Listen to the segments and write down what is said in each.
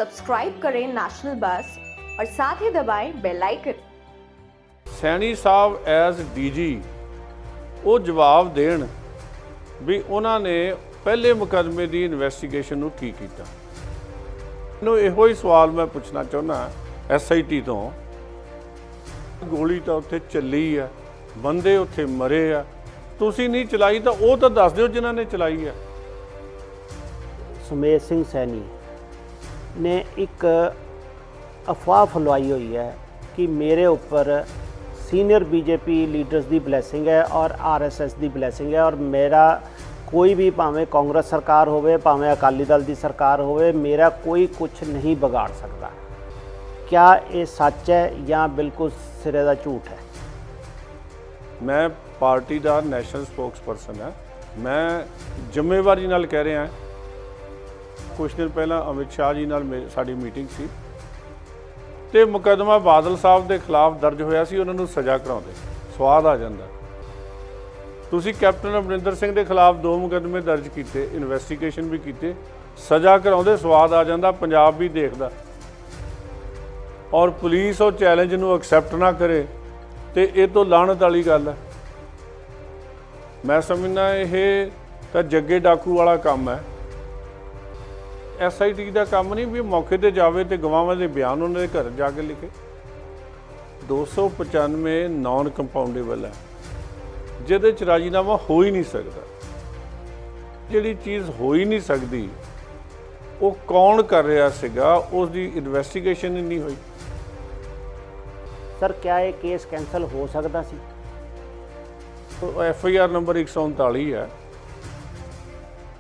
Subscribe करें national बस और साथ ही दबाएं बेल आइकन। सैनी साहब एज डीजी वो जवाब देण भी उन्होंने पहले मुकदमे की इन्वेस्टिगेशन नूं की कीता। मैनूं इहो ही सवाल मैं पूछना चाहुंदा SIT तो, गोली तो उत्थे चली है, बंदे उत्थे मरे आ, तुसीं नहीं चलाई तो वो तो दस दिओ जिन्हां ने चलाई है। सुमेध सिंह सैनी ने एक अफवाह फैलाई हुई है कि मेरे ऊपर सीनियर BJP लीडर्स की ब्लैसिंग है और RSS की ब्लैसिंग है और मेरा कोई भी भावें कांग्रेस सरकार होवे भावें अकाली दल की सरकार होवे मेरा कोई कुछ नहीं बिगाड़ सकता। क्या ये सच है या बिल्कुल सिरे का झूठ है? मैं पार्टी का नैशनल स्पोक्स परसन है, मैं जिम्मेवारी नाल कह रहा। कुछ दिन पहला अमित शाह जी नाल साडी मीटिंग सी ते मुकदमा बादल साहब के खिलाफ दर्ज होया सी, उन्होंने सज़ा कराउंदे स्वाद आ जांदा। तुसीं कैप्टन अमरिंदर सिंह के खिलाफ 2 मुकदमे दर्ज किए, इन्वेस्टिगेशन भी की, सज़ा कराउंदे स्वाद आ जांदा, पंजाब भी देखदा। और पुलिस और चैलेंज नूं एक्सैप्ट ना करे तो ये तो लानत वाली गल है। मैं समझना ये तो जग्गे डाकू वाला काम है। SIT का काम नहीं भी मौके पर जाए तो गवाहां के बयान उन्होंने घर जाके लिखे। 295 नॉन कंपाउंडेबल है जिहदे च राजीनामा हो ही नहीं सकता। जिहड़ी चीज़ हो ही नहीं सकती वो कौन कर रहा सीगा, उसकी इन्वेस्टिगेशन ही नहीं हुई। सर क्या ये केस कैंसल हो सकता सी? तो FIR नंबर 139 है,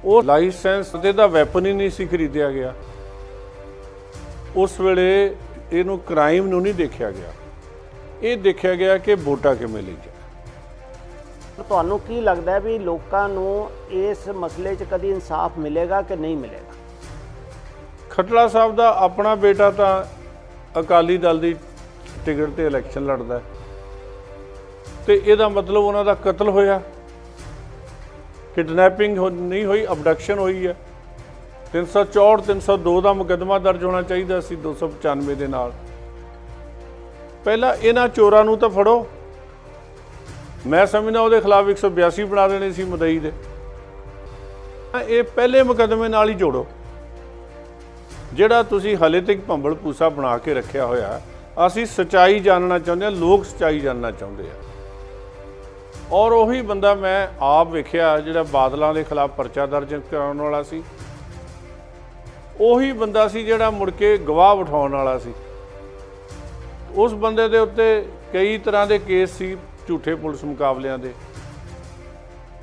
वो लाइसेंस का वैपन ही नहीं सी खरीदिया गया। उस वेले इनू क्राइम नूं नहीं देखा गया, ये देखा गया कि वोटां किवें लईआं। ਤੁਹਾਨੂੰ ਕੀ लगता है भी लोगों ਨੂੰ इस मसले 'ਚ कभी इंसाफ मिलेगा कि नहीं मिलेगा? खटड़ा साहब का अपना बेटा तो अकाली दल की टिकट ते इलैक्शन लड़दा है, तो यदा मतलब उन्हों कतल होया, किडनैपिंग नहीं हुई, अबडक्शन हुई है। 364 302 का मुकदमा दर्ज होना चाहिए सी 295 के नाल। पहला इन्हां चोरां नूं तां फड़ो, मैं समझना वो खिलाफ 182 बना देने सी मुदई दे। ये पहले मुकदमे नाल ही जोड़ो जिहड़ा तुसीं हले तक भंबल भूसा बना के रखिया होया। असीं सच्चाई जानना चाहुंदे हां, लोग सच्चाई जानना चाहुंदे आ। और उही बंदा मैं आप वेखिया जिहड़ा बादलों के खिलाफ परचा दर्ज कराउण वाला सी, उही बंदा सी जिहड़ा मुड़ के गवाह बिठाउण वाला सी। उस बंदे दे उत्ते कई तरह के केस सी, झूठे पुलिस मुकाबलियां दे।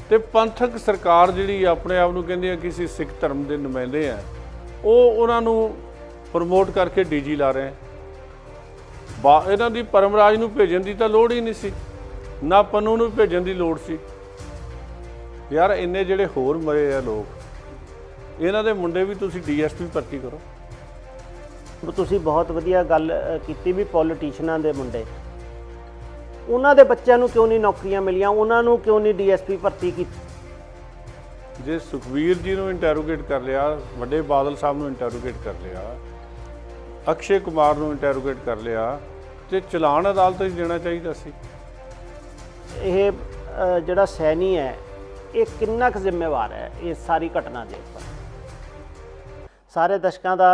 ते पंथक सरकार जिहड़ी अपने आप नूं कहंदी है किसी सिख धर्म के नुमाइंदे हैं, वो उन्हां नूं प्रमोट करके DG ला रहे हैं। इन्हां दी परमराज नूं भेजण दी तां लोड़ ही नहीं सी, ना पन्नू नूं भेजण दी लोड़ सी। यार इन्ने जिहड़े होर मरे आ लोग, इन्हां दे मुंडे भी तुसीं DSP भर्ती करो। ਤੁਸੀਂ बहुत वधिया गल कीती भी पॉलिटिशियनां दे मुंडे, उन्हां दे बच्चों नूं क्यों नहीं नौकरियां मिलियां, उन्हां नूं क्यों नहीं DSP भर्ती की? जे सुखबीर जी नूं इंटैरोगेट कर लिया, वड्डे बादल साहब नूं इंटैरोगेट कर लिया, अक्षय कुमार नूं इंटैरोगेट कर लिया, तो चलान अदालत च देना चाहिए सी। ये जिहड़ा सैनी है ये कितना क जिम्मेवार है इस सारी घटना के उपर? सारे दर्शकों का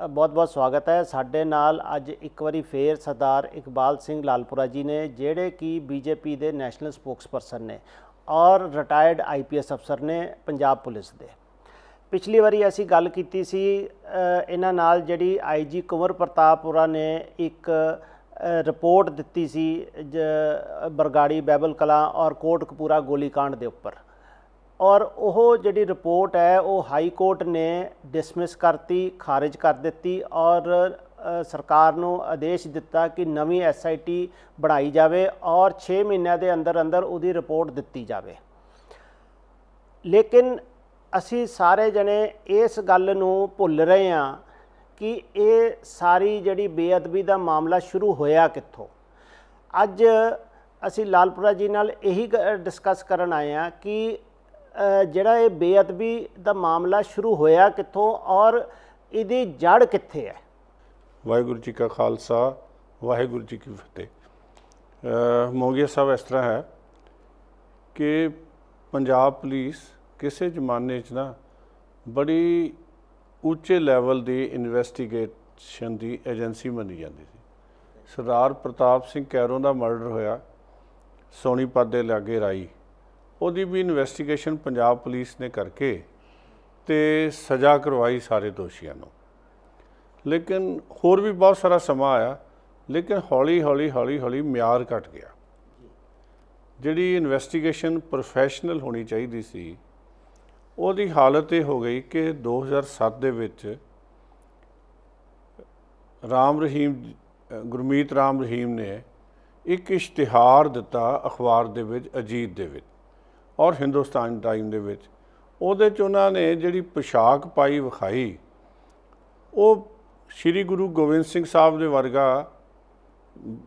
बहुत बहुत स्वागत है। साडे नाल अज एक बारी फिर सरदार इकबाल सिंह लालपुरा जी ने, जिहड़े कि BJP के नैशनल स्पोक्स परसन ने और रिटायर्ड IPS अफसर ने पंजाब पुलिस दे। पिछली बारी असी गल कीती सी इन्हां नाल जिहड़ी IG कुंवर प्रतापपुरा ने एक रिपोर्ट दिती सी बरगाड़ी बैबल कलां और कोटकपूरा गोलीकांड के उपर, और वो जिहड़ी रिपोर्ट है वो हाई कोर्ट ने डिसमिस करती, खारिज कर दी और सरकार नूं आदेश दिता कि नवीं SIT बनाई जाए और 6 महीनों के अंदर अंदर उहदी रिपोर्ट दिती जाए। लेकिन असी सारे जने इस गल नूं भुल रहे हैं कि ये सारी जिहड़ी बेअदबी का मामला शुरू होया कित्थों। अज असी लालपुरा जी नाल यही डिस्कस करन आए हैं कि जिहड़ा ये बेअदबी का मामला शुरू होया कित्थों और ਇਹਦੀ ਜੜ ਕਿੱਥੇ ਹੈ? ਵਾਹਿਗੁਰੂ ਜੀ ਕਾ ਖਾਲਸਾ, ਵਾਹਿਗੁਰੂ ਜੀ ਕੀ ਫਤਿਹ। ਮੋਗੀਆ ਸਾਹਿਬ, ਇਸ ਤਰ੍ਹਾਂ ਹੈ ਕਿ ਪੰਜਾਬ ਪੁਲਿਸ ਕਿਸੇ ਜ਼ਮਾਨੇ 'ਚ ਨਾ ਬੜੀ ਉੱਚੇ ਲੈਵਲ ਦੀ ਇਨਵੈਸਟੀਗੇਸ਼ਨ ਦੀ ਏਜੰਸੀ ਮੰਨੀ ਜਾਂਦੀ ਸੀ। ਸਰਦਾਰ ਪ੍ਰਤਾਪ ਸਿੰਘ ਕੈਰੋਂ ਦਾ ਮਰਡਰ ਹੋਇਆ ਸੋਨੀਪਤ ਦੇ ਲਾਗੇ ਰਾਈ, ਉਹਦੀ ਵੀ ਇਨਵੈਸਟੀਗੇਸ਼ਨ ਪੰਜਾਬ ਪੁਲਿਸ ਨੇ ਕਰਕੇ ਤੇ ਸਜ਼ਾ ਕਰਵਾਈ ਸਾਰੇ ਦੋਸ਼ੀਆਂ ਨੂੰ। ਲੇਕਿਨ ਹੋਰ ਵੀ ਬਹੁਤ ਸਾਰਾ ਸਮਾਂ ਆਇਆ, ਲੇਕਿਨ ਹੌਲੀ ਹੌਲੀ ਮਿਆਰ ਘਟ ਗਿਆ। ਜਿਹੜੀ ਇਨਵੈਸਟੀਗੇਸ਼ਨ ਪ੍ਰੋਫੈਸ਼ਨਲ ਹੋਣੀ ਚਾਹੀਦੀ ਸੀ, ਉਹਦੀ ਹਾਲਤ ਇਹ ਹੋ ਗਈ ਕਿ 2007 ਦੇ ਵਿੱਚ ਗੁਰਮੀਤ ਰਾਮ ਰਹੀਮ ਨੇ ਇੱਕ ਇਸ਼ਤਿਹਾਰ ਦਿੱਤਾ ਅਖਬਾਰ ਦੇ ਵਿੱਚ, ਅਜੀਤ ਦੇ ਵਿੱਚ ਔਰ ਹਿੰਦੁਸਤਾਨ ਟਾਈਮ ਦੇ ਵਿੱਚ। ਉਹਦੇ 'ਚ ਉਹਨਾਂ ਨੇ ਜਿਹੜੀ ਪੋਸ਼ਾਕ ਪਾਈ ਵਿਖਾਈ, ਉਹ ਸ਼੍ਰੀ ਗੁਰੂ ਗੋਬਿੰਦ ਸਿੰਘ ਸਾਹਿਬ ਦੇ ਵਰਗਾ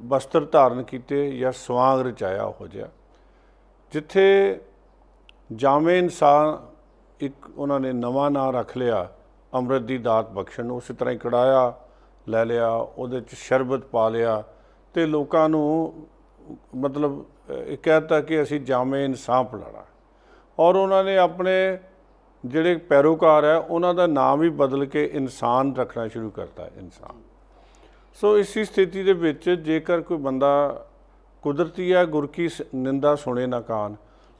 ਬਸਤਰ ਧਾਰਨ ਕੀਤੇ ਜਾਂ ਸਵਾਂਗ ਰਚਾਇਆ ਉਹੋ ਜਿਹਾ। ਜਿੱਥੇ ਜਾਮੇ ਇਨਸਾਨ ਇੱਕ ਉਹਨਾਂ ਨੇ ਨਵਾਂ ਨਾਂ ਰੱਖ ਲਿਆ, ਅੰਮ੍ਰਿਤ ਦੀ ਦਾਤ ਬਖਸ਼ਣ ਨੂੰ, ਉਸੇ ਤਰ੍ਹਾਂ ਹੀ ਕੜਾਇਆ ਲੈ ਲਿਆ, ਉਹਦੇ 'ਚ ਸ਼ਰਬਤ ਪਾ ਲਿਆ ਅਤੇ ਲੋਕਾਂ ਨੂੰ ਮਤਲਬ ਇਹ ਕਹਿ ਦਿੱਤਾ ਕਿ ਅਸੀਂ ਜਾਮੇ ਇਨਸਾਨ ਪਿਲਾਣਾ। ਔਰ ਉਹਨਾਂ ਨੇ ਆਪਣੇ ਜਿਹੜੇ ਪੈਰੋਕਾਰ ਹੈ ਉਹਨਾਂ ਦਾ ਨਾਮ ਹੀ ਬਦਲ ਕੇ ਇਨਸਾਨ ਰੱਖਣਾ ਸ਼ੁਰੂ ਕਰਤਾ, ਇਨਸਾਨ। ਸੋ ਇਸੀ ਸਥਿਤੀ ਦੇ ਵਿੱਚ ਜੇਕਰ ਕੋਈ ਬੰਦਾ ਕੁਦਰਤੀ ਹੈ, ਗੁਰ ਕੀ ਨਿੰਦਾ ਸੁਣੇ ਨਾ ਕਾਨ,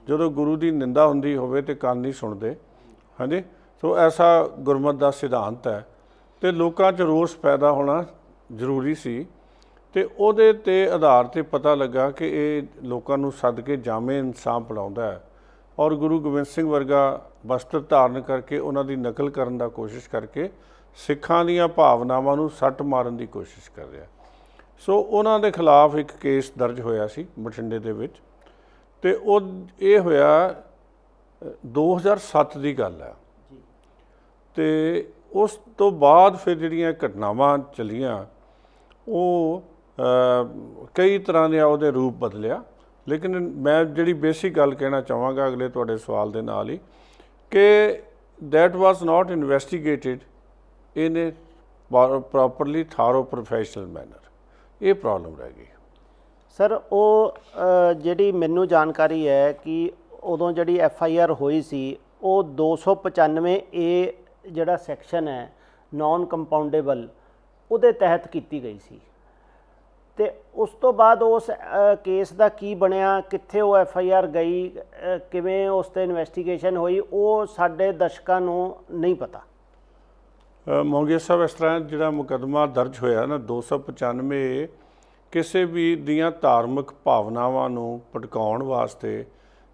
ਜਦੋਂ ਗੁਰੂ ਦੀ ਨਿੰਦਾ ਹੁੰਦੀ ਹੋਵੇ ਤੇ ਕੰਨ ਨਹੀਂ ਸੁਣਦੇ। ਹਾਂਜੀ, ਸੋ ਐਸਾ ਗੁਰਮਤਿ ਦਾ ਸਿਧਾਂਤ ਹੈ ਤੇ ਲੋਕਾਂ 'ਚ ਰੋਸ ਪੈਦਾ ਹੋਣਾ ਜ਼ਰੂਰੀ ਸੀ। ਤੇ ਉਹਦੇ ਤੇ ਆਧਾਰ ਤੇ ਪਤਾ ਲੱਗਾ ਕਿ ਇਹ ਲੋਕਾਂ ਨੂੰ ਸੱਦ ਕੇ ਜਾਮੇ ਇਨਸਾਨ ਪੜਾਉਂਦਾ ਹੈ ਔਰ ਗੁਰੂ ਗੋਬਿੰਦ ਸਿੰਘ ਵਰਗਾ ਵਸਤਰ ਧਾਰਨ ਕਰਕੇ ਉਹਨਾਂ ਦੀ ਨਕਲ ਕਰਨ ਦਾ ਕੋਸ਼ਿਸ਼ ਕਰਕੇ ਸਿੱਖਾਂ ਦੀਆਂ ਭਾਵਨਾਵਾਂ ਨੂੰ ਸੱਟ ਮਾਰਨ ਦੀ ਕੋਸ਼ਿਸ਼ ਕਰ ਰਿਹਾ। ਸੋ ਉਹਨਾਂ ਦੇ ਖਿਲਾਫ ਇੱਕ ਕੇਸ ਦਰਜ ਹੋਇਆ ਸੀ ਬਠਿੰਡੇ ਦੇ ਵਿੱਚ, ਤੇ ਉਹ ਇਹ ਹੋਇਆ 2007 ਦੀ ਗੱਲ ਹੈ। ਤੇ ਉਸ ਤੋਂ ਬਾਅਦ ਫਿਰ ਜਿਹੜੀਆਂ ਘਟਨਾਵਾਂ ਚੱਲੀਆਂ, ਉਹ ਕਈ ਤਰ੍ਹਾਂ ਦੇ ਉਹਦੇ ਰੂਪ ਬਦਲਿਆ। ਲੇਕਿਨ ਮੈਂ ਜਿਹੜੀ ਬੇਸਿਕ ਗੱਲ ਕਹਿਣਾ ਚਾਹਾਂਗਾ ਅਗਲੇ ਤੁਹਾਡੇ ਸਵਾਲ ਦੇ ਨਾਲ ਹੀ, ਕਿ that was not investigated in a properly thorough professional manner. ਇਹ ਪ੍ਰੋਬਲਮ ਰਹਿ ਗਈ। ਸਰ, ਉਹ ਜਿਹੜੀ ਮੈਨੂੰ ਜਾਣਕਾਰੀ ਹੈ ਕਿ ਉਦੋਂ ਜਿਹੜੀ FIR ਹੋਈ ਸੀ ਉਹ 295 A ਜਿਹੜਾ ਸੈਕਸ਼ਨ ਹੈ ਨਾਨ ਕੰਪਾਊਂਡੇਬਲ, ਉਹਦੇ ਤਹਿਤ ਕੀਤੀ ਗਈ ਸੀ। ਤੇ ਉਸ ਤੋਂ ਬਾਅਦ ਉਸ ਕੇਸ ਦਾ ਕੀ ਬਣਿਆ, ਕਿੱਥੇ ਉਹ FIR ਗਈ, ਕਿਵੇਂ ਉਸ 'ਤੇ ਇਨਵੈਸਟੀਗੇਸ਼ਨ ਹੋਈ, ਉਹ ਸਾਡੇ ਦਰਸ਼ਕਾਂ ਨੂੰ ਨਹੀਂ ਪਤਾ। ਮੋਂਗੀਆ ਸਾਹਿਬ, ਇਸ ਤਰ੍ਹਾਂ ਜਿਹੜਾ ਮੁਕੱਦਮਾ ਦਰਜ ਹੋਇਆ ਨਾ 295, ਕਿਸੇ ਵੀ ਦੀਆਂ ਧਾਰਮਿਕ ਭਾਵਨਾਵਾਂ ਨੂੰ ਭੜਕਾਉਣ ਵਾਸਤੇ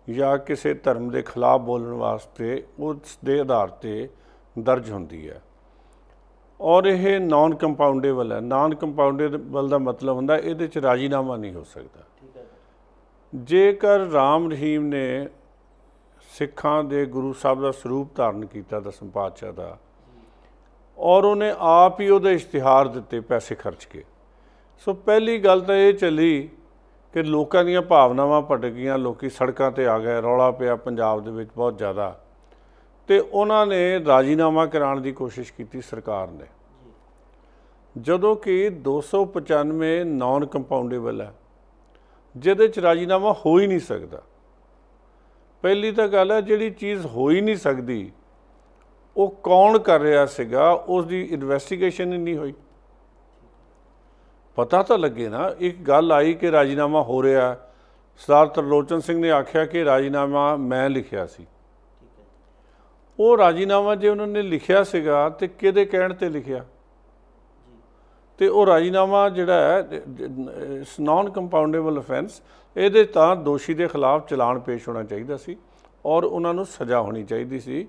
ਜਾਂ ਕਿਸੇ ਧਰਮ ਦੇ ਖਿਲਾਫ ਬੋਲਣ ਵਾਸਤੇ ਉਸ ਦੇ ਆਧਾਰ 'ਤੇ ਦਰਜ ਹੁੰਦੀ ਹੈ। ਔਰ ਇਹ ਨਾਨ ਕੰਪਾਊਂਡੇਬਲ ਹੈ। ਨਾਨ ਕੰਪਾਊਂਡੇਬਲ ਦਾ ਮਤਲਬ ਹੁੰਦਾ ਇਹਦੇ 'ਚ ਰਾਜੀਨਾਮਾ ਨਹੀਂ ਹੋ ਸਕਦਾ। ਜੇਕਰ ਰਾਮ ਰਹੀਮ ਨੇ ਸਿੱਖਾਂ ਦੇ ਗੁਰੂ ਸਾਹਿਬ ਦਾ ਸਰੂਪ ਧਾਰਨ ਕੀਤਾ, ਦਸਮ ਪਾਤਸ਼ਾਹ ਦਾ, ਔਰ ਉਹਨੇ ਆਪ ਹੀ ਉਹਦੇ ਇਸ਼ਤਿਹਾਰ ਦਿੱਤੇ ਪੈਸੇ ਖਰਚ ਕੇ, ਸੋ ਪਹਿਲੀ ਗੱਲ ਤਾਂ ਇਹ ਚੱਲੀ ਕਿ ਲੋਕਾਂ ਦੀਆਂ ਭਾਵਨਾਵਾਂ ਭਟਕ ਗਈਆਂ, ਲੋਕੀ ਸੜਕਾਂ 'ਤੇ ਆ ਗਏ, ਰੌਲਾ ਪਿਆ ਪੰਜਾਬ ਦੇ ਵਿੱਚ ਬਹੁਤ ਜ਼ਿਆਦਾ, ਤੇ ਉਹਨਾਂ ਨੇ ਰਾਜੀਨਾਮਾ ਕਰਾਉਣ ਦੀ ਕੋਸ਼ਿਸ਼ ਕੀਤੀ ਸਰਕਾਰ ਨੇ। ਜਦੋਂ ਕਿ 295 ਨਾਨ ਕੰਪਾਊਂਡੇਬਲ ਹੈ, ਜਿਹਦੇ 'ਚ ਰਾਜੀਨਾਮਾ ਹੋ ਹੀ ਨਹੀਂ ਸਕਦਾ। ਪਹਿਲੀ ਤਾਂ ਗੱਲ ਹੈ, ਜਿਹੜੀ ਚੀਜ਼ ਹੋ ਹੀ ਨਹੀਂ ਸਕਦੀ ਉਹ ਕੌਣ ਕਰ ਰਿਹਾ ਸੀਗਾ, ਉਸ ਦੀ ਇਨਵੈਸਟੀਗੇਸ਼ਨ ਹੀ ਨਹੀਂ ਹੋਈ। ਪਤਾ ਤਾਂ ਲੱਗੇ ਨਾ। ਇੱਕ ਗੱਲ ਆਈ ਕਿ ਰਾਜੀਨਾਮਾ ਹੋ ਰਿਹਾ, ਸਰਦਾਰ ਤਰਲੋਚਨ ਸਿੰਘ ਨੇ ਆਖਿਆ ਕਿ ਰਾਜੀਨਾਮਾ ਮੈਂ ਲਿਖਿਆ ਸੀ। ਉਹ ਰਾਜੀਨਾਮਾ ਜੇ ਉਹਨਾਂ ਨੇ ਲਿਖਿਆ ਸੀਗਾ ਤੇ ਕਿਹਦੇ ਕਹਿਣ 'ਤੇ ਲਿਖਿਆ? ਤੇ ਉਹ ਰਾਜੀਨਾਮਾ ਜਿਹੜਾ ਹੈ ਨਾਨ ਕੰਪਾਊਂਡੇਬਲ ਅਫੈਂਸ, ਇਹਦੇ ਤਾਂ ਦੋਸ਼ੀ ਦੇ ਖਿਲਾਫ ਚਲਾਨ ਪੇਸ਼ ਹੋਣਾ ਚਾਹੀਦਾ ਸੀ ਔਰ ਉਹਨਾਂ ਨੂੰ ਸਜ਼ਾ ਹੋਣੀ ਚਾਹੀਦੀ ਸੀ,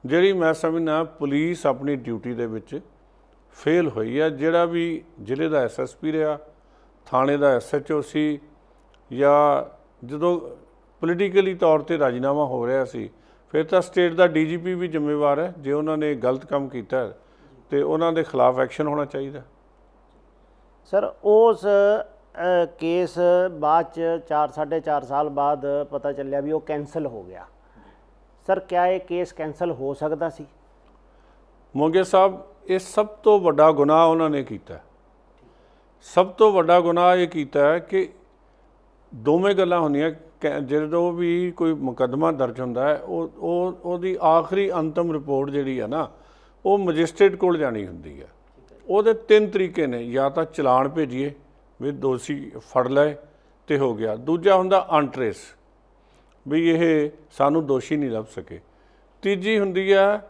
ਜਿਹੜੀ ਮੈਂ ਸਮਝਦਾ ਪੁਲਿਸ ਆਪਣੀ ਡਿਊਟੀ ਦੇ ਵਿੱਚ ਫੇਲ ਹੋਈ ਹੈ। ਜਿਹੜਾ ਵੀ ਜ਼ਿਲ੍ਹੇ ਦਾ SSP ਰਿਹਾ, ਥਾਣੇ ਦਾ SHO ਸੀ, ਜਾਂ ਜਦੋਂ ਪੋਲੀਟੀਕਲੀ ਤੌਰ 'ਤੇ ਰਾਜੀਨਾਮਾ ਹੋ ਰਿਹਾ ਸੀ, ਫਿਰ ਤਾਂ ਸਟੇਟ ਦਾ DGP ਵੀ ਜ਼ਿੰਮੇਵਾਰ ਹੈ। ਜੇ ਉਹਨਾਂ ਨੇ ਗਲਤ ਕੰਮ ਕੀਤਾ ਤੇ ਉਹਨਾਂ ਦੇ ਖਿਲਾਫ ਐਕਸ਼ਨ ਹੋਣਾ ਚਾਹੀਦਾ। ਸਰ, ਉਸ ਕੇਸ ਬਾਅਦ 'ਚ 4-4.5 ਸਾਲ ਬਾਅਦ ਪਤਾ ਚੱਲਿਆ ਵੀ ਉਹ ਕੈਂਸਲ ਹੋ ਗਿਆ। ਸਰ, ਕਿਆ ਇਹ ਕੇਸ ਕੈਂਸਲ ਹੋ ਸਕਦਾ ਸੀ? ਮੋਂਗੀਆ ਸਾਹਿਬ, ਇਹ ਸਭ ਤੋਂ ਵੱਡਾ ਗੁਨਾਹ ਉਹਨਾਂ ਨੇ ਕੀਤਾ। ਸਭ ਤੋਂ ਵੱਡਾ ਗੁਨਾਹ ਇਹ ਕੀਤਾ ਕਿ ਦੋਵੇਂ ਗੱਲਾਂ ਹੁੰਦੀਆਂ ਜਦੋਂ ਵੀ ਕੋਈ ਮੁਕੱਦਮਾ ਦਰਜ ਹੁੰਦਾ ਹੈ ਉਹਦੀ ਆਖਰੀ ਅੰਤਮ ਰਿਪੋਰਟ ਜਿਹੜੀ ਹੈ ਨਾ ਉਹ ਮੈਜਿਸਟ੍ਰੇਟ ਕੋਲ ਜਾਣੀ ਹੁੰਦੀ ਹੈ। ਉਹਦੇ 3 ਤਰੀਕੇ ਨੇ, ਜਾਂ ਤਾਂ ਚਲਾਨ ਭੇਜੀਏ ਵੀ ਦੋਸ਼ੀ ਫੜ ਲਏ ਤੇ ਹੋ ਗਿਆ, ਦੂਜਾ ਹੁੰਦਾ ਅਨਟ੍ਰੇਸ ਵੀ ਇਹ ਸਾਨੂੰ ਦੋਸ਼ੀ ਨਹੀਂ ਲੱਭ ਸਕੇ, ਤੀਜੀ ਹੁੰਦੀ ਹੈ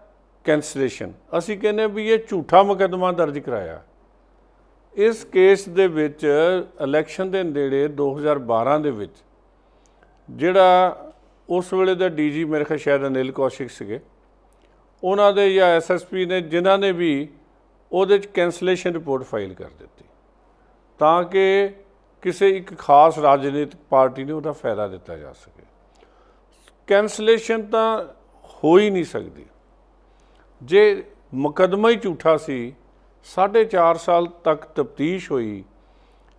ਕੈਂਸਲੇਸ਼ਨ। ਅਸੀਂ ਕਹਿੰਦੇ ਵੀ ਇਹ ਝੂਠਾ ਮੁਕੱਦਮਾ ਦਰਜ ਕਰਾਇਆ। ਇਸ ਕੇਸ ਦੇ ਵਿੱਚ ਇਲੈਕਸ਼ਨ ਦੇ ਨੇੜੇ 2012 ਦੇ ਵਿੱਚ ਜਿਹੜਾ ਉਸ ਵੇਲੇ ਦਾ ਡੀਜੀ ਮੇਰੇ ਖਿਆਲ ਸ਼ਾਇਦ ਅਨਿਲ ਕੌਸ਼ਿਕ ਸੀਗੇ, ਉਹਨਾਂ ਦੇ ਜਾਂ ਐਸਐਸਪੀ ਨੇ, ਜਿਨ੍ਹਾਂ ਨੇ ਵੀ ਉਹਦੇ 'ਚ ਕੈਂਸਲੇਸ਼ਨ ਰਿਪੋਰਟ ਫਾਈਲ ਕਰ ਦਿੱਤੀ ਤਾਂ ਕਿ ਕਿਸੇ ਇੱਕ ਖਾਸ ਰਾਜਨੀਤਿਕ ਪਾਰਟੀ ਨੂੰ ਉਹਦਾ ਫਾਇਦਾ ਦਿੱਤਾ ਜਾ ਸਕੇ। ਕੈਂਸਲੇਸ਼ਨ ਤਾਂ ਹੋ ਹੀ ਨਹੀਂ ਸਕਦੀ। ਜੇ ਮੁਕੱਦਮਾ ਹੀ ਝੂਠਾ ਸੀ, 4.5 ਸਾਲ ਤੱਕ ਤਫਤੀਸ਼ ਹੋਈ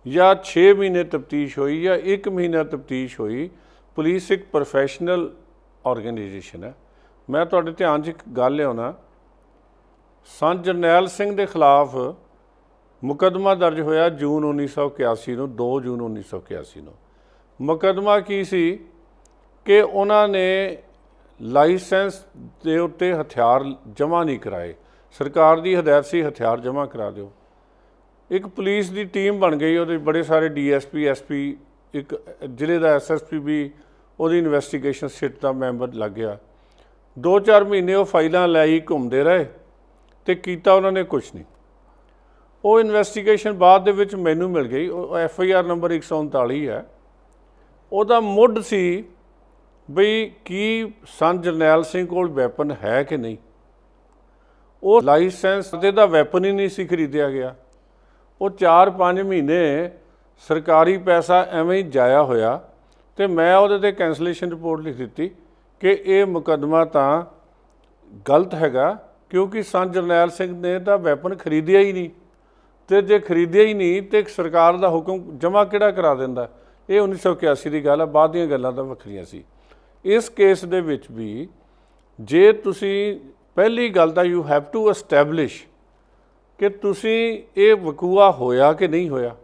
ਜਾਂ 6 ਮਹੀਨੇ ਤਫਤੀਸ਼ ਹੋਈ ਜਾਂ 1 ਮਹੀਨਾ ਤਫਤੀਸ਼ ਹੋਈ, ਪੁਲਿਸ ਇੱਕ ਪ੍ਰੋਫੈਸ਼ਨਲ ਆਰਗੇਨਾਈਜੇਸ਼ਨ ਹੈ। ਮੈਂ ਤੁਹਾਡੇ ਧਿਆਨ 'ਚ ਇੱਕ ਗੱਲ ਲਿਆਉਣਾ, ਸੰਤ ਜਰਨੈਲ ਸਿੰਘ ਦੇ ਖਿਲਾਫ ਮੁਕੱਦਮਾ ਦਰਜ ਹੋਇਆ ਜੂਨ 1981 ਨੂੰ, 2 ਜੂਨ 1981 ਨੂੰ। ਮੁਕੱਦਮਾ ਕੀ ਸੀ ਕਿ ਉਹਨਾਂ ਨੇ ਲਾਇਸੈਂਸ ਦੇ ਉੱਤੇ ਹਥਿਆਰ ਜਮ੍ਹਾਂ ਨਹੀਂ ਕਰਾਏ। ਸਰਕਾਰ ਦੀ ਹਦਾਇਤ ਸੀ ਹਥਿਆਰ ਜਮ੍ਹਾਂ ਕਰਾ ਦਿਓ। ਇੱਕ ਪੁਲਿਸ ਦੀ ਟੀਮ ਬਣ ਗਈ, ਉਹਦੇ ਬੜੇ ਸਾਰੇ ਡੀਐਸਪੀ, ਐਸਪੀ, ਇੱਕ ਜ਼ਿਲ੍ਹੇ ਦਾ ਐਸਐਸਪੀ ਵੀ ਉਹਦੀ ਇਨਵੈਸਟੀਗੇਸ਼ਨ ਸਿੱਟ ਦਾ ਮੈਂਬਰ ਲੱਗ ਗਿਆ। 2-4 ਮਹੀਨੇ ਉਹ ਫਾਈਲਾਂ ਲੈ ਹੀ ਘੁੰਮਦੇ ਰਹੇ ਤੇ ਕੀਤਾ ਉਹਨਾਂ ਨੇ ਕੁਛ ਨਹੀਂ। ਉਹ ਇਨਵੈਸਟੀਗੇਸ਼ਨ ਬਾਅਦ ਦੇ ਵਿੱਚ ਮੈਨੂੰ ਮਿਲ ਗਈ, ਉਹ FIR ਨੰਬਰ 139 ਹੈ। ਉਹਦਾ ਮੁੱਢ ਸੀ ਬਈ ਕੀ ਸੰਤ ਜਰਨੈਲ ਸਿੰਘ ਕੋਲ ਵੈਪਨ ਹੈ ਕਿ ਨਹੀਂ। ਉਹ ਲਾਇਸੈਂਸ ਤੇ ਦਾ ਵੈਪਨ ਹੀ ਨਹੀਂ ਸੀ ਖਰੀਦਿਆ ਗਿਆ। ਉਹ 4-5 ਮਹੀਨੇ ਸਰਕਾਰੀ ਪੈਸਾ ਐਵੇਂ ਹੀ ਜਾਇਆ ਹੋਇਆ ਤੇ ਮੈਂ ਉਹਦੇ ਤੇ ਕੈਂਸਲੇਸ਼ਨ ਰਿਪੋਰਟ ਲਿਖ ਦਿੱਤੀ ਕਿ ਇਹ ਮੁਕੱਦਮਾ ਤਾਂ ਗਲਤ ਹੈਗਾ ਕਿਉਂਕਿ ਸੰਤ ਜਰਨੈਲ ਸਿੰਘ ਨੇ ਤਾਂ ਵੈਪਨ ਖਰੀਦਿਆ ਹੀ ਨਹੀਂ, ਤੇ ਜੇ ਖਰੀਦਿਆ ਹੀ ਨਹੀਂ ਤੇ ਸਰਕਾਰ ਦਾ ਹੁਕਮ ਜਮ੍ਹਾਂ ਕਿਹੜਾ ਕਰਾ ਦਿੰਦਾ। ਇਹ 1981 ਦੀ ਗੱਲ ਹੈ, ਬਾਅਦ ਦੀਆਂ ਗੱਲਾਂ ਤਾਂ ਵੱਖਰੀਆਂ ਸੀ। ਇਸ ਕੇਸ ਦੇ ਵਿੱਚ ਵੀ ਜੇ ਤੁਸੀਂ ਪਹਿਲੀ ਗੱਲ ਤਾਂ ਯੂ ਹੈਵ ਟੂ ਐਸਟੈਬਲਿਸ਼ ਕਿ ਤੁਸੀਂ ਇਹ ਵਕੂਆ ਹੋਇਆ ਕਿ ਨਹੀਂ ਹੋਇਆ,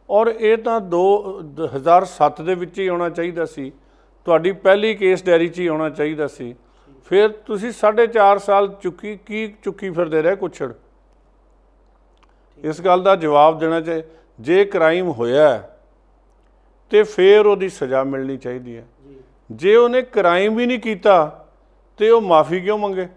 ਔਰ ਇਹ ਤਾਂ 2007 ਦੇ ਵਿੱਚ ਹੀ ਆਉਣਾ ਚਾਹੀਦਾ ਸੀ, ਤੁਹਾਡੀ ਪਹਿਲੀ ਕੇਸ ਡਾਇਰੀ 'ਚ ਹੀ ਆਉਣਾ ਚਾਹੀਦਾ ਸੀ। ਫਿਰ ਤੁਸੀਂ 4.5 ਸਾਲ ਚੁੱਕੀ ਫਿਰਦੇ ਰਹੇ ਕੁੱਛੜ। ਇਸ ਗੱਲ ਦਾ ਜਵਾਬ ਦੇਣਾ ਚਾਹੀਦਾ। ਜੇ ਕ੍ਰਾਈਮ ਹੋਇਆ ਤੇ ਫਿਰ ਉਹਦੀ ਸਜ਼ਾ ਮਿਲਣੀ ਚਾਹੀਦੀ ਹੈ। ਜੇ ਉਹਨੇ ਕ੍ਰਾਈਮ ਵੀ ਨਹੀਂ ਕੀਤਾ ਤੇ ਉਹ ਮਾਫੀ ਕਿਉਂ ਮੰਗੇ?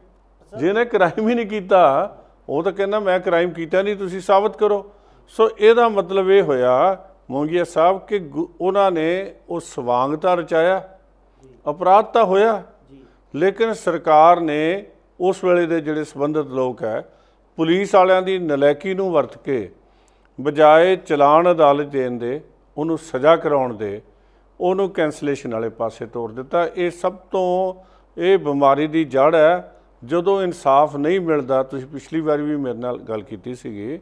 ਜਿਹਨੇ ਕ੍ਰਾਈਮ ਹੀ ਨਹੀਂ ਕੀਤਾ ਉਹ ਤਾਂ ਕਹਿੰਦਾ ਮੈਂ ਕ੍ਰਾਈਮ ਕੀਤਾ ਨਹੀਂ, ਤੁਸੀਂ ਸਾਬਤ ਕਰੋ। ਸੋ ਇਹਦਾ ਮਤਲਬ ਇਹ ਹੋਇਆ ਮੋਂਗੀਆ ਸਾਹਿਬ ਕਿ ਉਹਨਾਂ ਨੇ ਉਹ ਸਵਾਂਗਤਾ ਰਚਾਇਆ, ਅਪਰਾਧ ਤਾਂ ਹੋਇਆ, ਲੇਕਿਨ ਸਰਕਾਰ ਨੇ ਉਸ ਵੇਲੇ ਦੇ ਜਿਹੜੇ ਸੰਬੰਧਿਤ ਲੋਕ ਹੈ ਪੁਲਿਸ ਵਾਲਿਆਂ ਦੀ ਨਲਾਇਕੀ ਨੂੰ ਵਰਤ ਕੇ ਬਜਾਏ ਚਲਾਨ ਅਦਾਲਤ ਦੇਣ ਦੇ, ਉਹਨੂੰ ਸਜ਼ਾ ਕਰਾਉਣ ਦੇ, ਉਹਨੂੰ ਕੈਂਸਲੇਸ਼ਨ ਵਾਲੇ ਪਾਸੇ ਤੋਰ ਦਿੱਤਾ। ਇਹ ਸਭ ਤੋਂ ਇਹ ਬਿਮਾਰੀ ਦੀ ਜੜ ਹੈ। ਜਦੋਂ ਇਨਸਾਫ ਨਹੀਂ ਮਿਲਦਾ, ਤੁਸੀਂ ਪਿਛਲੀ ਵਾਰ ਵੀ ਮੇਰੇ ਨਾਲ ਗੱਲ ਕੀਤੀ ਸੀਗੀ,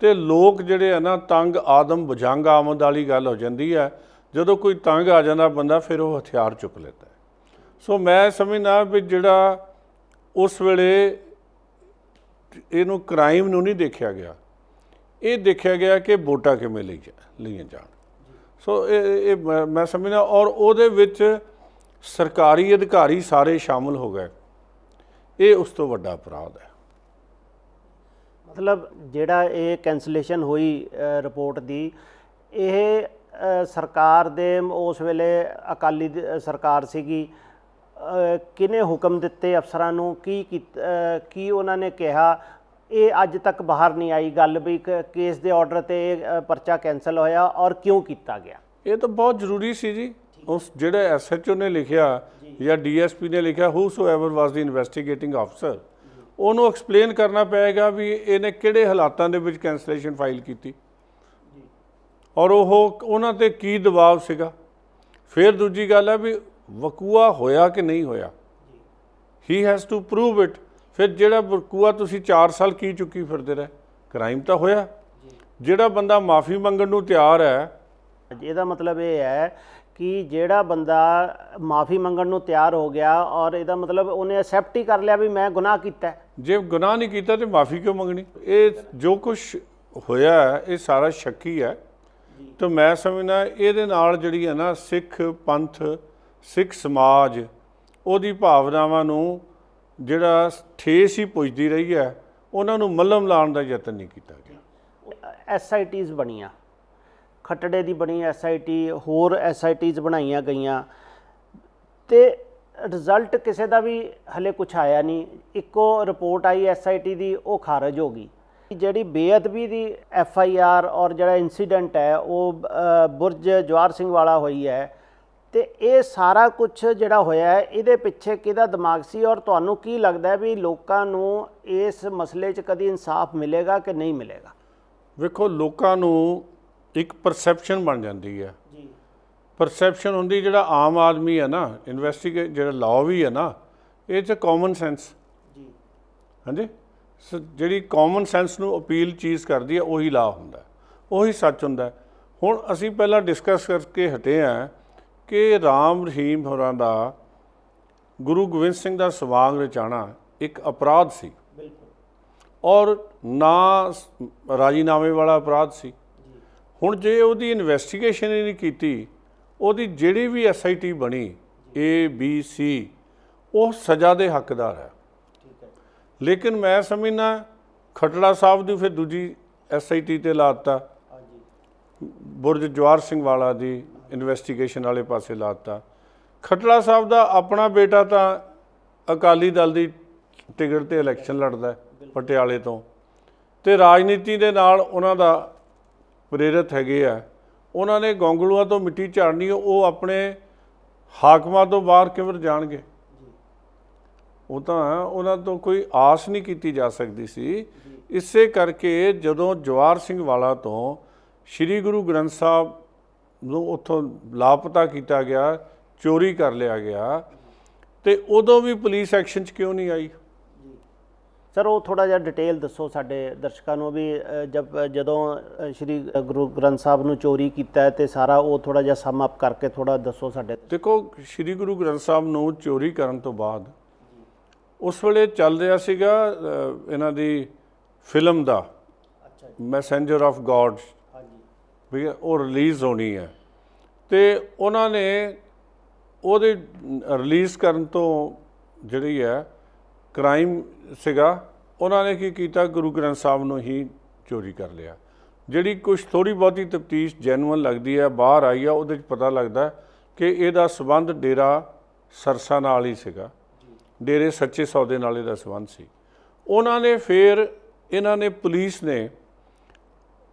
ਤੇ ਲੋਕ ਜਿਹੜੇ ਆ ਨਾ ਤੰਗ ਆਦਮ ਬੁਝੰਗ ਆਮਦ ਵਾਲੀ ਗੱਲ ਹੋ ਜਾਂਦੀ ਹੈ। ਜਦੋਂ ਕੋਈ ਤੰਗ ਆ ਜਾਂਦਾ ਬੰਦਾ ਫਿਰ ਉਹ ਹਥਿਆਰ ਚੁੱਕ ਲੈਂਦਾ। ਸੋ ਮੈਂ ਸਮਝਦਾ ਵੀ ਜਿਹੜਾ ਉਸ ਵੇਲੇ ਇਹਨੂੰ ਕ੍ਰਾਈਮ ਨੂੰ ਨਹੀਂ ਦੇਖਿਆ ਗਿਆ, ਇਹ ਦੇਖਿਆ ਗਿਆ ਕਿ ਵੋਟਾਂ ਕਿਵੇਂ ਲਈਆਂ ਜਾਣ। ਸੋ ਇਹ ਮੈਂ ਸਮਝਦਾ, ਔਰ ਉਹਦੇ ਵਿੱਚ ਸਰਕਾਰੀ ਅਧਿਕਾਰੀ ਸਾਰੇ ਸ਼ਾਮਲ ਹੋ ਗਏ। ਇਹ ਉਸ ਤੋਂ ਵੱਡਾ ਅਪਰਾਧ ਹੈ। ਮਤਲਬ ਜਿਹੜਾ ਇਹ ਕੈਂਸਲੇਸ਼ਨ ਹੋਈ ਰਿਪੋਰਟ ਦੀ, ਇਹ ਸਰਕਾਰ ਦੇ ਉਸ ਵੇਲੇ ਅਕਾਲੀ ਸਰਕਾਰ ਸੀਗੀ, ਕਿਹਨੇ ਹੁਕਮ ਦਿੱਤੇ ਅਫਸਰਾਂ ਨੂੰ, ਕੀ ਉਹਨਾਂ ਨੇ ਕਿਹਾ? ਇਹ ਅੱਜ ਤੱਕ ਬਾਹਰ ਨਹੀਂ ਆਈ ਗੱਲ ਵੀ ਕੇਸ ਦੇ ਆਰਡਰ ਤੇ ਪਰਚਾ ਕੈਂਸਲ ਹੋਇਆ ਔਰ ਕਿਉਂ ਕੀਤਾ ਗਿਆ। ਇਹ ਤਾਂ ਬਹੁਤ ਜ਼ਰੂਰੀ ਸੀ ਜੀ। ਉਸ ਜਿਹੜੇ SHO ਨੇ ਲਿਖਿਆ ਜਾਂ DSP ਨੇ ਲਿਖਿਆ, whosoever was the investigating officer, ਉਹਨੂੰ ਐਕਸਪਲੇਨ ਕਰਨਾ ਪਏਗਾ ਵੀ ਇਹਨੇ ਕਿਹੜੇ ਹਾਲਾਤਾਂ ਦੇ ਵਿੱਚ ਕੈਂਸਲੇਸ਼ਨ ਫਾਈਲ ਕੀਤੀ ਔਰ ਉਹਨਾਂ ਤੇ ਕੀ ਦਬਾਅ ਸੀਗਾ। ਫਿਰ ਦੂਜੀ ਗੱਲ ਹੈ ਵੀ ਵਕੂਆ ਹੋਇਆ ਕਿ ਨਹੀਂ ਹੋਇਆ, he has to prove it. ਫਿਰ ਜਿਹੜਾ ਵਕੂਆ ਤੁਸੀਂ 4 ਸਾਲ ਕੀ ਚੁੱਕੀ ਫਿਰਦੇ ਰਹੇ, ਕ੍ਰਾਈਮ ਤਾਂ ਹੋਇਆ। ਜਿਹੜਾ ਬੰਦਾ ਮਾਫੀ ਮੰਗਣ ਨੂੰ ਤਿਆਰ ਹੈ, ਇਹਦਾ ਮਤਲਬ ਇਹ ਹੈ ਕਿ ਜਿਹੜਾ ਬੰਦਾ ਮਾਫੀ ਮੰਗਣ ਨੂੰ ਤਿਆਰ ਹੋ ਗਿਆ ਔਰ ਇਹਦਾ ਮਤਲਬ ਉਹਨੇ ਐਕਸੈਪਟ ਹੀ ਕਰ ਲਿਆ ਵੀ ਮੈਂ ਗੁਨਾਹ ਕੀਤਾ। ਜੇ ਗੁਨਾਹ ਨਹੀਂ ਕੀਤਾ ਤੇ ਮਾਫੀ ਕਿਉਂ ਮੰਗਣੀ? ਇਹ ਜੋ ਕੁਝ ਹੋਇਆ ਹੈ ਇਹ ਸਾਰਾ ਸ਼ੱਕੀ ਹੈ। ਤੇ ਮੈਂ ਸਮਝਦਾ ਇਹਦੇ ਨਾਲ ਜਿਹੜੀ ਹੈ ਨਾ ਸਿੱਖ ਪੰਥ, ਸਿੱਖ ਸਮਾਜ, ਉਹਦੀ ਭਾਵਨਾਵਾਂ ਨੂੰ ਜਿਹੜਾ ਠੇਸ ਹੀ ਪੁੱਜਦੀ ਰਹੀ ਹੈ, ਉਹਨਾਂ ਨੂੰ ਮੱਲਮ ਲਾਉਣ ਦਾ ਯਤਨ ਨਹੀਂ ਕੀਤਾ ਗਿਆ। SITs ਬਣੀਆਂ, ਖੱਟੜੇ ਦੀ ਬਣੀ SIT, ਹੋਰ SITs ਬਣਾਈਆਂ ਗਈਆਂ ਤੇ ਰਿਜ਼ਲਟ ਕਿਸੇ ਦਾ ਵੀ ਹਲੇ ਕੁਝ ਆਇਆ ਨਹੀਂ। ਇੱਕੋ ਰਿਪੋਰਟ ਆਈ SIT ਦੀ, ਉਹ ਖਾਰਜ ਹੋ ਗਈ। ਜਿਹੜੀ ਬੇਅਦਬੀ ਦੀ FIR ਔਰ ਜਿਹੜਾ ਇਨਸੀਡੈਂਟ ਹੈ ਉਹ ਬੁਰਜ ਜਵਾਹਰ ਸਿੰਘ ਵਾਲਾ ਹੋਈ ਹੈ, ਤੇ ਇਹ ਸਾਰਾ ਕੁਝ ਜਿਹੜਾ ਹੋਇਆ ਹੈ ਇਹਦੇ ਪਿੱਛੇ ਕਿਹਦਾ ਦਿਮਾਗ ਸੀ? ਔਰ ਤੁਹਾਨੂੰ ਕੀ ਲੱਗਦਾ ਹੈ ਵੀ ਲੋਕਾਂ ਨੂੰ ਇਸ ਮਸਲੇ 'ਚ ਕਦੀ ਇਨਸਾਫ ਮਿਲੇਗਾ ਕਿ ਨਹੀਂ ਮਿਲੇਗਾ? ਵੇਖੋ, ਲੋਕਾਂ ਨੂੰ ਇੱਕ ਪਰਸੈਪਸ਼ਨ ਬਣ ਜਾਂਦੀ ਹੈ ਜੀ। ਪਰਸੈਪਸ਼ਨ ਹੁੰਦੀ ਜਿਹੜਾ ਆਮ ਆਦਮੀ ਹੈ ਨਾ, ਇਨਵੈਸਟੀਗੇਟ ਜਿਹੜਾ ਲਾਅ ਵੀ ਹੈ ਨਾ, ਇਹ 'ਚ ਕਾਮਨ ਸੈਂਸ ਜੀ, ਹਾਂਜੀ, ਜਿਹੜੀ ਕਾਮਨ ਸੈਂਸ ਨੂੰ ਅਪੀਲ ਚੀਜ਼ ਕਰਦੀ ਹੈ ਉਹੀ ਲਾਅ ਹੁੰਦਾ, ਉਹੀ ਸੱਚ ਹੁੰਦਾ। ਹੁਣ ਅਸੀਂ ਪਹਿਲਾਂ ਡਿਸਕਸ ਕਰਕੇ ਹਟੇ ਹਾਂ ਕਿ ਰਾਮ ਰਹੀਮ ਹੋਰਾਂ ਦਾ ਗੁਰੂ ਗੋਬਿੰਦ ਸਿੰਘ ਦਾ ਸਵਾਂਗ ਰਚਾਉਣਾ ਇੱਕ ਅਪਰਾਧ ਸੀ, ਔਰ ਨਾ ਰਾਜੀਨਾਮੇ ਵਾਲਾ ਅਪਰਾਧ ਸੀ। ਹੁਣ ਜੇ ਉਹਦੀ ਇਨਵੈਸਟੀਗੇਸ਼ਨ ਹੀ ਨਹੀਂ ਕੀਤੀ, ਉਹਦੀ ਜਿਹੜੀ ਵੀ SIT ਬਣੀ ABC, ਉਹ ਸਜ਼ਾ ਦੇ ਹੱਕਦਾਰ ਹੈ। ਲੇਕਿਨ ਮੈਂ ਸਮਝਦਾ ਖਟੜਾ ਸਾਹਿਬ ਦੀ ਫਿਰ ਦੂਜੀ SIT ਤੇ ਲਾਤਾ, ਬੁਰਜ ਜਵਾਹਰ ਸਿੰਘ ਵਾਲਾ ਦੀ ਇਨਵੈਸਟੀਗੇਸ਼ਨ ਵਾਲੇ ਪਾਸੇ ਲਾਤਾ। ਖਟੜਾ ਸਾਹਿਬ ਦਾ ਆਪਣਾ ਬੇਟਾ ਤਾਂ ਅਕਾਲੀ ਦਲ ਦੀ ਟਿਕਟ ਤੇ ਇਲੈਕਸ਼ਨ ਲੜਦਾ ਪਟਿਆਲੇ ਤੋਂ, ਤੇ ਰਾਜਨੀਤੀ ਦੇ ਨਾਲ ਉਹਨਾਂ ਦਾ ਪ੍ਰੇਰਿਤ ਹੈਗੇ ਆ। ਉਹਨਾਂ ਨੇ ਗੋਂਗਲੂਆਂ ਤੋਂ ਮਿੱਟੀ ਝਾੜਨੀ, ਉਹ ਆਪਣੇ ਹਾਕਮਾਂ ਤੋਂ ਬਾਹਰ ਕਿਵੇਂ ਜਾਣਗੇ? ਉਹ ਤਾਂ ਉਹਨਾਂ ਤੋਂ ਕੋਈ ਆਸ ਨਹੀਂ ਕੀਤੀ ਜਾ ਸਕਦੀ ਸੀ। ਇਸੇ ਕਰਕੇ ਜਦੋਂ ਜਵਾਹਰ ਸਿੰਘ ਵਾਲਾ ਤੋਂ ਸ਼੍ਰੀ ਗੁਰੂ ਗ੍ਰੰਥ ਸਾਹਿਬ ਨੂੰ ਉੱਥੋਂ ਲਾਪਤਾ ਕੀਤਾ ਗਿਆ, ਚੋਰੀ ਕਰ ਲਿਆ ਗਿਆ, ਤੇ ਉਦੋਂ ਵੀ ਪੁਲਿਸ ਐਕਸ਼ਨ 'ਚ ਕਿਉਂ ਨਹੀਂ ਆਈ? ਸਰ ਉਹ ਥੋੜ੍ਹਾ ਜਿਹਾ ਡਿਟੇਲ ਦੱਸੋ ਸਾਡੇ ਦਰਸ਼ਕਾਂ ਨੂੰ ਵੀ, ਜਦੋਂ ਸ਼੍ਰੀ ਗੁਰੂ ਗ੍ਰੰਥ ਸਾਹਿਬ ਨੂੰ ਚੋਰੀ ਕੀਤਾ ਤੇ ਸਾਰਾ ਉਹ ਥੋੜ੍ਹਾ ਜਿਹਾ ਸਮ ਅਪ ਕਰਕੇ ਥੋੜ੍ਹਾ ਦੱਸੋ ਸਾਡੇ। ਦੇਖੋ, ਸ਼੍ਰੀ ਗੁਰੂ ਗ੍ਰੰਥ ਸਾਹਿਬ ਨੂੰ ਚੋਰੀ ਕਰਨ ਤੋਂ ਬਾਅਦ ਉਸ ਵੇਲੇ ਚੱਲ ਰਿਹਾ ਸੀਗਾ ਇਹਨਾਂ ਦੀ ਫਿਲਮ ਦਾ ਮੈਸੇਂਜਰ ਆਫ ਗੋਡ, ਵੀ ਉਹ ਰਿਲੀਜ਼ ਹੋਣੀ ਹੈ, ਤੇ ਉਹਨਾਂ ਨੇ ਉਹਦੇ ਰਿਲੀਜ਼ ਕਰਨ ਤੋਂ ਜਿਹੜੀ ਹੈ ਕ੍ਰਾਈਮ ਸੀਗਾ, ਉਹਨਾਂ ਨੇ ਕੀ ਕੀਤਾ, ਗੁਰੂ ਗ੍ਰੰਥ ਸਾਹਿਬ ਨੂੰ ਹੀ ਚੋਰੀ ਕਰ ਲਿਆ। ਜਿਹੜੀ ਕੁਛ ਥੋੜ੍ਹੀ ਬਹੁਤੀ ਤਫਤੀਸ਼ ਜੈਨੂਅਨ ਲੱਗਦੀ ਹੈ, ਬਾਹਰ ਆਈ ਆ, ਉਹਦੇ 'ਚ ਪਤਾ ਲੱਗਦਾ ਕਿ ਇਹਦਾ ਸੰਬੰਧ ਡੇਰਾ ਸਰਸਾ ਨਾਲ ਹੀ ਸੀਗਾ, ਡੇਰੇ ਸੱਚੇ ਸੌਦੇ ਨਾਲ ਇਹਦਾ ਸੰਬੰਧ ਸੀ। ਉਹਨਾਂ ਨੇ ਫਿਰ ਇਹਨਾਂ ਨੇ ਪੁਲਿਸ ਨੇ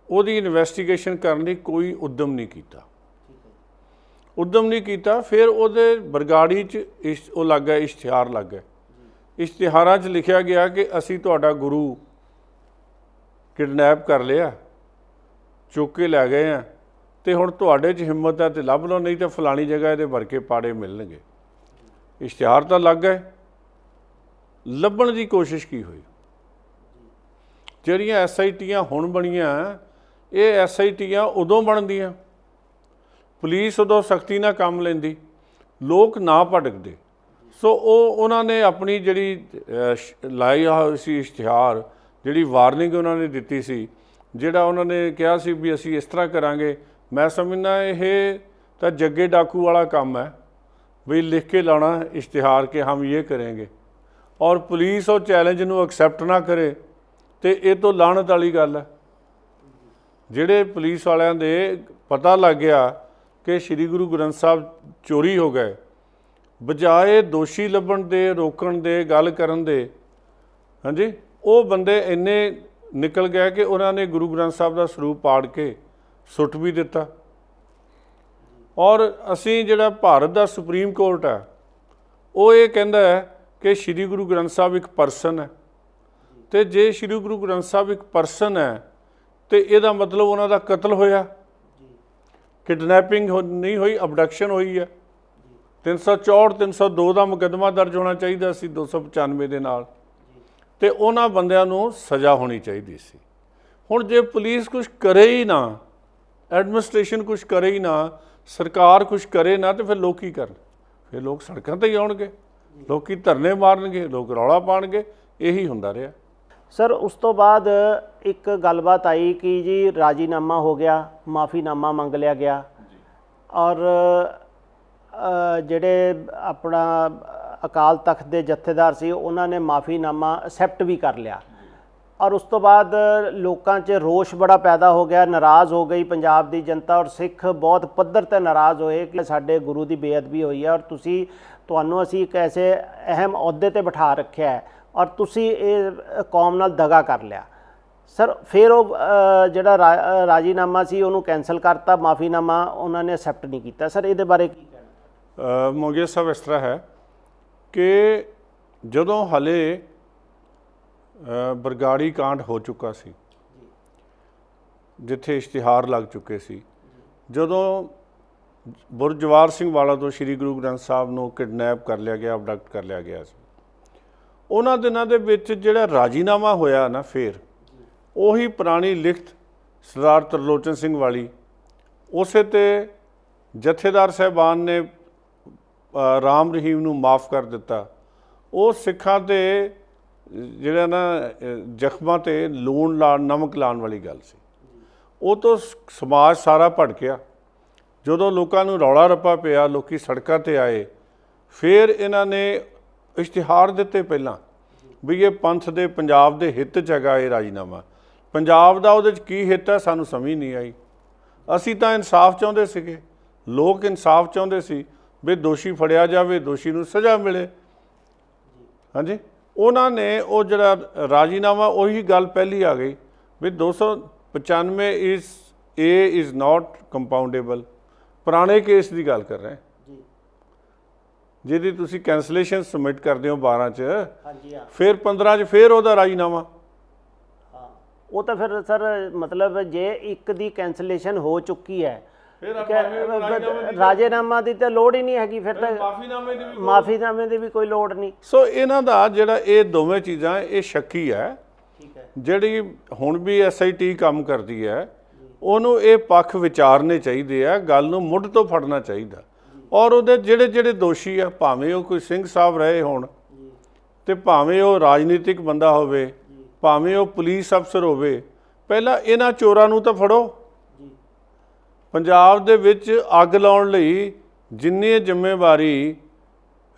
ਉਹਦੀ ਇਨਵੈਸਟੀਗੇਸ਼ਨ ਕਰਨ ਲਈ ਕੋਈ ਉਦਮ ਨਹੀਂ ਕੀਤਾ। ਫਿਰ ਉਹਦੇ ਬਰਗਾੜੀ 'ਚ ਉਹ ਲੱਗ ਗਿਆ, ਇਸ਼ਤਿਹਾਰ ਲੱਗ ਗਿਆ। ਇਸ਼ਤਿਹਾਰਾਂ 'ਚ ਲਿਖਿਆ ਗਿਆ ਕਿ ਅਸੀਂ ਤੁਹਾਡਾ ਗੁਰੂ ਕਿਡਨੈਪ ਕਰ ਲਿਆ, ਚੁੱਕ ਕੇ ਲੈ ਗਏ ਆ, ਤੇ ਹੁਣ ਤੁਹਾਡੇ 'ਚ ਹਿੰਮਤ ਹੈ ਤੇ ਲੱਭ ਲਓ, ਨਹੀਂ ਤਾਂ ਫਲਾਣੀ ਜਗ੍ਹਾ ਇਹਦੇ ਵਰਕੇ ਪਾੜੇ ਮਿਲਣਗੇ। ਇਸ਼ਤਿਹਾਰ ਤਾਂ ਲੱਗ ਗਏ, ਲੱਭਣ ਦੀ ਕੋਸ਼ਿਸ਼ ਕੀ ਹੋਈ? ਜਿਹੜੀਆਂ SITਆਂ ਹੁਣ ਬਣੀਆਂ, ਇਹ SITਆਂ ਉਦੋਂ ਬਣਦੀਆਂ, ਪੁਲਿਸ ਉਦੋਂ ਸਖਤੀ ਨਾਲ ਕੰਮ ਲੈਂਦੀ, ਲੋਕ ਨਾ ਭਟਕਦੇ। ਸੋ ਉਹਨਾਂ ਨੇ ਆਪਣੀ ਜਿਹੜੀ ਲਾਈ ਹੋਈ ਸੀ ਇਸ਼ਤਿਹਾਰ, ਜਿਹੜੀ ਵਾਰਨਿੰਗ ਉਹਨਾਂ ਨੇ ਦਿੱਤੀ ਸੀ, ਜਿਹੜਾ ਉਹਨਾਂ ਨੇ ਕਿਹਾ ਸੀ ਵੀ ਅਸੀਂ ਇਸ ਤਰ੍ਹਾਂ ਕਰਾਂਗੇ, ਮੈਂ ਸਮਝਦਾ ਇਹ ਤਾਂ ਜੱਗੇ ਡਾਕੂ ਵਾਲਾ ਕੰਮ ਹੈ, ਵੀ ਲਿਖ ਕੇ ਲਾਉਣਾ ਇਸ਼ਤਿਹਾਰ ਕਿ ਹਮ ਇਹ ਕरेंगे, ਔਰ ਪੁਲਿਸ ਉਹ ਚੈਲੰਜ ਨੂੰ ਐਕਸੈਪਟ ਨਾ ਕਰੇ, ਤੇ ਇਹ ਤੋਂ ਲਾਹਨਤ ਵਾਲੀ ਗੱਲ ਹੈ। ਜਿਹੜੇ ਪੁਲਿਸ ਵਾਲਿਆਂ ਦੇ ਪਤਾ ਲੱਗ ਗਿਆ ਕਿ ਸ਼੍ਰੀ ਗੁਰੂ ਗ੍ਰੰਥ ਸਾਹਿਬ ਚੋਰੀ ਹੋ ਗਏ, ਬਜਾਏ ਦੋਸ਼ੀ ਲੱਭਣ ਦੇ, ਰੋਕਣ ਦੇ, ਗੱਲ ਕਰਨ ਦੇ, ਹਾਂਜੀ, ਉਹ ਬੰਦੇ ਇੰਨੇ ਨਿਕਲ ਗਏ ਕਿ ਉਹਨਾਂ ਨੇ ਗੁਰੂ ਗ੍ਰੰਥ ਸਾਹਿਬ ਦਾ ਸਰੂਪ ਪਾੜ ਕੇ ਸੁੱਟ ਵੀ ਦਿੱਤਾ। ਔਰ ਅਸੀਂ ਜਿਹੜਾ ਭਾਰਤ ਦਾ ਸੁਪਰੀਮ ਕੋਰਟ ਹੈ, ਉਹ ਇਹ ਕਹਿੰਦਾ ਹੈ ਕਿ ਸ਼੍ਰੀ ਗੁਰੂ ਗ੍ਰੰਥ ਸਾਹਿਬ ਇੱਕ ਪਰਸਨ ਹੈ, ਤੇ ਜੇ ਸ਼੍ਰੀ ਗੁਰੂ ਗ੍ਰੰਥ ਸਾਹਿਬ ਇੱਕ ਪਰਸਨ ਹੈ ਤੇ ਇਹਦਾ ਮਤਲਬ ਉਹਨਾਂ ਦਾ ਕਤਲ ਹੋਇਆ, ਕਿਡਨੈਪਿੰਗ ਨਹੀਂ ਹੋਈ, ਅਬਡਕਸ਼ਨ ਹੋਈ ਹੈ। 364 302 ਦਾ ਮੁਕੱਦਮਾ ਦਰਜ ਹੋਣਾ ਚਾਹੀਦਾ ਸੀ 295 ਦੇ ਨਾਲ, ਤੇ ਉਹਨਾਂ ਬੰਦਿਆਂ ਨੂੰ ਸਜ਼ਾ ਹੋਣੀ ਚਾਹੀਦੀ ਸੀ। ਹੁਣ ਜੇ ਪੁਲਿਸ ਕੁਛ ਕਰੇ ਹੀ ਨਾ, ਐਡਮਿਨਿਸਟ੍ਰੇਸ਼ਨ ਕੁਛ ਕਰੇ ਹੀ ਨਾ, ਸਰਕਾਰ ਕੁਛ ਕਰੇ ਨਾ, ਤੇ ਫਿਰ ਲੋਕ ਕੀ ਕਰਨ? ਫਿਰ ਲੋਕ ਸੜਕਾਂ 'ਤੇ ਹੀ ਆਉਣਗੇ, ਲੋਕ ਧਰਨੇ ਮਾਰਨਗੇ, ਲੋਕ ਰੌਲਾ ਪਾਉਣਗੇ। ਇਹੀ ਹੁੰਦਾ ਰਿਹਾ। ਸਰ ਉਸ ਤੋਂ ਬਾਅਦ ਇੱਕ ਗੱਲਬਾਤ ਆਈ ਕਿ ਜੀ ਰਾਜੀਨਾਮਾ ਹੋ ਗਿਆ, ਮਾਫੀਨਾਮਾ ਮੰਗ ਲਿਆ ਗਿਆ ਔਰ ਜਿਹੜੇ ਆਪਣਾ ਅਕਾਲ ਤਖਤ ਦੇ ਜਥੇਦਾਰ ਸੀ ਉਹਨਾਂ ਨੇ ਮਾਫੀਨਾਮਾ ਐਕਸੈਪਟ ਵੀ ਕਰ ਲਿਆ ਔਰ ਉਸ ਤੋਂ ਬਾਅਦ ਲੋਕਾਂ 'ਚ ਰੋਸ਼ ਬੜਾ ਪੈਦਾ ਹੋ ਗਿਆ, ਨਾਰਾਜ਼ ਹੋ ਗਈ ਪੰਜਾਬ ਦੀ ਜਨਤਾ ਔਰ ਸਿੱਖ ਬਹੁਤ ਪੱਧਰ 'ਤੇ ਨਾਰਾਜ਼ ਹੋਏ ਕਿ ਸਾਡੇ ਗੁਰੂ ਦੀ ਬੇਅਦਬੀ ਹੋਈ ਹੈ ਔਰ ਤੁਹਾਨੂੰ ਅਸੀਂ ਇੱਕ ਐਸੇ ਅਹਿਮ ਅਹੁਦੇ 'ਤੇ ਬਿਠਾ ਰੱਖਿਆ ਹੈ ਔਰ ਤੁਸੀਂ ਇਹ ਕੌਮ ਨਾਲ ਦਗਾ ਕਰ ਲਿਆ। ਸਰ ਫਿਰ ਉਹ ਜਿਹੜਾ ਰਾਜੀਨਾਮਾ ਸੀ ਉਹਨੂੰ ਕੈਂਸਲ ਕਰਤਾ, ਮਾਫੀਨਾਮਾ ਉਹਨਾਂ ਨੇ ਐਕਸੈਪਟ ਨਹੀਂ ਕੀਤਾ। ਸਰ ਇਹਦੇ ਬਾਰੇ ਕੀ ਕਹਿਣਾ? ਮੋਗੇ ਸਾਹਿਬ ਇਸ ਤਰ੍ਹਾਂ ਹੈ ਕਿ ਜਦੋਂ ਹਲੇ ਬਰਗਾੜੀ ਕਾਂਡ ਹੋ ਚੁੱਕਾ ਸੀ, ਜਿੱਥੇ ਇਸ਼ਤਿਹਾਰ ਲੱਗ ਚੁੱਕੇ ਸੀ, ਜਦੋਂ ਬੁਰਜਵਾਰ ਸਿੰਘ ਵਾਲਾ ਤੋਂ ਸ਼੍ਰੀ ਗੁਰੂ ਗ੍ਰੰਥ ਸਾਹਿਬ ਨੂੰ ਕਿਡਨੈਪ ਕਰ ਲਿਆ ਗਿਆ, ਅਬਡਕਟ ਕਰ ਲਿਆ ਗਿਆ ਸੀ, ਉਹਨਾਂ ਦਿਨਾਂ ਦੇ ਵਿੱਚ ਜਿਹੜਾ ਰਾਜੀਨਾਮਾ ਹੋਇਆ ਨਾ, ਫਿਰ ਉਹੀ ਪੁਰਾਣੀ ਲਿਖਤ ਸਰਦਾਰ ਤਰਲੋਚਨ ਸਿੰਘ ਵਾਲੀ, ਉਸੇ 'ਤੇ ਜਥੇਦਾਰ ਸਾਹਿਬਾਨ ਨੇ ਰਾਮ ਰਹੀਮ ਨੂੰ ਮਾਫ ਕਰ ਦਿੱਤਾ। ਉਹ ਸਿੱਖਾਂ 'ਤੇ ਜਿਹੜਾ ਨਾ ਜ਼ਖਮਾਂ 'ਤੇ ਲੂਣ ਲਾਉਣ, ਨਮਕ ਲਾਉਣ ਵਾਲੀ ਗੱਲ ਸੀ। ਉਹ ਤੋਂ ਸਮਾਜ ਸਾਰਾ ਭੜਕਿਆ। ਜਦੋਂ ਲੋਕਾਂ ਨੂੰ ਰੌਲਾ ਰੱਪਾ ਪਿਆ, ਲੋਕੀ ਸੜਕਾਂ 'ਤੇ ਆਏ, ਫਿਰ ਇਹਨਾਂ ਨੇ ਇਸ਼ਤਿਹਾਰ ਦਿੱਤੇ ਪਹਿਲਾਂ ਵੀ ਇਹ ਪੰਥ ਦੇ, ਪੰਜਾਬ ਦੇ ਹਿੱਤ 'ਚ ਹੈਗਾ ਇਹ ਰਾਜੀਨਾਮਾ। ਪੰਜਾਬ ਦਾ ਉਹਦੇ 'ਚ ਕੀ ਹਿੱਤ ਹੈ ਸਾਨੂੰ ਸਮਝ ਨਹੀਂ ਆਈ। ਅਸੀਂ ਤਾਂ ਇਨਸਾਫ ਚਾਹੁੰਦੇ ਸੀਗੇ, ਲੋਕ ਇਨਸਾਫ ਚਾਹੁੰਦੇ ਸੀ ਵੀ ਦੋਸ਼ੀ ਫੜਿਆ ਜਾਵੇ, ਦੋਸ਼ੀ ਨੂੰ ਸਜ਼ਾ ਮਿਲੇ। ਹਾਂਜੀ, ਉਹਨਾਂ ਨੇ ਉਹ ਜਿਹੜਾ ਰਾਜੀਨਾਮਾ, ਉਹੀ ਗੱਲ ਪਹਿਲੀ ਆ ਗਈ ਵੀ 295 ਇਜ਼ ਨਾਟ ਕੰਪਾਊਂਡੇਬਲ। ਪੁਰਾਣੇ ਕੇਸ ਦੀ ਗੱਲ ਕਰ ਰਹੇ, ਜਿਹਦੀ ਤੁਸੀਂ ਕੈਂਸਲੇਸ਼ਨ ਸਬਮਿਟ ਕਰਦੇ ਹੋ 12 'ਚ, ਫਿਰ 15 'ਚ ਫਿਰ ਉਹਦਾ ਰਾਜੀਨਾਮਾ। ਉਹ ਤਾਂ ਫਿਰ ਸਰ ਮਤਲਬ ਜੇ ਇੱਕ ਦੀ ਕੈਂਸਲੇਸ਼ਨ ਹੋ ਚੁੱਕੀ ਹੈ, ਰਾਜੀਨਾਮਾ ਦੀ ਤਾਂ ਲੋੜ ਹੀ ਨਹੀਂ ਹੈਗੀ, ਫਿਰ ਤਾਂ ਮਾਫੀਨਾਮੇ ਦੀ ਵੀ ਕੋਈ ਲੋੜ ਨਹੀਂ। ਸੋ ਇਹਨਾਂ ਦਾ ਜਿਹੜਾ ਇਹ ਦੋਵੇਂ ਚੀਜ਼ਾਂ ਇਹ ਸ਼ੱਕੀ ਹੈ। ਜਿਹੜੀ ਹੁਣ ਵੀ SIT ਕੰਮ ਕਰਦੀ ਹੈ, ਉਹਨੂੰ ਇਹ ਪੱਖ ਵਿਚਾਰਨੇ ਚਾਹੀਦੇ ਆ, ਗੱਲ ਨੂੰ ਮੁੱਢ ਤੋਂ ਫੜਨਾ ਚਾਹੀਦਾ। ਔਰ ਉਹਦੇ ਜਿਹੜੇ ਦੋਸ਼ੀ ਆ, ਭਾਵੇਂ ਉਹ ਕੋਈ ਸਿੰਘ ਸਾਹਿਬ ਰਹੇ ਹੋਣ, ਤੇ ਭਾਵੇਂ ਉਹ ਰਾਜਨੀਤਿਕ ਬੰਦਾ ਹੋਵੇ, ਭਾਵੇਂ ਉਹ ਪੁਲਿਸ ਅਫਸਰ ਹੋਵੇ, ਪਹਿਲਾਂ ਇਹਨਾਂ ਚੋਰਾਂ ਨੂੰ ਤਾਂ ਫੜੋ। ਪੰਜਾਬ ਦੇ ਵਿੱਚ ਅੱਗ ਲਾਉਣ ਲਈ ਜਿੰਨੀ ਜ਼ਿੰਮੇਵਾਰੀ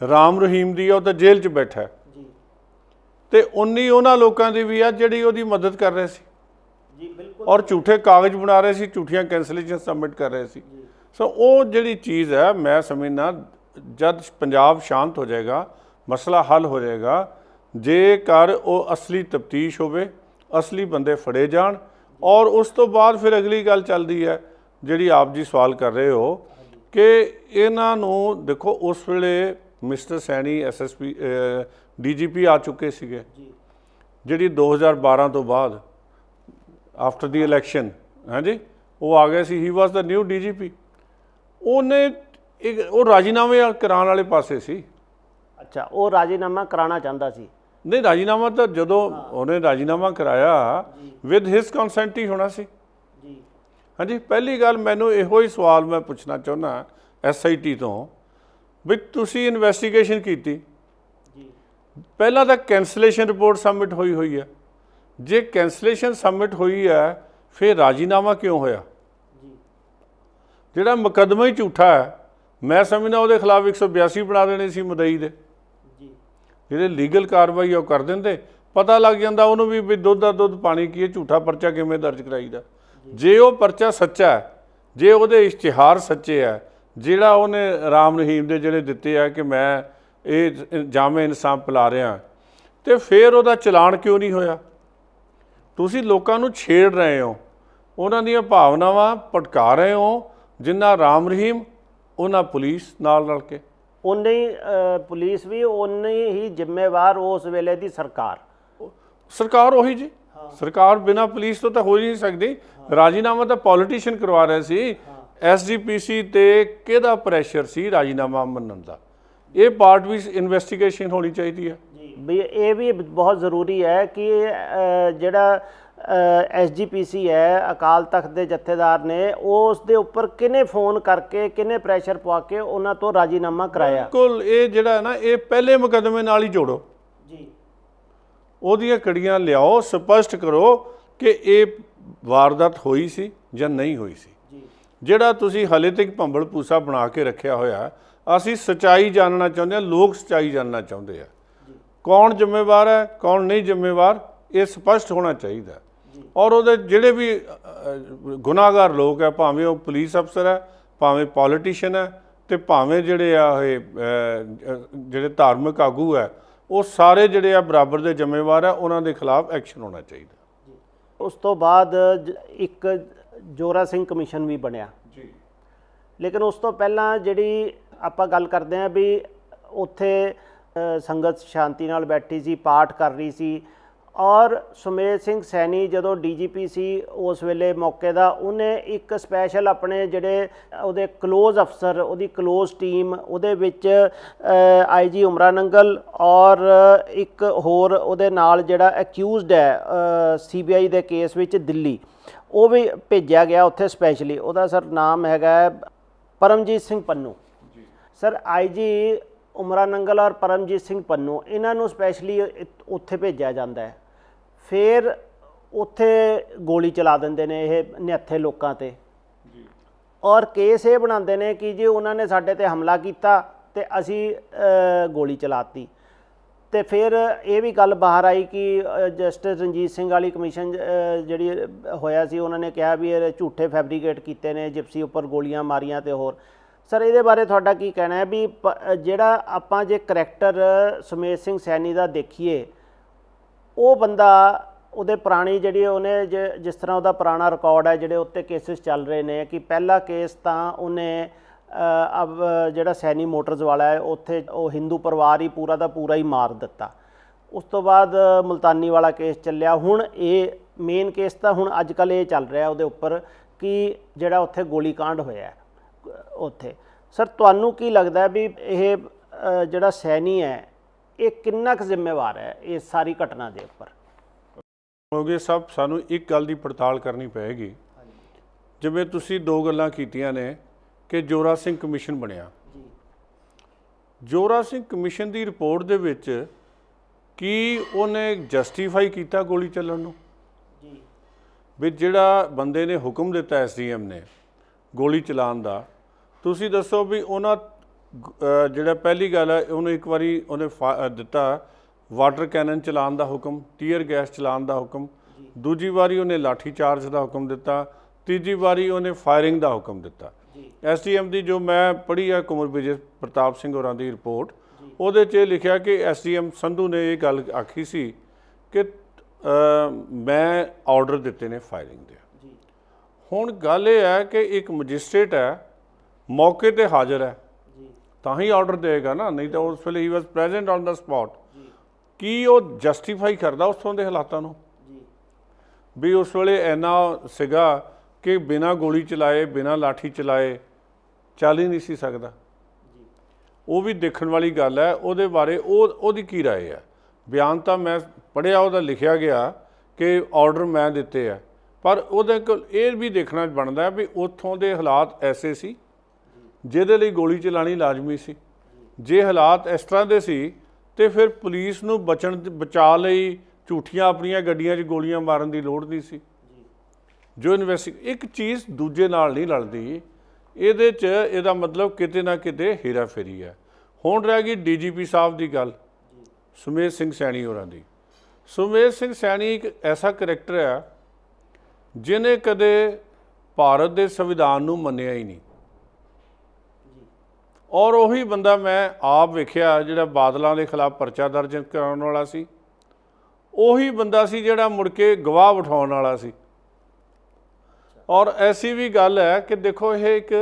ਰਾਮ ਰਹੀਮ ਦੀ ਆ, ਉਹ ਤਾਂ ਜੇਲ੍ਹ 'ਚ ਬੈਠਾ ਹੈ, ਤੇ ਉਨੀ ਉਹਨਾਂ ਲੋਕਾਂ ਦੀ ਵੀ ਆ ਜਿਹੜੀ ਉਹਦੀ ਮਦਦ ਕਰ ਰਹੇ ਸੀ ਔਰ ਝੂਠੇ ਕਾਗਜ਼ ਬਣਾ ਰਹੇ ਸੀ, ਝੂਠੀਆਂ ਕੈਂਸਲੇਸ਼ਨ ਸਬਮਿਟ ਕਰ ਰਹੇ ਸੀ। ਸੋ ਉਹ ਜਿਹੜੀ ਚੀਜ਼ ਹੈ, ਮੈਂ ਸਮਝਦਾ ਜਦ ਪੰਜਾਬ ਸ਼ਾਂਤ ਹੋ ਜਾਏਗਾ, ਮਸਲਾ ਹੱਲ ਹੋ ਜਾਏਗਾ, ਜੇਕਰ ਉਹ ਅਸਲੀ ਤਫਤੀਸ਼ ਹੋਵੇ, ਅਸਲੀ ਬੰਦੇ ਫੜੇ ਜਾਣ, ਔਰ ਉਸ ਤੋਂ ਬਾਅਦ ਫਿਰ ਅਗਲੀ ਗੱਲ ਚੱਲਦੀ ਹੈ ਜਿਹੜੀ ਆਪ ਜੀ ਸਵਾਲ ਕਰ ਰਹੇ ਹੋ ਕਿ ਇਹਨਾਂ ਨੂੰ ਦੇਖੋ, ਉਸ ਵੇਲੇ ਮਿਸਟਰ ਸੈਣੀ SSP DGP ਆ ਚੁੱਕੇ ਸੀਗੇ, ਜਿਹੜੀ 2012 ਤੋਂ ਬਾਅਦ ਆਫਟਰ ਦੀ ਇਲੈਕਸ਼ਨ, ਹਾਂਜੀ, ਉਹ ਆ ਗਏ ਸੀ। ਹੀ ਵਾਸ ਦਾ ਨਿਊ DGP। ਉਹਨੇ ਉਹ ਰਾਜੀਨਾਮੇ ਕਰਾਉਣ ਵਾਲੇ ਪਾਸੇ ਸੀ। ਅੱਛਾ, ਉਹ ਰਾਜੀਨਾਮਾ ਕਰਾਉਣਾ ਚਾਹੁੰਦਾ ਸੀ? ਨਹੀਂ, ਰਾਜੀਨਾਮਾ ਤਾਂ ਜਦੋਂ ਉਹਨੇ ਰਾਜੀਨਾਮਾ ਕਰਾਇਆ ਵਿਦ ਹਿਸ ਕੰਸੈਂਟ ਹੀ ਹੋਣਾ ਸੀ। ਹਾਂਜੀ, ਪਹਿਲੀ ਗੱਲ ਮੈਨੂੰ ਇਹੋ ਹੀ ਸਵਾਲ ਮੈਂ ਪੁੱਛਣਾ ਚਾਹੁੰਦਾ SIT ਤੋਂ ਵੀ ਤੁਸੀਂ ਇਨਵੈਸਟੀਗੇਸ਼ਨ ਕੀਤੀ, ਪਹਿਲਾਂ ਤਾਂ ਕੈਂਸਲੇਸ਼ਨ ਰਿਪੋਰਟ ਸਬਮਿਟ ਹੋਈ ਹੈ। ਜੇ ਕੈਂਸਲੇਸ਼ਨ ਸਬਮਿਟ ਹੋਈ ਹੈ, ਫਿਰ ਰਾਜੀਨਾਮਾ ਕਿਉਂ ਹੋਇਆ? ਜਿਹੜਾ ਮੁਕੱਦਮਾ ਹੀ ਝੂਠਾ ਹੈ, ਮੈਂ ਸਮਝਦਾ ਉਹਦੇ ਖਿਲਾਫ 182 ਬਣਾ ਦੇਣੇ ਸੀ ਮੁਦਈ ਦੇ। ਜਿਹੜੇ ਲੀਗਲ ਕਾਰਵਾਈ ਉਹ ਕਰ ਦਿੰਦੇ, ਪਤਾ ਲੱਗ ਜਾਂਦਾ ਉਹਨੂੰ ਵੀ ਦੁੱਧ ਦਾ ਦੁੱਧ ਪਾਣੀ ਕੀ ਹੈ, ਝੂਠਾ ਪਰਚਾ ਕਿਵੇਂ ਦਰਜ ਕਰਾਈਦਾ। ਜੇ ਉਹ ਪਰਚਾ ਸੱਚਾ ਹੈ, ਜੇ ਉਹਦੇ ਇਸ਼ਤਿਹਾਰ ਸੱਚੇ ਹੈ, ਜਿਹੜਾ ਉਹਨੇ ਰਾਮ ਰਹੀਮ ਦੇ ਜਿਹੜੇ ਦਿੱਤੇ ਆ ਕਿ ਮੈਂ ਇਹ ਜਾਮੇ ਇਨਸਾਫ ਪਿਲਾ ਰਿਹਾ, ਤੇ ਫਿਰ ਉਹਦਾ ਚਲਾਨ ਕਿਉਂ ਨਹੀਂ ਹੋਇਆ? ਤੁਸੀਂ ਲੋਕਾਂ ਨੂੰ ਛੇੜ ਰਹੇ ਹੋ, ਉਹਨਾਂ ਦੀਆਂ ਭਾਵਨਾਵਾਂ ਭਟਕਾ ਰਹੇ ਹੋ। ਜਿੰਨਾ ਰਾਮ ਰਹੀਮ, ਉਹਨਾਂ ਪੁਲਿਸ ਨਾਲ ਰਲ ਕੇ, ਉਨੇ ਹੀ ਪੁਲਿਸ ਵੀ ਉਨੀ ਹੀ ਜ਼ਿੰਮੇਵਾਰ, ਉਸ ਵੇਲੇ ਦੀ ਸਰਕਾਰ ਉਹੀ ਜੀ। ਸਰਕਾਰ ਬਿਨਾਂ ਪੁਲਿਸ ਤੋਂ ਤਾਂ ਹੋ ਹੀ ਨਹੀਂ ਸਕਦੀ। ਰਾਜੀਨਾਮਾ ਤਾਂ ਪੋਲੀਟੀਸ਼ੀਅਨ ਕਰਵਾ ਰਹੇ ਸੀ। SGPC ਤੇ ਕਿਹਦਾ ਪ੍ਰੈਸ਼ਰ ਸੀ ਰਾਜੀਨਾਮਾ ਮੰਨਣ ਦਾ? ਇਹ ਪਾਰਟ ਵੀ ਇਨਵੈਸਟੀਗੇਸ਼ਨ ਹੋਣੀ ਚਾਹੀਦੀ ਹੈ ਵੀ ਇਹ ਵੀ ਬਹੁਤ ਜ਼ਰੂਰੀ ਹੈ ਕਿ ਜਿਹੜਾ SGPC ਹੈ, ਅਕਾਲ ਤਖਤ ਦੇ ਜਥੇਦਾਰ ਨੇ, ਉਸ ਦੇ ਉੱਪਰ ਕਿਹਨੇ ਫੋਨ ਕਰਕੇ, ਕਿਹਨੇ ਪ੍ਰੈਸ਼ਰ ਪਵਾ ਕੇ ਉਹਨਾਂ ਤੋਂ ਰਾਜੀਨਾਮਾ ਕਰਾਇਆ। ਬਿਲਕੁਲ, ਇਹ ਜਿਹੜਾ ਨਾ, ਇਹ ਪਹਿਲੇ ਮੁਕੱਦਮੇ ਨਾਲ ਹੀ ਜੋੜੋ। ਉਹਦੀਆਂ ਕੜੀਆਂ ਲਿਆਓ, ਸਪਸ਼ਟ ਕਰੋ ਕਿ ਇਹ ਵਾਰਦਾਤ ਹੋਈ ਸੀ ਜਾਂ ਨਹੀਂ ਹੋਈ ਸੀ। ਜਿਹੜਾ ਤੁਸੀਂ ਹਲੇ ਤੱਕ ਭੰਬਲ ਭੂਸਾ ਬਣਾ ਕੇ ਰੱਖਿਆ ਹੋਇਆ, ਅਸੀਂ ਸੱਚਾਈ ਜਾਣਨਾ ਚਾਹੁੰਦੇ ਹਾਂ, ਲੋਕ ਸੱਚਾਈ ਜਾਣਨਾ ਚਾਹੁੰਦੇ ਆ। ਕੌਣ ਜ਼ਿੰਮੇਵਾਰ ਹੈ, ਕੌਣ ਨਹੀਂ ਜ਼ਿੰਮੇਵਾਰ, ਇਹ ਸਪਸ਼ਟ ਹੋਣਾ ਚਾਹੀਦਾ। ਔਰ ਉਹਦੇ ਜਿਹੜੇ ਵੀ ਗੁਨਾਹਗਾਰ ਲੋਕ ਹੈ, ਭਾਵੇਂ ਉਹ ਪੁਲਿਸ ਅਫਸਰ ਹੈ, ਭਾਵੇਂ ਪੋਲੀਟੀਸ਼ੀਅਨ ਹੈ, ਤੇ ਭਾਵੇਂ ਜਿਹੜੇ ਆ ਇਹ ਜਿਹੜੇ ਧਾਰਮਿਕ ਆਗੂ ਹੈ, ਉਹ ਸਾਰੇ ਜਿਹੜੇ ਆ ਬਰਾਬਰ ਦੇ ਜ਼ਿੰਮੇਵਾਰ ਹੈ। ਉਹਨਾਂ ਦੇ ਖਿਲਾਫ ਐਕਸ਼ਨ ਹੋਣਾ ਚਾਹੀਦਾ। ਉਸ ਤੋਂ ਬਾਅਦ ਇੱਕ ਜੋਰਾ ਸਿੰਘ ਕਮਿਸ਼ਨ ਵੀ ਬਣਿਆ ਜੀ, ਲੇਕਿਨ ਉਸ ਤੋਂ ਪਹਿਲਾਂ ਜਿਹੜੀ ਆਪਾਂ ਗੱਲ ਕਰਦੇ ਹਾਂ ਵੀ ਉੱਥੇ ਸੰਗਤ ਸ਼ਾਂਤੀ ਨਾਲ ਬੈਠੀ ਸੀ, ਪਾਠ ਕਰ ਰਹੀ ਸੀ, ਔਰ ਸੁਮੇਧ ਸਿੰਘ ਸੈਣੀ ਜਦੋਂ ਡੀਜੀਪੀ ਸੀ ਉਸ ਵੇਲੇ ਮੌਕੇ ਦਾ, ਉਹਨੇ ਇੱਕ ਸਪੈਸ਼ਲ ਆਪਣੇ ਜਿਹੜੇ ਉਹਦੇ ਕਲੋਜ਼ ਅਫਸਰ, ਉਹਦੀ ਕਲੋਜ਼ ਟੀਮ, ਉਹਦੇ ਵਿੱਚ ਆਈਜੀ ਉਮਰਾ ਨੰਗਲ ਔਰ ਇੱਕ ਹੋਰ ਉਹਦੇ ਨਾਲ ਜਿਹੜਾ ਅਕਿਊਜ਼ਡ ਹੈ ਸੀਬੀਆਈ ਦੇ ਕੇਸ ਵਿੱਚ ਦਿੱਲੀ, ਉਹ ਵੀ ਭੇਜਿਆ ਗਿਆ ਉੱਥੇ ਸਪੈਸ਼ਲੀ। ਉਹਦਾ ਸਰ ਨਾਮ ਹੈਗਾ ਪਰਮਜੀਤ ਸਿੰਘ ਪੰਨੂ। ਸਰ ਆਈਜੀ ਉਮਰਾ ਨੰਗਲ ਔਰ ਪਰਮਜੀਤ ਸਿੰਘ ਪੰਨੂ, ਇਹਨਾਂ ਨੂੰ ਸਪੈਸ਼ਲੀ ਉੱਥੇ ਭੇਜਿਆ ਜਾਂਦਾ ਹੈ। ਫਿਰ ਉੱਥੇ ਗੋਲੀ ਚਲਾ ਦਿੰਦੇ ਨੇ ਇਹ ਨਿਹੱਥੇ ਲੋਕਾਂ ਤੇ, ਔਰ ਕੇਸ ਇਹ ਬਣਾਉਂਦੇ ਨੇ ਕਿ ਜੀ ਉਹਨਾਂ ਨੇ ਸਾਡੇ ਤੇ ਹਮਲਾ ਕੀਤਾ ਤੇ ਅਸੀਂ ਗੋਲੀ ਚਲਾਤੀ। ਤੇ ਫਿਰ ਇਹ ਵੀ ਗੱਲ ਬਾਹਰ ਆਈ ਕਿ ਜਸਟਿਸ ਰਣਜੀਤ ਸਿੰਘ ਵਾਲੀ ਕਮਿਸ਼ਨ ਜਿਹੜੀ ਹੋਇਆ ਸੀ, ਉਹਨਾਂ ਨੇ ਕਿਹਾ ਵੀ ਇਹ ਝੂਠੇ ਫੈਬਰੀਕੇਟ ਕੀਤੇ ਨੇ, ਜਿਪਸੀ ਉੱਪਰ ਗੋਲੀਆਂ ਮਾਰੀਆਂ ਤੇ ਹੋਰ। ਸਰ ਇਹਦੇ ਬਾਰੇ ਤੁਹਾਡਾ ਕੀ ਕਹਿਣਾ ਹੈ ਵੀ ਜਿਹੜਾ ਆਪਾਂ ਜੇ ਕਰੈਕਟਰ ਸੁਮੇਧ ਸਿੰਘ ਸੈਣੀ ਦਾ ਦੇਖੀਏ, ਉਹ ਬੰਦਾ ਉਹਦੇ ਪੁਰਾਣੀ ਜਿਹੜੀ ਉਹਨੇ ਜਿਸ ਤਰ੍ਹਾਂ ਉਹਦਾ ਪੁਰਾਣਾ ਰਿਕਾਰਡ ਹੈ, ਜਿਹੜੇ ਉੱਤੇ ਕੇਸਿਸ ਚੱਲ ਰਹੇ ਨੇ, ਕਿ ਪਹਿਲਾ ਕੇਸ ਤਾਂ ਉਹਨੇ ਜਿਹੜਾ ਸੈਣੀ ਮੋਟਰਸ ਵਾਲਾ ਹੈ ਉੱਥੇ ਉਹ ਹਿੰਦੂ ਪਰਿਵਾਰ ਹੀ ਪੂਰਾ ਦਾ ਪੂਰਾ ਹੀ ਮਾਰ ਦਿੱਤਾ। ਉਸ ਤੋਂ ਬਾਅਦ ਮੁਲਤਾਨੀ ਵਾਲਾ ਕੇਸ ਚੱਲਿਆ। ਹੁਣ ਇਹ ਮੇਨ ਕੇਸ ਤਾਂ ਹੁਣ ਅੱਜ ਕੱਲ੍ਹ ਇਹ ਚੱਲ ਰਿਹਾ ਉਹਦੇ ਉੱਪਰ ਕਿ ਜਿਹੜਾ ਉੱਥੇ ਗੋਲੀकांड ਹੋਇਆ ਉੱਥੇ। ਸਰ ਤੁਹਾਨੂੰ ਕੀ ਲੱਗਦਾ ਵੀ ਇਹ ਜਿਹੜਾ ਸੈਣੀ ਹੈ ਇਹ ਕਿੰਨਾ ਕੁ ਜ਼ਿੰਮੇਵਾਰ ਹੈ ਇਸ ਸਾਰੀ ਘਟਨਾ ਦੇ ਉੱਪਰ? ਹੋਗੇ ਸਭ ਸਾਨੂੰ ਇੱਕ ਗੱਲ ਦੀ ਪੜਤਾਲ ਕਰਨੀ ਪਏਗੀ। ਜਿਵੇਂ ਤੁਸੀਂ ਦੋ ਗੱਲਾਂ ਕੀਤੀਆਂ ਨੇ ਕਿ ਜੋਰਾ ਸਿੰਘ ਕਮਿਸ਼ਨ ਬਣਿਆ, ਜੋਰਾ ਸਿੰਘ ਕਮਿਸ਼ਨ ਦੀ ਰਿਪੋਰਟ ਦੇ ਵਿੱਚ ਕੀ ਉਹਨੇ ਜਸਟੀਫਾਈ ਕੀਤਾ ਗੋਲੀ ਚੱਲਣ ਨੂੰ? ਵੀ ਜਿਹੜਾ ਬੰਦੇ ਨੇ ਹੁਕਮ ਦਿੱਤਾ ਐਸਡੀਐਮ ਨੇ ਗੋਲੀ ਚਲਾਉਣ ਦਾ, ਤੁਸੀਂ ਦੱਸੋ ਵੀ ਉਹਨਾਂ ਜਿਹੜਾ ਪਹਿਲੀ ਗੱਲ ਹੈ ਉਹਨੂੰ ਇੱਕ ਵਾਰੀ ਉਹਨੇ ਦਿੱਤਾ ਵਾਟਰ ਕੈਨਨ ਚਲਾਉਣ ਦਾ ਹੁਕਮ, ਟੀਅਰ ਗੈਸ ਚਲਾਉਣ ਦਾ ਹੁਕਮ, ਦੂਜੀ ਵਾਰੀ ਉਹਨੇ ਲਾਠੀ ਚਾਰਜ ਦਾ ਹੁਕਮ ਦਿੱਤਾ, ਤੀਜੀ ਵਾਰੀ ਉਹਨੇ ਫਾਇਰਿੰਗ ਦਾ ਹੁਕਮ ਦਿੱਤਾ। ਐਸਡੀਐਮ ਦੀ ਜੋ ਮੈਂ ਪੜ੍ਹੀ ਹੈ ਕੁੰਵਰ ਵਿਜੇ ਪ੍ਰਤਾਪ ਸਿੰਘ ਹੋਰਾਂ ਦੀ ਰਿਪੋਰਟ, ਉਹਦੇ 'ਚ ਇਹ ਲਿਖਿਆ ਕਿ ਐਸਡੀਐਮ ਸੰਧੂ ਨੇ ਇਹ ਗੱਲ ਆਖੀ ਸੀ ਕਿ ਮੈਂ ਆਰਡਰ ਦਿੱਤੇ ਨੇ ਫਾਇਰਿੰਗ ਦੇ। ਹੁਣ ਗੱਲ ਇਹ ਹੈ ਕਿ ਇੱਕ ਮੈਜਿਸਟ੍ਰੇਟ ਹੈ, ਮੌਕੇ 'ਤੇ ਹਾਜ਼ਰ ਹੈ, ਤਾਂ ਹੀ ਆਰਡਰ ਦੇਗਾ ਨਾ, ਨਹੀਂ ਤਾਂ ਉਸ ਵੇਲੇ ਹੀ ਵਾਸ ਪ੍ਰੈਜ਼ੈਂਟ ਔਨ ਦਾ ਸਪੌਟ। ਕੀ ਉਹ ਜਸਟੀਫਾਈ ਕਰਦਾ ਉੱਥੋਂ ਦੇ ਹਾਲਾਤਾਂ ਨੂੰ ਵੀ ਉਸ ਵੇਲੇ ਇੰਨਾ ਸੀਗਾ ਕਿ ਬਿਨਾਂ ਗੋਲੀ ਚਲਾਏ, ਬਿਨਾਂ ਲਾਠੀ ਚਲਾਏ ਚੱਲ ਹੀ ਨਹੀਂ ਸੀ ਸਕਦਾ? ਉਹ ਵੀ ਦੇਖਣ ਵਾਲੀ ਗੱਲ ਹੈ। ਉਹਦੇ ਬਾਰੇ ਉਹਦੀ ਕੀ ਰਾਏ ਹੈ? ਬਿਆਨ ਤਾਂ ਮੈਂ ਪੜ੍ਹਿਆ, ਉਹਦਾ ਲਿਖਿਆ ਗਿਆ ਕਿ ਆਰਡਰ ਮੈਂ ਦਿੱਤੇ ਆ, ਪਰ ਉਹਦੇ ਕੋਲ ਇਹ ਵੀ ਦੇਖਣਾ ਬਣਦਾ ਵੀ ਉੱਥੋਂ ਦੇ ਹਾਲਾਤ ਐਸੇ ਸੀ ਜਿਹਦੇ ਲਈ ਗੋਲੀ ਚਲਾਣੀ ਲਾਜ਼ਮੀ ਸੀ। ਜੇ ਹਾਲਾਤ ਇਸ ਤਰ੍ਹਾਂ ਦੇ ਸੀ ਤੇ ਫਿਰ ਪੁਲਿਸ ਨੂੰ ਬਚਾ ਲਈ ਝੂਠੀਆਂ ਆਪਣੀਆਂ ਗੱਡੀਆਂ 'ਚ ਗੋਲੀਆਂ ਮਾਰਨ ਦੀ ਲੋੜ ਨਹੀਂ ਸੀ। ਜੋ ਇੱਕ ਚੀਜ਼ ਦੂਜੇ ਨਾਲ ਨਹੀਂ ਲੜਦੀ, ਇਹਦੇ 'ਚ ਇਹਦਾ ਮਤਲਬ ਕਿਤੇ ਨਾ ਕਿਤੇ ਹੇਰਾ ਫੇਰੀ ਹੈ। ਹੁਣ ਰਹਿ ਗਈ ਡੀਜੀਪੀ ਸਾਹਿਬ ਦੀ ਗੱਲ, ਸੁਮੇਧ ਸਿੰਘ ਸੈਣੀ ਹੋਰਾਂ ਦੀ। ਸੁਮੇਧ ਸਿੰਘ ਸੈਣੀ ਇੱਕ ਐਸਾ ਕਰੈਕਟਰ ਹੈ ਜਿਹਨੇ ਕਦੇ ਭਾਰਤ ਦੇ ਸੰਵਿਧਾਨ ਨੂੰ ਮੰਨਿਆ ਹੀ ਨਹੀਂ, ਔਰ ਉਹੀ ਬੰਦਾ ਮੈਂ ਆਪ ਵੇਖਿਆ ਜਿਹੜਾ ਬਾਦਲਾਂ ਦੇ ਖਿਲਾਫ ਪਰਚਾ ਦਰਜ ਕਰਾਉਣ ਵਾਲਾ ਸੀ, ਉਹੀ ਬੰਦਾ ਸੀ ਜਿਹੜਾ ਮੁੜ ਕੇ ਗਵਾਹ ਬਿਠਾਉਣ ਵਾਲਾ ਸੀ। ਔਰ ਐਸੀ ਵੀ ਗੱਲ ਹੈ ਕਿ ਦੇਖੋ ਇਹ ਇੱਕ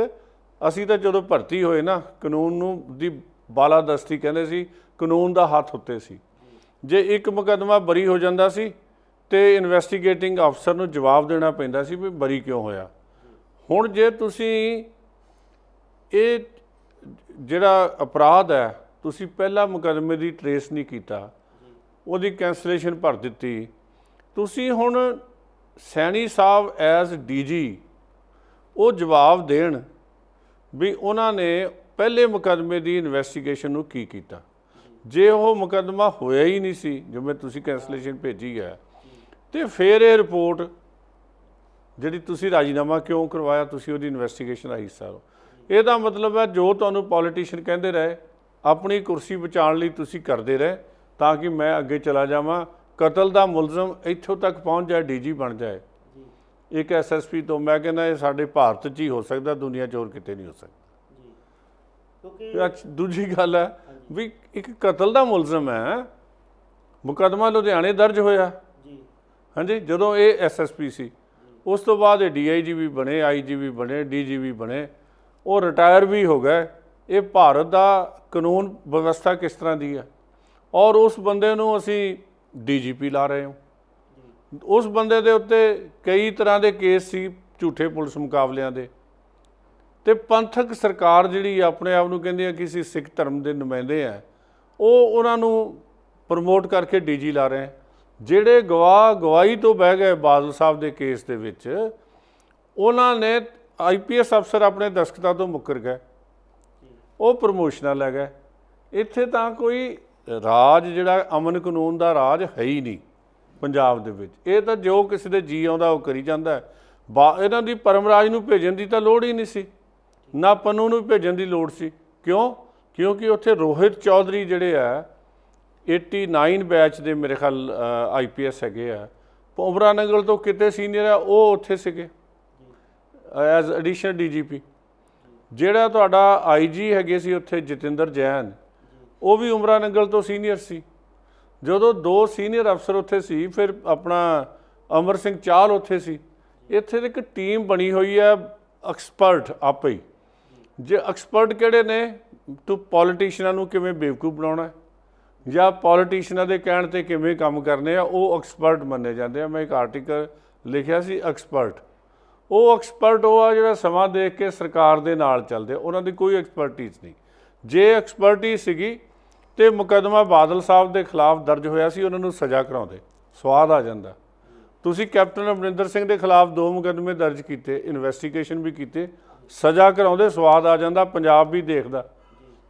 ਅਸੀਂ ਤਾਂ ਜਦੋਂ ਭਰਤੀ ਹੋਏ ਨਾ, ਕਾਨੂੰਨ ਨੂੰ ਦੀ ਬਾਲਾਦਸਤੀ ਕਹਿੰਦੇ ਸੀ, ਕਾਨੂੰਨ ਦਾ ਹੱਥ ਉੱਤੇ ਸੀ। ਜੇ ਇੱਕ ਮੁਕੱਦਮਾ ਬਰੀ ਹੋ ਜਾਂਦਾ ਸੀ ਤੇ ਇਨਵੈਸਟੀਗੇਟਿੰਗ ਅਫਸਰ ਨੂੰ ਜਵਾਬ ਦੇਣਾ ਪੈਂਦਾ ਸੀ ਵੀ ਬਰੀ ਕਿਉਂ ਹੋਇਆ। ਹੁਣ ਜੇ ਤੁਸੀਂ ਇਹ ਜਿਹੜਾ ਅਪਰਾਧ ਹੈ ਤੁਸੀਂ ਪਹਿਲਾ ਮੁਕੱਦਮੇ ਦੀ ਟਰੇਸ ਨਹੀਂ ਕੀਤਾ, ਉਹਦੀ ਕੈਂਸਲੇਸ਼ਨ ਭਰ ਦਿੱਤੀ, ਤੁਸੀਂ ਹੁਣ ਸੈਣੀ ਸਾਹਿਬ ਐਜ਼ ਡੀਜੀ ਉਹ ਜਵਾਬ ਦੇਣ ਵੀ ਉਹਨਾਂ ਨੇ ਪਹਿਲੇ ਮੁਕੱਦਮੇ ਦੀ ਇਨਵੈਸਟੀਗੇਸ਼ਨ ਨੂੰ ਕੀ ਕੀਤਾ। ਜੇ ਉਹ ਮੁਕੱਦਮਾ ਹੋਇਆ ਹੀ ਨਹੀਂ ਸੀ ਜਿਵੇਂ ਤੁਸੀਂ ਕੈਂਸਲੇਸ਼ਨ ਭੇਜੀ ਹੈ ਤੇ ਫਿਰ ਇਹ ਰਿਪੋਰਟ ਜਿਹੜੀ ਤੁਸੀਂ ਰਾਜੀਨਾਮਾ ਕਿਉਂ ਕਰਵਾਇਆ, ਤੁਸੀਂ ਉਹਦੀ ਇਨਵੈਸਟੀਗੇਸ਼ਨ ਦਾ ਹਿੱਸਾ ਹੋ। ਇਹਦਾ ਮਤਲਬ ਹੈ ਜੋ ਤੁਹਾਨੂੰ ਪੋਲੀਟੀਸ਼ੀਅਨ ਕਹਿੰਦੇ ਰਹੇ ਆਪਣੀ ਕੁਰਸੀ ਬਚਾਉਣ ਲਈ ਤੁਸੀਂ ਕਰਦੇ ਰਹੇ ਤਾਂ ਕਿ ਮੈਂ ਅੱਗੇ ਚਲਾ ਜਾਵਾਂ, ਕਤਲ ਦਾ ਮੁਲਜ਼ਮ ਇੱਥੋਂ ਤੱਕ ਪਹੁੰਚ ਜਾਏ, ਡੀਜੀ ਬਣ ਜਾਏ ਇੱਕ ਐਸਐਸਪੀ ਤੋਂ। ਮੈਂ ਕਹਿੰਦਾ ਇਹ ਸਾਡੇ ਭਾਰਤ 'ਚ ਹੀ ਹੋ ਸਕਦਾ, ਦੁਨੀਆ 'ਚ ਹੋਰ ਕਿਤੇ ਨਹੀਂ ਹੋ ਸਕਦਾ। ਕਿਉਂਕਿ ਦੂਜੀ ਗੱਲ ਹੈ ਵੀ ਇੱਕ ਕਤਲ ਦਾ ਮੁਲਜ਼ਮ ਹੈ, ਮੁਕੱਦਮਾ ਲੁਧਿਆਣੇ ਦਰਜ ਹੋਇਆ ਹਾਂਜੀ ਜਦੋਂ ਇਹ ਐਸਐਸਪੀ ਸੀ, ਉਸ ਤੋਂ ਬਾਅਦ ਇਹ ਡੀਆਈਜੀ ਵੀ ਬਣੇ, ਆਈਜੀ ਵੀ ਬਣੇ, ਡੀਜੀ ਵੀ ਬਣੇ, ਉਹ ਰਿਟਾਇਰ ਵੀ ਹੋ ਗਏ। ਇਹ ਭਾਰਤ ਦਾ ਕਾਨੂੰਨ ਵਿਵਸਥਾ ਕਿਸ ਤਰ੍ਹਾਂ ਦੀ ਹੈ ਔਰ ਉਸ ਬੰਦੇ ਨੂੰ ਅਸੀਂ ਡੀਜੀਪੀ ਲਾ ਰਹੇ ਹਾਂ। ਉਸ ਬੰਦੇ ਦੇ ਉੱਤੇ ਕਈ ਤਰ੍ਹਾਂ ਦੇ ਕੇਸ ਸੀ ਝੂਠੇ ਪੁਲਿਸ ਮੁਕਾਬਲਿਆਂ ਦੇ, ਤੇ ਪੰਥਕ ਸਰਕਾਰ ਜਿਹੜੀ ਆਪਣੇ ਆਪ ਨੂੰ ਕਹਿੰਦੀ ਹੈ ਕਿ ਅਸੀਂ ਸਿੱਖ ਧਰਮ ਦੇ ਨੁਮਾਇੰਦੇ ਆ, ਉਹ ਉਹਨਾਂ ਨੂੰ ਪ੍ਰਮੋਟ ਕਰਕੇ ਡੀਜੀ ਲਾ ਰਹੇ। ਜਿਹੜੇ ਗਵਾਹੀ ਤੋਂ ਬਹਿ ਗਏ ਬਾਦਲ ਸਾਹਿਬ ਦੇ ਕੇਸ ਦੇ ਵਿੱਚ, ਉਹਨਾਂ ਨੇ ਆਈਪੀਐਸ ਅਫਸਰ ਆਪਣੇ ਦਸਤਖਤਾਂ ਤੋਂ ਮੁੱਕਰ ਗਏ, ਉਹ ਪ੍ਰਮੋਸ਼ਨਾਂ ਲੈ ਗਏ। ਇੱਥੇ ਤਾਂ ਕੋਈ ਰਾਜ ਜਿਹੜਾ ਅਮਨ ਕਾਨੂੰਨ ਦਾ ਰਾਜ ਹੈ ਹੀ ਨਹੀਂ ਪੰਜਾਬ ਦੇ ਵਿੱਚ। ਇਹ ਤਾਂ ਜੋ ਕਿਸੇ ਦੇ ਜੀ ਆਉਂਦਾ ਉਹ ਕਰੀ ਜਾਂਦਾ। ਇਹਨਾਂ ਦੀ ਪਰਮਰਾਜ ਨੂੰ ਭੇਜਣ ਦੀ ਤਾਂ ਲੋੜ ਹੀ ਨਹੀਂ ਸੀ, ਨਾ ਪੰਨੂ ਨੂੰ ਭੇਜਣ ਦੀ ਲੋੜ ਸੀ। ਕਿਉਂ? ਕਿਉਂਕਿ ਉੱਥੇ ਰੋਹਿਤ ਚੌਧਰੀ ਜਿਹੜੇ ਆ 89 ਬੈਚ ਦੇ ਮੇਰੇ ਖਿਆਲ ਆਈਪੀਐਸ ਹੈਗੇ ਆ, ਉਮਰਾ ਨੰਗਲ ਤੋਂ ਕਿਤੇ ਸੀਨੀਅਰ ਆ, ਉਹ ਉੱਥੇ ਸੀਗੇ ਐਜ਼ ਐਡੀਸ਼ਨਲ ਡੀਜੀਪੀ। ਜਿਹੜਾ ਤੁਹਾਡਾ ਆਈਜੀ ਹੈਗੇ ਸੀ ਉੱਥੇ ਜਤਿੰਦਰ ਜੈਨ, ਉਹ ਵੀ ਉਮਰਾ ਨੰਗਲ ਤੋਂ ਸੀਨੀਅਰ ਸੀ। ਜਦੋਂ 2 ਸੀਨੀਅਰ ਅਫਸਰ ਉੱਥੇ ਸੀ, ਫਿਰ ਆਪਣਾ ਅਮਰ ਸਿੰਘ ਚਾਹਲ ਉੱਥੇ ਸੀ। ਇੱਥੇ ਇੱਕ ਟੀਮ ਬਣੀ ਹੋਈ ਹੈ ਐਕਸਪਰਟ ਆਪੇ ਹੀ। ਜੇ ਐਕਸਪਰਟ ਕਿਹੜੇ ਨੇ, ਤੂੰ ਪੋਲੀਟੀਸ਼ੀਅਨਾਂ ਨੂੰ ਕਿਵੇਂ ਬੇਵਕੂਫ ਬਣਾਉਣਾ ਜਾਂ ਪੋਲੀਟੀਸ਼ੀਅਨਾਂ ਦੇ ਕਹਿਣ 'ਤੇ ਕਿਵੇਂ ਕੰਮ ਕਰਨੇ ਆ, ਉਹ ਐਕਸਪਰਟ ਮੰਨੇ ਜਾਂਦੇ ਆ। ਮੈਂ ਇੱਕ ਆਰਟੀਕਲ ਲਿਖਿਆ ਸੀ ਐਕਸਪਰਟ। ਉਹ ਐਕਸਪਰਟ ਉਹ ਆ ਜਿਹੜਾ ਸਮਾਂ ਦੇਖ ਕੇ ਸਰਕਾਰ ਦੇ ਨਾਲ ਚੱਲਦੇ, ਉਹਨਾਂ ਦੀ ਕੋਈ ਐਕਸਪਰਟੀਜ਼ ਨਹੀਂ। ਜੇ ਐਕਸਪਰਟੀਜ਼ ਸੀਗੀ ਤੇ ਮੁਕੱਦਮਾ ਬਾਦਲ ਸਾਹਿਬ ਦੇ ਖਿਲਾਫ ਦਰਜ ਹੋਇਆ ਸੀ, ਉਹਨਾਂ ਨੂੰ ਸਜ਼ਾ ਕਰਾਉਂਦੇ, ਸਵਾਦ ਆ ਜਾਂਦਾ। ਤੁਸੀਂ ਕੈਪਟਨ ਅਮਰਿੰਦਰ ਸਿੰਘ ਦੇ ਖਿਲਾਫ 2 ਮੁਕੱਦਮੇ ਦਰਜ ਕੀਤੇ, ਇਨਵੈਸਟੀਗੇਸ਼ਨ ਵੀ ਕੀਤੇ, ਸਜ਼ਾ ਕਰਾਉਂਦੇ, ਸਵਾਦ ਆ ਜਾਂਦਾ। ਪੰਜਾਬ ਵੀ ਦੇਖਦਾ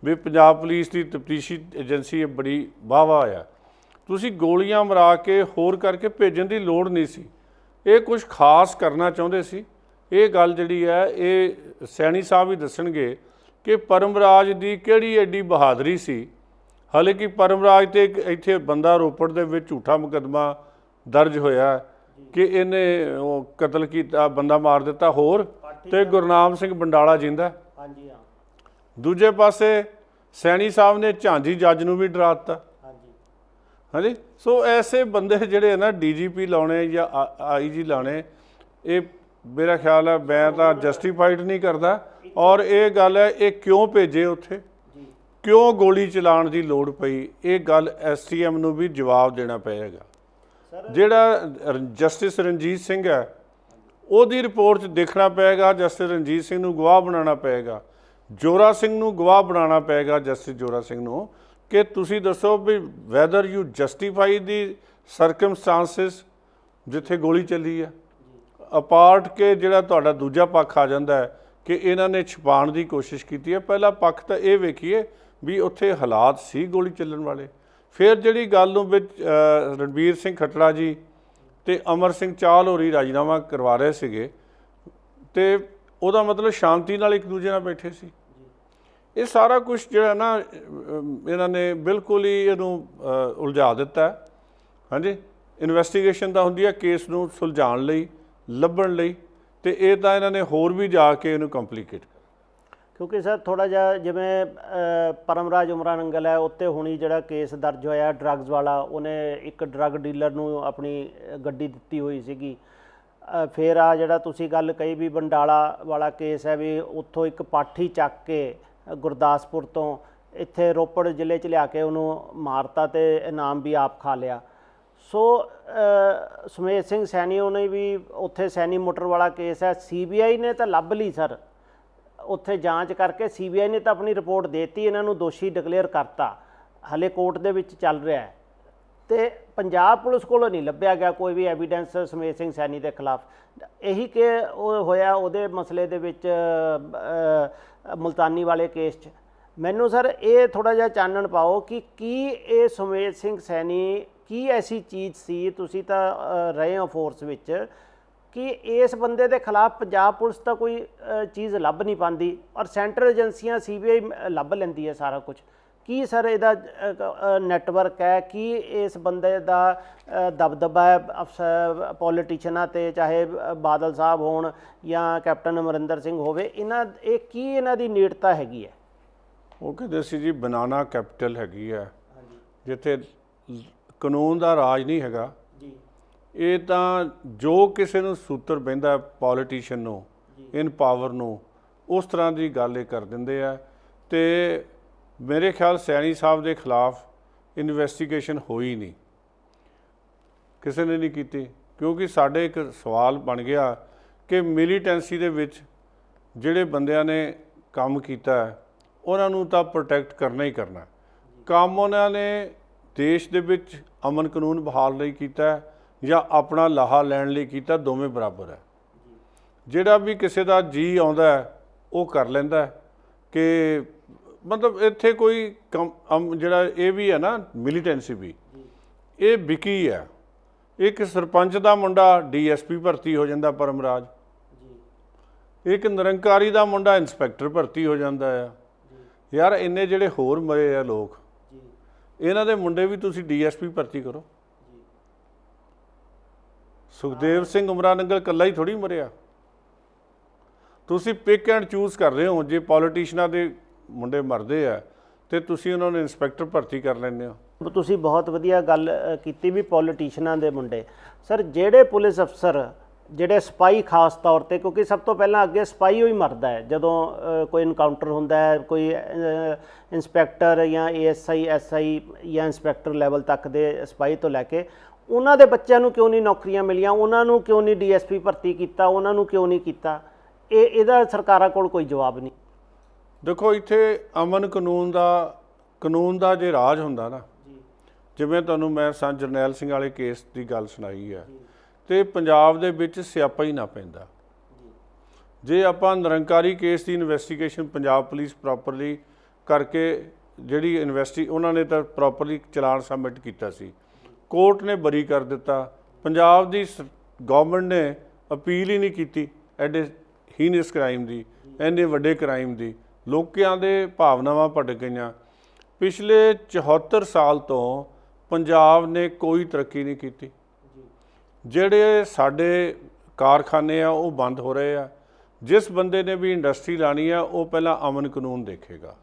ਵੀ ਪੰਜਾਬ ਪੁਲਿਸ ਦੀ ਤਫਤੀਸ਼ੀ ਏਜੰਸੀ ਬੜੀ ਵਾਹ-ਵਾਹ ਆ। ਤੁਸੀਂ ਗੋਲੀਆਂ ਮਰਾ ਕੇ ਹੋਰ ਕਰਕੇ ਭੇਜਣ ਦੀ ਲੋੜ ਨਹੀਂ ਸੀ। ਇਹ ਕੁਝ ਖਾਸ ਕਰਨਾ ਚਾਹੁੰਦੇ ਸੀ। ਇਹ ਗੱਲ ਜਿਹੜੀ ਹੈ ਇਹ ਸੈਣੀ ਸਾਹਿਬ ਹੀ ਦੱਸਣਗੇ ਕਿ ਪਰਮਰਾਜ ਦੀ ਕਿਹੜੀ ਐਡੀ ਬਹਾਦਰੀ ਸੀ। ਹਾਲੇ ਕਿ ਪਰਮਰਾਜ 'ਤੇ ਇੱਥੇ ਬੰਦਾ ਰੋਪੜ ਦੇ ਵਿੱਚ ਝੂਠਾ ਮੁਕੱਦਮਾ ਦਰਜ ਹੋਇਆ ਕਿ ਇਹਨੇ ਉਹ ਕਤਲ ਕੀਤਾ, ਬੰਦਾ ਮਾਰ ਦਿੱਤਾ ਹੋਰ, ਤੇ ਗੁਰਨਾਮ ਸਿੰਘ ਬੰਡਾਲਾ ਜਿੰਦਾ। ਹਾਂਜੀ ਹਾਂ। ਦੂਜੇ ਪਾਸੇ ਸੈਣੀ ਸਾਹਿਬ ਨੇ ਝਾਂਜੀ ਜੱਜ ਨੂੰ ਵੀ ਡਰਾ ਦਿੱਤਾ। ਹਾਂਜੀ। ਸੋ ਐਸੇ ਬੰਦੇ ਜਿਹੜੇ ਨਾ ਡੀਜੀਪੀ ਲਾਉਣੇ ਜਾਂ ਆਈਜੀ ਲਾਉਣੇ, ਇਹ ਮੇਰਾ ਖਿਆਲ ਹੈ ਮੈਂ ਤਾਂ ਜਸਟੀਫਾਈਡ ਨਹੀਂ ਕਰਦਾ। ਔਰ ਇਹ ਗੱਲ ਹੈ ਇਹ ਕਿਉਂ ਭੇਜੇ ਉੱਥੇ, ਕਿਉਂ ਗੋਲੀ ਚਲਾਉਣ ਦੀ ਲੋੜ ਪਈ, ਇਹ ਗੱਲ ਐਸਟੀਐਮ ਨੂੰ ਵੀ ਜਵਾਬ ਦੇਣਾ ਪਏਗਾ। ਜਿਹੜਾ ਜਸਟਿਸ ਰਣਜੀਤ ਸਿੰਘ ਹੈ ਉਹਦੀ ਰਿਪੋਰਟ 'ਚ ਦੇਖਣਾ ਪਏਗਾ, ਜਸਟਿਸ ਰਣਜੀਤ ਸਿੰਘ ਨੂੰ ਗਵਾਹ ਬਣਾਉਣਾ ਪਏਗਾ, ਜੋਰਾ ਸਿੰਘ ਨੂੰ ਗਵਾਹ ਬਣਾਉਣਾ ਪਏਗਾ, ਜਸਟਿਸ ਜੋਰਾ ਸਿੰਘ ਨੂੰ, ਕਿ ਤੁਸੀਂ ਦੱਸੋ ਵੀ ਵੈਦਰ ਯੂ ਜਸਟੀਫਾਈ ਦੀ ਸਰਕਮਸਟਾਂਸਿਸ ਜਿੱਥੇ ਗੋਲੀ ਚੱਲੀ ਹੈ, ਅਪਾਰਟ ਕੇ ਜਿਹੜਾ ਤੁਹਾਡਾ ਦੂਜਾ ਪੱਖ ਆ ਜਾਂਦਾ ਹੈ ਕਿ ਇਹਨਾਂ ਨੇ ਛੁਪਾਉਣ ਦੀ ਕੋਸ਼ਿਸ਼ ਕੀਤੀ ਹੈ। ਪਹਿਲਾ ਪੱਖ ਤਾਂ ਇਹ ਵੇਖੀਏ ਵੀ ਉੱਥੇ ਹਾਲਾਤ ਸੀ ਗੋਲੀ ਚੱਲਣ ਵਾਲੇ। ਫਿਰ ਜਿਹੜੀ ਗੱਲ ਨੂੰ ਵਿੱਚ ਰਣਬੀਰ ਸਿੰਘ ਖੱਟੜਾ ਜੀ ਤੇ ਅਮਰ ਸਿੰਘ ਚਾਹਲ ਹੋਰੀ ਰਾਜੀਨਾਮਾ ਕਰਵਾ ਰਹੇ ਸੀਗੇ, ਤੇ ਉਹਦਾ ਮਤਲਬ ਸ਼ਾਂਤੀ ਨਾਲ ਇੱਕ ਦੂਜੇ ਨਾਲ ਬੈਠੇ ਸੀ। ਇਹ ਸਾਰਾ ਕੁਝ ਜਿਹੜਾ ਨਾ ਇਹਨਾਂ ਨੇ ਬਿਲਕੁਲ ਹੀ ਇਹਨੂੰ ਉਲਝਾ ਦਿੱਤਾ। ਹਾਂਜੀ। ਇਨਵੈਸਟੀਗੇਸ਼ਨ ਤਾਂ ਹੁੰਦੀ ਹੈ ਕੇਸ ਨੂੰ ਸੁਲਝਾਉਣ ਲਈ, ਲੱਭਣ ਲਈ, ਤੇ ਇਹ ਤਾਂ ਇਹਨਾਂ ਨੇ ਹੋਰ ਵੀ ਜਾ ਕੇ ਇਹਨੂੰ ਕੰਪਲੀਕੇਟ। ਕਿਉਂਕਿ ਸਰ ਥੋੜ੍ਹਾ ਜਿਹਾ ਜਿਵੇਂ ਪਰਮਰਾਜ ਉਮਰਾ ਨੰਗਲ ਹੈ, ਉੱਤੇ ਹੁਣੀ ਜਿਹੜਾ ਕੇਸ ਦਰਜ ਹੋਇਆ ਡਰੱਗਸ ਵਾਲਾ, ਉਹਨੇ ਇੱਕ ਡਰੱਗ ਡੀਲਰ ਨੂੰ ਆਪਣੀ ਗੱਡੀ ਦਿੱਤੀ ਹੋਈ ਸੀਗੀ। ਫਿਰ ਆ ਜਿਹੜਾ ਤੁਸੀਂ ਗੱਲ ਕਹੀ ਵੀ ਬੰਡਾਲਾ ਵਾਲਾ ਕੇਸ ਹੈ, ਵੀ ਉੱਥੋਂ ਇੱਕ ਪਾਠੀ ਚੱਕ ਕੇ ਗੁਰਦਾਸਪੁਰ ਤੋਂ ਇੱਥੇ ਰੋਪੜ ਜ਼ਿਲ੍ਹੇ 'ਚ ਲਿਆ ਕੇ ਉਹਨੂੰ ਮਾਰਤਾ ਤੇ ਇਨਾਮ ਵੀ ਆਪ ਖਾ ਲਿਆ। ਸੋ ਸੁਮੇਧ ਸਿੰਘ ਸੈਣੀ ਉਹਨੇ ਵੀ ਉੱਥੇ ਸੈਣੀ ਮੋਟਰ ਵਾਲਾ ਕੇਸ ਹੈ, ਸੀਬੀਆਈ ਨੇ ਤਾਂ ਲੱਭ ਲਈ ਸਰ, ਉੱਥੇ ਜਾਂਚ ਕਰਕੇ ਸੀਬੀਆਈ ਨੇ ਤਾਂ ਆਪਣੀ ਰਿਪੋਰਟ ਦੇਤੀ, ਇਹਨਾਂ ਨੂੰ ਦੋਸ਼ੀ ਡਿਕਲੇਅਰ ਕਰਤਾ, ਹਲੇ ਕੋਰਟ ਦੇ ਵਿੱਚ ਚੱਲ ਰਿਹਾ ਹੈ। ਤੇ ਪੰਜਾਬ ਪੁਲਿਸ ਕੋਲੋਂ ਨਹੀਂ ਲੱਭਿਆ ਗਿਆ ਕੋਈ ਵੀ ਐਵੀਡੈਂਸ ਸੁਮੇਧ ਸਿੰਘ ਸੈਣੀ ਦੇ ਖਿਲਾਫ। ਇਹੀ ਕਿ ਉਹ ਹੋਇਆ ਉਹਦੇ ਮਸਲੇ ਦੇ ਵਿੱਚ ਮੁਲਤਾਨੀ ਵਾਲੇ ਕੇਸ 'ਚ ਮੈਨੂੰ ਸਰ ਇਹ ਥੋੜਾ ਜਿਹਾ ਚਾਨਣ ਪਾਓ ਕਿ ਕੀ ਇਹ ਸੁਮੇਧ ਸਿੰਘ ਸੈਣੀ ਕੀ ਐਸੀ ਚੀਜ਼ ਸੀ, ਤੁਸੀਂ ਤਾਂ ਰਹੇ ਹੋ ਫੋਰਸ ਵਿੱਚ, ਕਿ ਇਸ ਬੰਦੇ ਦੇ ਖਿਲਾਫ ਪੰਜਾਬ ਪੁਲਿਸ ਤਾਂ ਕੋਈ ਚੀਜ਼ ਲੱਭ ਨਹੀਂ ਪਾਉਂਦੀ ਔਰ ਸੈਂਟਰਲ ਏਜੰਸੀਆਂ CBI ਲੱਭ ਲੈਂਦੀ ਹੈ ਸਾਰਾ ਕੁਝ। ਕੀ ਸਰ ਇਹਦਾ ਨੈਟਵਰਕ ਹੈ, ਕੀ ਇਸ ਬੰਦੇ ਦਾ ਦਬਦਬਾ ਹੈ ਅਫਸਰ ਪੋਲੀਟੀਸ਼ੀਅਨਾਂ 'ਤੇ, ਚਾਹੇ ਬਾਦਲ ਸਾਹਿਬ ਹੋਣ ਜਾਂ ਕੈਪਟਨ ਅਮਰਿੰਦਰ ਸਿੰਘ ਹੋਵੇ, ਇਹਨਾਂ ਦੀ ਨੇੜਤਾ ਹੈਗੀ ਹੈ? ਉਹ ਕਹਿੰਦੇ ਸੀ ਜੀ ਬਨਾਨਾ ਕੈਪੀਟਲ ਹੈਗੀ ਹੈ, ਜਿੱਥੇ ਕਾਨੂੰਨ ਦਾ ਰਾਜ ਨਹੀਂ ਹੈਗਾ ਜੀ। ਇਹ ਤਾਂ ਜੋ ਕਿਸੇ ਨੂੰ ਸੂਤਰ ਬਹਿੰਦਾ ਪੋਲੀਟੀਸ਼ੀਅਨ ਨੂੰ, ਇਨ ਪਾਵਰ ਨੂੰ, ਉਸ ਤਰ੍ਹਾਂ ਦੀ ਗੱਲ ਇਹ ਕਰ ਦਿੰਦੇ ਆ। ਤੇ ਮੇਰੇ ਖਿਆਲ ਸੈਣੀ ਸਾਹਿਬ ਦੇ ਖਿਲਾਫ ਇਨਵੈਸਟੀਗੇਸ਼ਨ ਹੋਈ ਨਹੀਂ, ਕਿਸੇ ਨੇ ਨਹੀਂ ਕੀਤੀ, ਕਿਉਂਕਿ ਸਾਡੇ ਇੱਕ ਸਵਾਲ ਬਣ ਗਿਆ ਕਿ ਮਿਲੀਟੈਂਸੀ ਦੇ ਵਿੱਚ ਜਿਹੜੇ ਬੰਦਿਆਂ ਨੇ ਕੰਮ ਕੀਤਾ ਉਹਨਾਂ ਨੂੰ ਤਾਂ ਪ੍ਰੋਟੈਕਟ ਕਰਨਾ ਹੀ ਕਰਨਾ। ਕੰਮ ਉਹਨਾਂ ਨੇ ਦੇਸ਼ ਦੇ ਵਿੱਚ ਅਮਨ ਕਾਨੂੰਨ ਬਹਾਲ ਲਈ ਕੀਤਾ ਜਾਂ ਆਪਣਾ ਲਾਹਾ ਲੈਣ ਲਈ ਕੀਤਾ, ਦੋਵੇਂ ਬਰਾਬਰ ਹੈ। ਜਿਹੜਾ ਵੀ ਕਿਸੇ ਦਾ ਜੀ ਆਉਂਦਾ ਉਹ ਕਰ ਲੈਂਦਾ ਕਿ ਮਤਲਬ ਇੱਥੇ ਕੋਈ ਜਿਹੜਾ ਇਹ ਵੀ ਹੈ ਨਾ ਮਿਲੀਟੈਂਸੀ ਵੀ ਇਹ ਵਿਕੀ ਹੈ। ਇੱਕ ਸਰਪੰਚ ਦਾ ਮੁੰਡਾ DSP ਭਰਤੀ ਹੋ ਜਾਂਦਾ ਪਰਮਰਾਜ, ਇੱਕ ਨਿਰੰਕਾਰੀ ਦਾ ਮੁੰਡਾ ਇੰਸਪੈਕਟਰ ਭਰਤੀ ਹੋ ਜਾਂਦਾ ਆ। ਯਾਰ ਇੰਨੇ ਜਿਹੜੇ ਹੋਰ ਮਰੇ ਆ ਲੋਕ, ਇਹਨਾਂ ਦੇ ਮੁੰਡੇ ਵੀ ਤੁਸੀਂ DSP ਭਰਤੀ ਕਰੋ। ਸੁਖਦੇਵ ਸਿੰਘ ਉਮਰਾ ਨੰਗਲ ਇਕੱਲਾ ਹੀ ਥੋੜ੍ਹੀ ਮਰਿਆ। ਤੁਸੀਂ ਪਿਕ ਐਂਡ ਚੂਜ਼ ਕਰ ਰਹੇ ਹੋ। ਜੇ ਪੋਲੀਟੀਸ਼ੀਅਨਾਂ ਦੇ ਮੁੰਡੇ ਮਰਦੇ ਆ ਤੇ ਤੁਸੀਂ ਉਹਨਾਂ ਨੂੰ ਇੰਸਪੈਕਟਰ ਭਰਤੀ ਕਰ ਲੈਂਦੇ ਹੋ। ਤੁਸੀਂ ਬਹੁਤ ਵਧੀਆ ਗੱਲ ਕੀਤੀ ਵੀ ਪੋਲੀਟੀਸ਼ੀਅਨਾਂ ਦੇ ਮੁੰਡੇ। ਸਰ ਜਿਹੜੇ ਪੁਲਿਸ ਅਫਸਰ, ਜਿਹੜੇ ਸਿਪਾਹੀ ਖਾਸ ਤੌਰ ਤੇ, ਕਿਉਂਕਿ ਸਭ ਤੋਂ ਪਹਿਲਾਂ ਅੱਗੇ ਸਿਪਾਹੀ ਹੀ ਮਰਦਾ ਹੈ ਜਦੋਂ ਕੋਈ ਇਨਕਾਊਂਟਰ ਹੁੰਦਾ ਹੈ, ਕੋਈ ਇੰਸਪੈਕਟਰ ਜਾਂ ASI SI ਜਾਂ ਇੰਸਪੈਕਟਰ ਲੈਵਲ ਤੱਕ ਦੇ ਸਿਪਾਹੀ ਤੋਂ ਲੈ ਕੇ, ਉਹਨਾਂ ਦੇ ਬੱਚਿਆਂ ਨੂੰ ਕਿਉਂ ਨਹੀਂ ਨੌਕਰੀਆਂ ਮਿਲੀਆਂ, ਉਹਨਾਂ ਨੂੰ ਕਿਉਂ ਨਹੀਂ DSP ਭਰਤੀ ਕੀਤਾ, ਉਹਨਾਂ ਨੂੰ ਕਿਉਂ ਨਹੀਂ ਕੀਤਾ? ਇਹਦਾ ਸਰਕਾਰਾਂ ਕੋਲ ਕੋਈ ਜਵਾਬ ਨਹੀਂ। ਦੇਖੋ ਇੱਥੇ ਅਮਨ ਕਾਨੂੰਨ ਦਾ ਜੇ ਰਾਜ ਹੁੰਦਾ ਨਾ, ਜਿਵੇਂ ਤੁਹਾਨੂੰ ਮੈਂ ਸੰਤ ਜਰਨੈਲ ਸਿੰਘ ਵਾਲੇ ਕੇਸ ਦੀ ਗੱਲ ਸੁਣਾਈ ਹੈ, ਤੇ ਪੰਜਾਬ ਦੇ ਵਿੱਚ ਸਿਆਪਾ ਹੀ ਨਾ ਪੈਂਦਾ। ਜੇ ਆਪਾਂ ਨਿਰੰਕਾਰੀ ਕੇਸ ਦੀ ਇਨਵੈਸਟੀਗੇਸ਼ਨ ਪੰਜਾਬ ਪੁਲਿਸ ਪ੍ਰੋਪਰਲੀ ਕਰਕੇ, ਜਿਹੜੀ ਉਹਨਾਂ ਨੇ ਤਾਂ ਪ੍ਰੋਪਰਲੀ ਚਲਾਨ ਸਬਮਿਟ ਕੀਤਾ ਸੀ, ਕੋਰਟ ਨੇ ਬਰੀ ਕਰ ਦਿੱਤਾ। ਪੰਜਾਬ ਦੀ ਗਵਰਨਮੈਂਟ ਨੇ ਅਪੀਲ ਹੀ ਨਹੀਂ ਕੀਤੀ ਐਡੇ ਹੀਨਸ ਕ੍ਰਾਈਮ ਦੀ, ਇੰਨੇ ਵੱਡੇ ਕ੍ਰਾਈਮ ਦੀ। ਲੋਕਾਂ ਦੇ ਭਾਵਨਾਵਾਂ ਭਟਕ ਗਈਆਂ। ਪਿਛਲੇ 74 ਸਾਲ ਤੋਂ ਪੰਜਾਬ ਨੇ ਕੋਈ ਤਰੱਕੀ ਨਹੀਂ ਕੀਤੀ। ਜਿਹੜੇ ਸਾਡੇ ਕਾਰਖਾਨੇ ਆ ਉਹ ਬੰਦ ਹੋ ਰਹੇ ਆ। ਜਿਸ ਬੰਦੇ ਨੇ ਵੀ ਇੰਡਸਟਰੀ ਲਾਣੀ ਆ ਉਹ ਪਹਿਲਾਂ ਅਮਨ ਕਾਨੂੰਨ ਦੇਖੇਗਾ।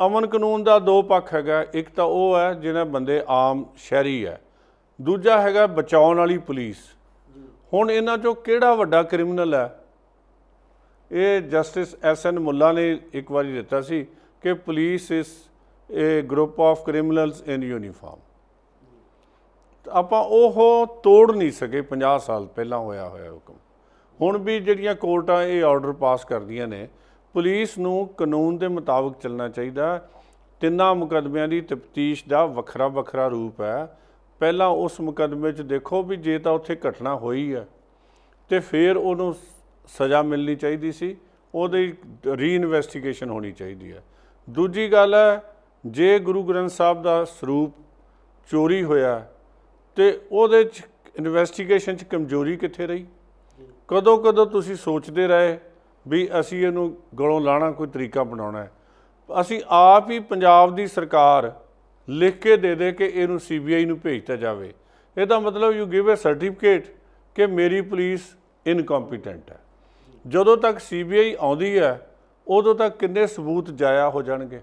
ਅਮਨ ਕਾਨੂੰਨ ਦਾ ਦੋ ਪੱਖ ਹੈਗਾ। ਇੱਕ ਤਾਂ ਉਹ ਹੈ ਜਿਹਨਾਂ ਬੰਦੇ ਆਮ ਸ਼ਹਿਰੀ ਹੈ, ਦੂਜਾ ਹੈਗਾ ਬਚਾਉਣ ਵਾਲੀ ਪੁਲਿਸ। ਹੁਣ ਇਹਨਾਂ 'ਚੋਂ ਕਿਹੜਾ ਵੱਡਾ ਕ੍ਰਿਮੀਨਲ ਹੈ? ਇਹ ਜਸਟਿਸ SN ਮੁੱਲਾ ਨੇ ਇੱਕ ਵਾਰੀ ਦਿੱਤਾ ਸੀ ਕਿ police is a group of criminals in uniform. ਆਪਾਂ ਉਹ ਤੋੜ ਨਹੀਂ ਸਕੇ 50 ਸਾਲ ਪਹਿਲਾਂ ਹੋਇਆ ਹੁਕਮ। ਹੁਣ ਵੀ ਜਿਹੜੀਆਂ ਕੋਰਟਾਂ ਇਹ ਆਰਡਰ ਪਾਸ ਕਰਦੀਆਂ ਨੇ, ਪੁਲਿਸ ਨੂੰ ਕਾਨੂੰਨ ਦੇ ਮੁਤਾਬਕ ਚੱਲਣਾ ਚਾਹੀਦਾ। ਤਿੰਨਾਂ ਮੁਕੱਦਮਿਆਂ ਦੀ ਤਫਤੀਸ਼ ਦਾ ਵੱਖਰਾ ਵੱਖਰਾ ਰੂਪ ਹੈ। ਪਹਿਲਾਂ ਉਸ ਮੁਕੱਦਮੇ 'ਚ ਦੇਖੋ ਵੀ ਜੇ ਤਾਂ ਉੱਥੇ ਘਟਨਾ ਹੋਈ ਹੈ ਤੇ ਫਿਰ ਉਹਨੂੰ ਸਜ਼ਾ ਮਿਲਣੀ ਚਾਹੀਦੀ ਸੀ, ਉਹਦੀ ਰੀਇਨਵੈਸਟੀਗੇਸ਼ਨ ਹੋਣੀ ਚਾਹੀਦੀ ਹੈ। ਦੂਜੀ ਗੱਲ ਹੈ, ਜੇ ਗੁਰੂ ਗ੍ਰੰਥ ਸਾਹਿਬ ਦਾ ਸਰੂਪ ਚੋਰੀ ਹੋਇਆ ਤੇ ਉਹਦੇ 'ਚ ਇਨਵੈਸਟੀਗੇਸ਼ਨ 'ਚ ਕਮਜ਼ੋਰੀ ਕਿੱਥੇ ਰਹੀ? ਕਦੋਂ ਤੁਸੀਂ ਸੋਚਦੇ ਰਹੇ ਵੀ ਅਸੀਂ ਇਹਨੂੰ ਗਲੋਂ ਲਾਣਾ, ਕੋਈ ਤਰੀਕਾ ਬਣਾਉਣਾ ਹੈ? ਅਸੀਂ ਆਪ ਹੀ ਪੰਜਾਬ ਦੀ ਸਰਕਾਰ ਲਿਖ ਕੇ ਦੇ ਕਿ ਇਹਨੂੰ CBI ਨੂੰ ਭੇਜਤਾ ਜਾਵੇ। ਇਹਦਾ ਮਤਲਬ ਯੂ ਗਿਵ ਏ ਸਰਟੀਫਿਕੇਟ ਕਿ ਮੇਰੀ ਪੁਲਿਸ ਇਨਕੰਪੀਟੈਂਟ ਹੈ। ਜਦੋਂ ਤੱਕ CBI ਆਉਂਦੀ ਹੈ ਉਦੋਂ ਤੱਕ ਕਿੰਨੇ ਸਬੂਤ ਜਾਇਆ ਹੋ ਜਾਣਗੇ?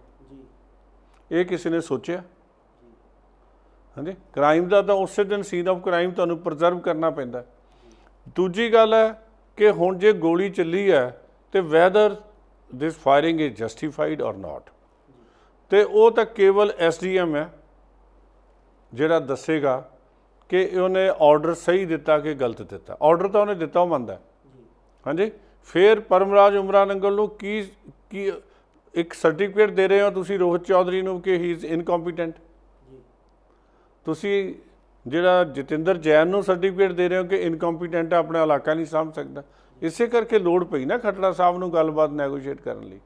ਇਹ ਕਿਸੇ ਨੇ ਸੋਚਿਆ? ਹਾਂਜੀ, ਕ੍ਰਾਈਮ ਦਾ ਤਾਂ ਉਸੇ ਦਿਨ ਸੀਨ ਆਫ ਕ੍ਰਾਈਮ ਤੁਹਾਨੂੰ ਪ੍ਰੀਜ਼ਰਵ ਕਰਨਾ ਪੈਂਦਾ। ਦੂਜੀ ਗੱਲ ਹੈ ਕਿ ਹੁਣ ਜੇ ਗੋਲੀ ਚੱਲੀ ਹੈ ਤੇ weather this firing is justified ਔਰ ਨਾਟ, ਤੇ ਉਹ ਤਾਂ ਕੇਵਲ SDM ਹੈ ਜਿਹੜਾ ਦੱਸੇਗਾ ਕਿ ਉਹਨੇ ਆਰਡਰ ਸਹੀ ਦਿੱਤਾ ਕਿ ਗਲਤ ਦਿੱਤਾ। ਆਰਡਰ ਤਾਂ ਉਹਨੇ ਦਿੱਤਾ, ਉਹ ਮੰਨਦਾ। ਹਾਂਜੀ, ਫਿਰ ਪਰਮਰਾਜ ਉਮਰਾ ਨੰਗਲ ਨੂੰ ਕੀ ਇੱਕ ਸਰਟੀਫਿਕੇਟ ਦੇ ਰਹੇ ਹੋ ਤੁਸੀਂ ਰੋਹਿਤ ਚੌਧਰੀ ਨੂੰ ਕਿ ਹੀ ਇਜ਼ ਇਨਕੰਪੀਟੈਂਟ? ਤੁਸੀਂ ਜਿਹੜਾ ਜਤਿੰਦਰ ਜੈਨ ਨੂੰ ਸਰਟੀਫਿਕੇਟ ਦੇ ਰਹੇ ਹੋ ਕਿ ਇਨਕੰਪੀਟੈਂਟ ਹੈ, ਆਪਣਾ ਇਲਾਕਾ ਨਹੀਂ ਸਾਂਭ ਸਕਦਾ। ਇਸੇ ਕਰਕੇ ਲੋੜ ਪਈ ਨਾ ਖੱਟੜਾ ਸਾਹਿਬ ਨੂੰ ਗੱਲਬਾਤ ਨੈਗੋਸ਼ੀਏਟ ਕਰਨ ਲਈ।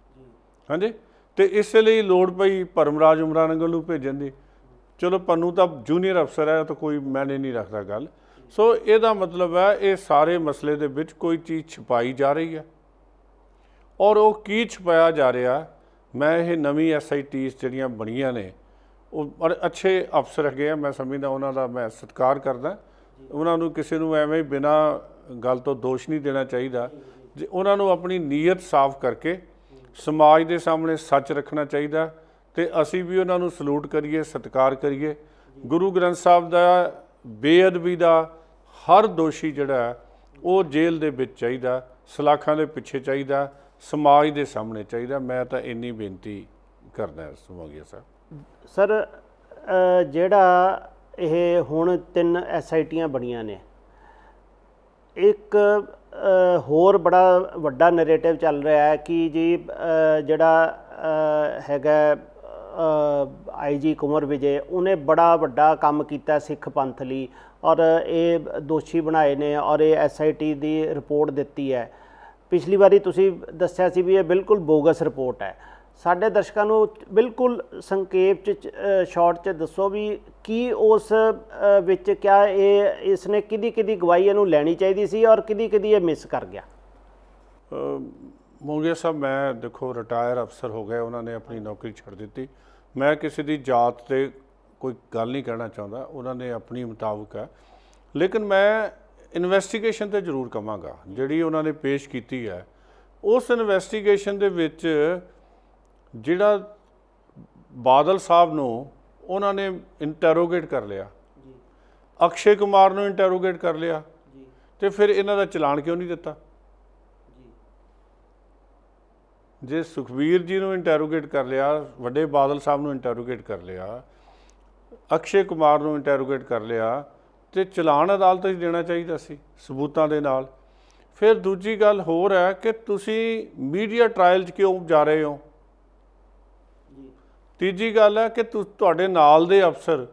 ਹਾਂਜੀ, ਤੇ ਇਸੇ ਲਈ ਲੋੜ ਪਈ ਭਰਮਰਾਜ ਉਮਰਾਨੰਗਲ ਨੂੰ ਭੇਜਣ ਦੀ। ਚਲੋ ਪੰਨੂ ਤਾਂ ਜੂਨੀਅਰ ਅਫਸਰ ਹੈ, ਤਾਂ ਕੋਈ ਮੈਨੇ ਨਹੀਂ ਰੱਖਦਾ ਗੱਲ। ਸੋ ਇਹਦਾ ਮਤਲਬ ਹੈ ਇਹ ਸਾਰੇ ਮਸਲੇ ਦੇ ਵਿੱਚ ਕੋਈ ਚੀਜ਼ ਛੁਪਾਈ ਜਾ ਰਹੀ ਹੈ, ਔਰ ਉਹ ਕੀ ਛੁਪਾਇਆ ਜਾ ਰਿਹਾ। ਮੈਂ ਇਹ ਨਵੀਂ SITs ਜਿਹੜੀਆਂ ਬਣੀਆਂ ਨੇ ਉਹ ਬੜੇ ਅੱਛੇ ਅਫਸਰ ਹੈਗੇ ਆ, ਮੈਂ ਸਮਝਦਾ ਉਹਨਾਂ ਦਾ ਮੈਂ ਸਤਿਕਾਰ ਕਰਦਾ। ਉਹਨਾਂ ਨੂੰ ਕਿਸੇ ਨੂੰ ਐਵੇਂ ਹੀ ਬਿਨਾਂ ਗੱਲ ਤੋਂ ਦੋਸ਼ ਨਹੀਂ ਦੇਣਾ ਚਾਹੀਦਾ। ਜੇ ਉਹਨਾਂ ਨੂੰ ਆਪਣੀ ਨੀਅਤ ਸਾਫ਼ ਕਰਕੇ ਸਮਾਜ ਦੇ ਸਾਹਮਣੇ ਸੱਚ ਰੱਖਣਾ ਚਾਹੀਦਾ, ਤੇ ਅਸੀਂ ਵੀ ਉਹਨਾਂ ਨੂੰ ਸਲੂਟ ਕਰੀਏ, ਸਤਿਕਾਰ ਕਰੀਏ। ਗੁਰੂ ਗ੍ਰੰਥ ਸਾਹਿਬ ਦਾ ਬੇਅਦਬੀ ਦਾ ਹਰ ਦੋਸ਼ੀ ਜਿਹੜਾ ਉਹ ਜੇਲ੍ਹ ਦੇ ਵਿੱਚ ਚਾਹੀਦਾ, ਸਲਾਖਾਂ ਦੇ ਪਿੱਛੇ ਚਾਹੀਦਾ, ਸਮਾਜ ਦੇ ਸਾਹਮਣੇ ਚਾਹੀਦਾ। ਮੈਂ ਤਾਂ ਇੰਨੀ ਬੇਨਤੀ ਕਰਦਾ ਸਮੋਗੀਆ ਸਾਹਿਬ। ਸਰ ਜਿਹੜਾ ਇਹ ਹੁਣ 3 SITਆਂ ਬਣੀਆਂ ਨੇ, ਇੱਕ ਹੋਰ ਬੜਾ ਵੱਡਾ ਨੈਰੇਟਿਵ ਚੱਲ ਰਿਹਾ ਹੈ ਕਿ ਜੀ ਜਿਹੜਾ ਹੈਗਾ IG ਕੁੰਵਰ ਵਿਜੇ, ਉਹਨੇ ਬੜਾ ਵੱਡਾ ਕੰਮ ਕੀਤਾ ਸਿੱਖ ਪੰਥ ਲਈ, ਔਰ ਇਹ ਦੋਸ਼ੀ ਬਣਾਏ ਨੇ, ਔਰ ਇਹ SIT ਦੀ ਰਿਪੋਰਟ ਦਿੱਤੀ ਹੈ। ਪਿਛਲੀ ਵਾਰੀ ਤੁਸੀਂ ਦੱਸਿਆ ਸੀ ਵੀ ਇਹ ਬਿਲਕੁਲ ਬੋਗਸ ਰਿਪੋਰਟ ਹੈ। ਸਾਡੇ ਦਰਸ਼ਕਾਂ ਨੂੰ ਬਿਲਕੁਲ ਸੰਖੇਪ 'ਚ ਸ਼ਾਰਟ 'ਚ ਦੱਸੋ ਵੀ ਕੀ ਉਸ ਵਿੱਚ ਕਿਆ ਇਸਨੇ ਕਿਹਦੀ ਗਵਾਹੀ ਇਹਨੂੰ ਲੈਣੀ ਚਾਹੀਦੀ ਸੀ, ਔਰ ਕਿਹਦੀ ਇਹ ਮਿਸ ਕਰ ਗਿਆ। ਮੋਂਗੀਆ ਸਾਹਿਬ, ਮੈਂ ਦੇਖੋ ਰਿਟਾਇਰ ਅਫਸਰ ਹੋ ਗਏ, ਉਹਨਾਂ ਨੇ ਆਪਣੀ ਨੌਕਰੀ ਛੱਡ ਦਿੱਤੀ। ਮੈਂ ਕਿਸੇ ਦੀ ਜਾਤ 'ਤੇ ਕੋਈ ਗੱਲ ਨਹੀਂ ਕਹਿਣਾ ਚਾਹੁੰਦਾ, ਉਹਨਾਂ ਨੇ ਆਪਣੀ ਮੁਤਾਬਕ ਹੈ। ਲੇਕਿਨ ਮੈਂ ਇਨਵੈਸਟੀਗੇਸ਼ਨ 'ਤੇ ਜ਼ਰੂਰ ਕਹਾਂਗਾ ਜਿਹੜੀ ਉਹਨਾਂ ਨੇ ਪੇਸ਼ ਕੀਤੀ ਹੈ। ਉਸ ਇਨਵੈਸਟੀਗੇਸ਼ਨ ਦੇ ਵਿੱਚ ਜਿਹੜਾ ਬਾਦਲ ਸਾਹਿਬ ਨੂੰ ਉਹਨਾਂ ਨੇ ਇੰਟਰੋਗੇਟ ਕਰ ਲਿਆ, ਅਕਸ਼ੇ ਕੁਮਾਰ ਨੂੰ ਇੰਟਰੋਗੇਟ ਕਰ ਲਿਆ, ਤੇ ਫਿਰ ਇਹਨਾਂ ਦਾ ਚਲਾਨ ਕਿਉਂ ਨਹੀਂ ਦਿੱਤਾ? ਜੇ ਸੁਖਬੀਰ ਜੀ ਨੂੰ ਇੰਟਰੋਗੇਟ ਕਰ ਲਿਆ, ਵੱਡੇ ਬਾਦਲ ਸਾਹਿਬ ਨੂੰ ਇੰਟਰੋਗੇਟ ਕਰ ਲਿਆ, ਅਕਸ਼ੇ ਕੁਮਾਰ ਨੂੰ ਇੰਟਰੋਗੇਟ ਕਰ ਲਿਆ, ਤੇ ਚਲਾਨ ਅਦਾਲਤ 'ਚ ਦੇਣਾ ਚਾਹੀਦਾ ਸੀ ਸਬੂਤਾਂ ਦੇ ਨਾਲ। ਫਿਰ ਦੂਜੀ ਗੱਲ ਹੋਰ ਹੈ ਕਿ ਤੁਸੀਂ ਮੀਡੀਆ ਟਰਾਇਲ 'ਚ ਕਿਉਂ ਜਾ ਰਹੇ ਹੋ? ਤੀਜੀ ਗੱਲ ਹੈ ਕਿ ਤੁਹਾਡੇ ਨਾਲ ਦੇ ਅਫਸਰ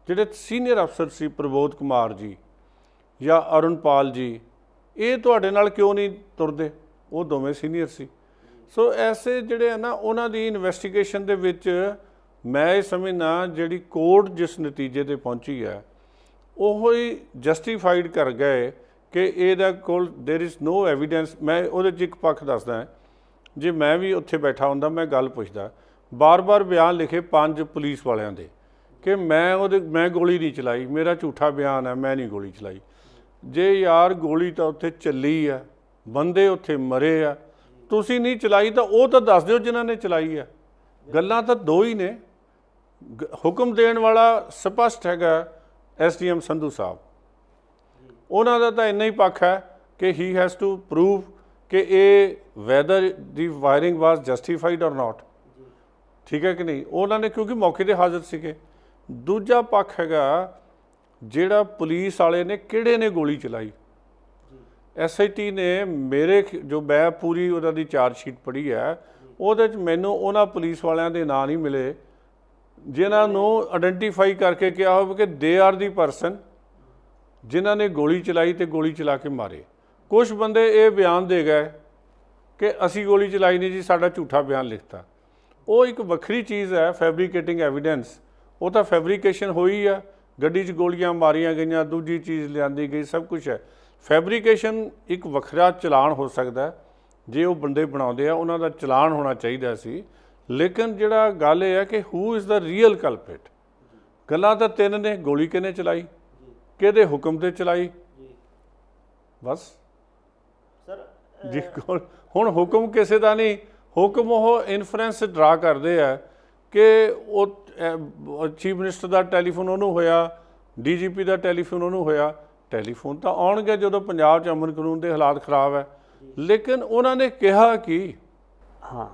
ਜਿਹੜੇ ਸੀਨੀਅਰ ਅਫਸਰ ਸੀ, ਪ੍ਰਬੋਧ ਕੁਮਾਰ ਜੀ ਜਾਂ ਅਰੁਣਪਾਲ ਜੀ, ਇਹ ਤੁਹਾਡੇ ਨਾਲ ਕਿਉਂ ਨਹੀਂ ਤੁਰਦੇ? ਉਹ ਦੋਵੇਂ ਸੀਨੀਅਰ ਸੀ। ਸੋ ਐਸੇ ਜਿਹੜੇ ਹੈ ਨਾ, ਉਹਨਾਂ ਦੀ ਇਨਵੈਸਟੀਗੇਸ਼ਨ ਦੇ ਵਿੱਚ ਮੈਂ ਇਹ ਸਮਝਦਾ ਜਿਹੜੀ ਕੋਰਟ ਜਿਸ ਨਤੀਜੇ 'ਤੇ ਪਹੁੰਚੀ ਹੈ ਉਹ ਹੀ ਜਸਟੀਫਾਈਡ ਕਰ ਗਏ ਕਿ ਇਹਦਾ ਕੋਲ ਦੇਰ ਇਜ਼ ਨੋ ਐਵੀਡੈਂਸ। ਮੈਂ ਉਹਦੇ 'ਚ ਇੱਕ ਪੱਖ ਦੱਸਦਾ, ਜੇ ਮੈਂ ਵੀ ਉੱਥੇ ਬੈਠਾ ਹੁੰਦਾ ਮੈਂ ਗੱਲ ਪੁੱਛਦਾ। ਬਾਰ-ਬਾਰ ਬਿਆਨ ਲਿਖੇ 5 ਪੁਲਿਸ ਵਾਲਿਆਂ ਦੇ ਕਿ ਮੈਂ ਗੋਲੀ ਨਹੀਂ ਚਲਾਈ, ਮੇਰਾ ਝੂਠਾ ਬਿਆਨ ਹੈ, ਮੈਂ ਨਹੀਂ ਗੋਲੀ ਚਲਾਈ। ਜੇ ਯਾਰ ਗੋਲੀ ਤਾਂ ਉੱਥੇ ਚੱਲੀ ਆ, ਬੰਦੇ ਉੱਥੇ ਮਰੇ ਆ, ਤੁਸੀਂ ਨਹੀਂ ਚਲਾਈ ਤਾਂ ਉਹ ਤਾਂ ਦੱਸ ਦਿਓ ਜਿਨ੍ਹਾਂ ਨੇ ਚਲਾਈ ਆ। ਗੱਲਾਂ ਤਾਂ ਦੋ ਹੀ ਨੇ। ਹੁਕਮ ਦੇਣ ਵਾਲਾ ਸਪਸ਼ਟ ਹੈਗਾ SDM ਸੰਧੂ ਸਾਹਿਬ, ਉਹਨਾਂ ਦਾ ਤਾਂ ਇੰਨਾ ਹੀ ਪੱਖ ਹੈ ਕਿ ਹੀ ਹੈਜ਼ ਟੂ ਪ੍ਰੂਵ ਕਿ ਇਹ ਵੈਦਰ ਦੀ ਵਾਇਰਿੰਗ ਵਾਜ਼ ਜਸਟੀਫਾਈਡ ਔਰ ਨਾਟ। ਠੀਕ ਹੈ ਕਿ ਨਹੀਂ? ਉਹਨਾਂ ਨੇ ਕਿਉਂਕਿ ਮੌਕੇ 'ਤੇ ਹਾਜ਼ਰ ਸੀਗੇ। ਦੂਜਾ ਪੱਖ ਹੈਗਾ ਜਿਹੜਾ ਪੁਲਿਸ ਵਾਲੇ ਨੇ ਕਿਹੜੇ ਨੇ ਗੋਲੀ ਚਲਾਈ। SIT ਨੇ ਮੇਰੇ ਜੋ ਮੈਂ ਪੂਰੀ ਉਹਨਾਂ ਦੀ ਚਾਰਜ ਸ਼ੀਟ ਪੜ੍ਹੀ ਹੈ, ਉਹਦੇ 'ਚ ਮੈਨੂੰ ਉਹਨਾਂ ਪੁਲਿਸ ਵਾਲਿਆਂ ਦੇ ਨਾਂ ਨਹੀਂ ਮਿਲੇ ਜਿਨ੍ਹਾਂ ਨੂੰ ਆਇਡੈਂਟੀਫਾਈ ਕਰਕੇ ਕਿਹਾ ਹੋਵੇ ਕਿ ਦੇ ਆਰ ਦੀ ਪਰਸਨ ਜਿਨ੍ਹਾਂ ਨੇ ਗੋਲੀ ਚਲਾਈ ਤੇ ਗੋਲੀ ਚਲਾ ਕੇ ਮਾਰੇ। ਕੁਝ ਬੰਦੇ ਇਹ ਬਿਆਨ ਦੇ ਗਏ ਕਿ ਅਸੀਂ ਗੋਲੀ ਚਲਾਈ ਨਹੀਂ ਜੀ, ਸਾਡਾ ਝੂਠਾ ਬਿਆਨ ਲਿਖਤਾ। ਉਹ ਇੱਕ ਵੱਖਰੀ ਚੀਜ਼ ਹੈ, ਫੈਬਰੀਕੇਟਿੰਗ ਐਵੀਡੈਂਸ। ਉਹ ਤਾਂ ਫੈਬਰੀਕੇਸ਼ਨ ਹੋਈ ਆ, ਗੱਡੀ 'ਚ ਗੋਲੀਆਂ ਮਾਰੀਆਂ ਗਈਆਂ, ਦੂਜੀ ਚੀਜ਼ ਲਿਆਂਦੀ ਗਈ, ਸਭ ਕੁਝ ਹੈ। ਫੈਬਰੀਕੇਸ਼ਨ ਇੱਕ ਵੱਖਰਾ ਚਲਾਨ ਹੋ ਸਕਦਾ, ਜੇ ਉਹ ਬੰਦੇ ਬਣਾਉਂਦੇ ਆ ਉਹਨਾਂ ਦਾ ਚਲਾਨ ਹੋਣਾ ਚਾਹੀਦਾ ਸੀ। ਲੇਕਿਨ ਜਿਹੜਾ ਗੱਲ ਇਹ ਹੈ ਕਿ ਹੂ ਇਜ਼ ਦਾ ਰੀਅਲ ਕਲਪ੍ਰਿਟ। ਗੱਲਾਂ ਤਾਂ 3 ਨੇ, ਗੋਲੀ ਕਿਹਨੇ ਚਲਾਈ, ਕਿਹਦੇ ਹੁਕਮ 'ਤੇ ਚਲਾਈ, ਬਸ ਸਰ ਜੀ। ਹੁਣ ਹੁਕਮ ਕਿਸੇ ਦਾ ਨਹੀਂ, ਹੁਕਮ ਉਹ ਇਨਫਰੈਂਸ ਡਰਾ ਕਰਦੇ ਆ ਕਿ ਉਹ ਚੀਫ ਮਿਨਿਸਟਰ ਦਾ ਟੈਲੀਫੋਨ ਉਹਨੂੰ ਹੋਇਆ, DGP ਦਾ ਟੈਲੀਫੋਨ ਉਹਨੂੰ ਹੋਇਆ। ਟੈਲੀਫੋਨ ਤਾਂ ਆਉਣਗੇ ਜਦੋਂ ਪੰਜਾਬ 'ਚ ਅਮਨ ਕਾਨੂੰਨ ਦੇ ਹਾਲਾਤ ਖਰਾਬ ਹੈ। ਲੇਕਿਨ ਉਹਨਾਂ ਨੇ ਕਿਹਾ ਕਿ ਹਾਂ,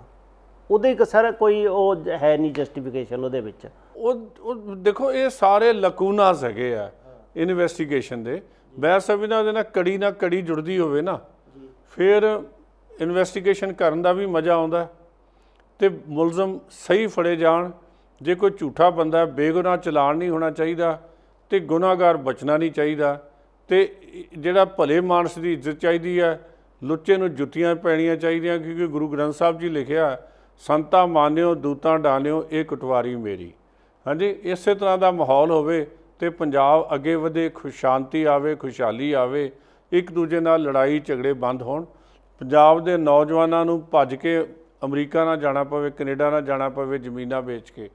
ਉਹਦੇ ਇੱਕ ਸਰ ਕੋਈ ਉਹ ਹੈ ਨਹੀਂ ਜਸਟੀਫਿਕੇਸ਼ਨ ਉਹਦੇ ਵਿੱਚ। ਉਹ ਦੇਖੋ ਇਹ ਸਾਰੇ ਲਕੂਨਾਸ ਹੈਗੇ ਆ ਇਨਵੈਸਟੀਗੇਸ਼ਨ ਦੇ। ਮੈਂ ਸਮਝਦਾ ਉਹਦੇ ਨਾਲ ਕੜੀ ਜੁੜਦੀ ਹੋਵੇ ਨਾ, ਫਿਰ ਇਨਵੈਸਟੀਗੇਸ਼ਨ ਕਰਨ ਦਾ ਵੀ ਮਜ਼ਾ ਆਉਂਦਾ ਤੇ ਮੁਲਜ਼ਮ ਸਹੀ ਫੜੇ ਜਾਣ। ਜੇ ਕੋਈ ਝੂਠਾ ਬੰਦਾ ਬੇਗੁਨਾਹ ਚਲਾਨ ਨਹੀਂ ਹੋਣਾ ਚਾਹੀਦਾ ਤੇ ਗੁਨਾਹਗਾਰ ਬਚਣਾ ਨਹੀਂ ਚਾਹੀਦਾ। ਤੇ ਜਿਹੜਾ ਭਲੇ ਮਾਨਸ ਦੀ ਇੱਜ਼ਤ ਚਾਹੀਦੀ ਹੈ, ਲੁੱਚੇ ਨੂੰ ਜੁੱਤੀਆਂ ਪੈਣੀਆਂ ਚਾਹੀਦੀਆਂ, ਕਿਉਂਕਿ ਗੁਰੂ ਗ੍ਰੰਥ ਸਾਹਿਬ ਜੀ ਲਿਖਿਆ ਸੰਤਾ ਮਾਨਿਓ ਦੂਤਾਂ ਡਾਲਿਓ ਇਹ ਕਟਵਾਰੀ ਮੇਰੀ। ਹਾਂਜੀ, ਇਸੇ ਤਰ੍ਹਾਂ ਦਾ ਮਾਹੌਲ ਹੋਵੇ ਤੇ ਪੰਜਾਬ ਅੱਗੇ ਵਧੇ, ਸ਼ਾਂਤੀ ਆਵੇ, ਖੁਸ਼ਹਾਲੀ ਆਵੇ, ਇੱਕ ਦੂਜੇ ਨਾਲ ਲੜਾਈ ਝਗੜੇ ਬੰਦ ਹੋਣ। ਪੰਜਾਬ ਦੇ ਨੌਜਵਾਨਾਂ ਨੂੰ ਭੱਜ ਕੇ ਅਮਰੀਕਾ ਨਾ ਜਾਣਾ ਪਵੇ, ਕੈਨੇਡਾ ਨਾ ਜਾਣਾ ਪਵੇ ਜ਼ਮੀਨਾਂ ਵੇਚ ਕੇ,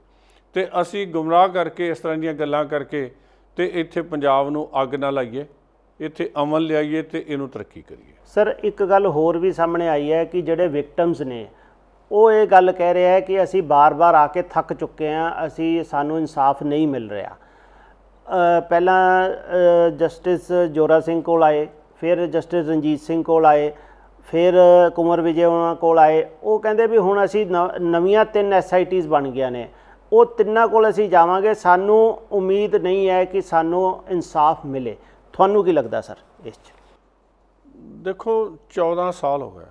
ਤੇ ਅਸੀਂ ਗੁੰਮਰਾਹ ਕਰਕੇ ਇਸ ਤਰ੍ਹਾਂ ਦੀਆਂ ਗੱਲਾਂ ਕਰਕੇ ਤੇ ਇੱਥੇ ਪੰਜਾਬ ਨੂੰ ਅੱਗ ਨਾ ਲਾਈਏ, ਇੱਥੇ ਅਮਨ ਲਿਆਈਏ ਤੇ ਇਹਨੂੰ ਤਰੱਕੀ ਕਰੀਏ। ਸਰ ਇੱਕ ਗੱਲ ਹੋਰ ਵੀ ਸਾਹਮਣੇ ਆਈ ਹੈ ਕਿ ਜਿਹੜੇ ਵਿਕਟਮਸ ਨੇ ਉਹ ਇਹ ਗੱਲ ਕਹਿ ਰਹੇ ਹੈ ਕਿ ਅਸੀਂ ਬਾਰ-ਬਾਰ ਆ ਕੇ ਥੱਕ ਚੁੱਕੇ ਹਾਂ, ਸਾਨੂੰ ਇਨਸਾਫ ਨਹੀਂ ਮਿਲ ਰਿਹਾ। ਪਹਿਲਾਂ ਜਸਟਿਸ ਜੋਰਾ ਸਿੰਘ ਕੋਲ ਆਏ, ਫਿਰ ਜਸਟਿਸ ਰਣਜੀਤ ਸਿੰਘ ਕੋਲ ਆਏ, ਫਿਰ ਕੁੰਵਰ ਵਿਜੇ ਉਹਨਾਂ ਕੋਲ ਆਏ। ਉਹ ਕਹਿੰਦੇ ਵੀ ਹੁਣ ਅਸੀਂ ਨਵੀਆਂ 3 SITs ਬਣ ਗਈਆਂ ਨੇ, ਉਹ ਤਿੰਨਾਂ ਕੋਲ ਅਸੀਂ ਜਾਵਾਂਗੇ, ਸਾਨੂੰ ਉਮੀਦ ਨਹੀਂ ਹੈ ਕਿ ਸਾਨੂੰ ਇਨਸਾਫ ਮਿਲੇ। ਤੁਹਾਨੂੰ ਕੀ ਲੱਗਦਾ ਸਰ ਇਸ 'ਚ? ਦੇਖੋ 14 ਸਾਲ ਹੋ ਗਏ,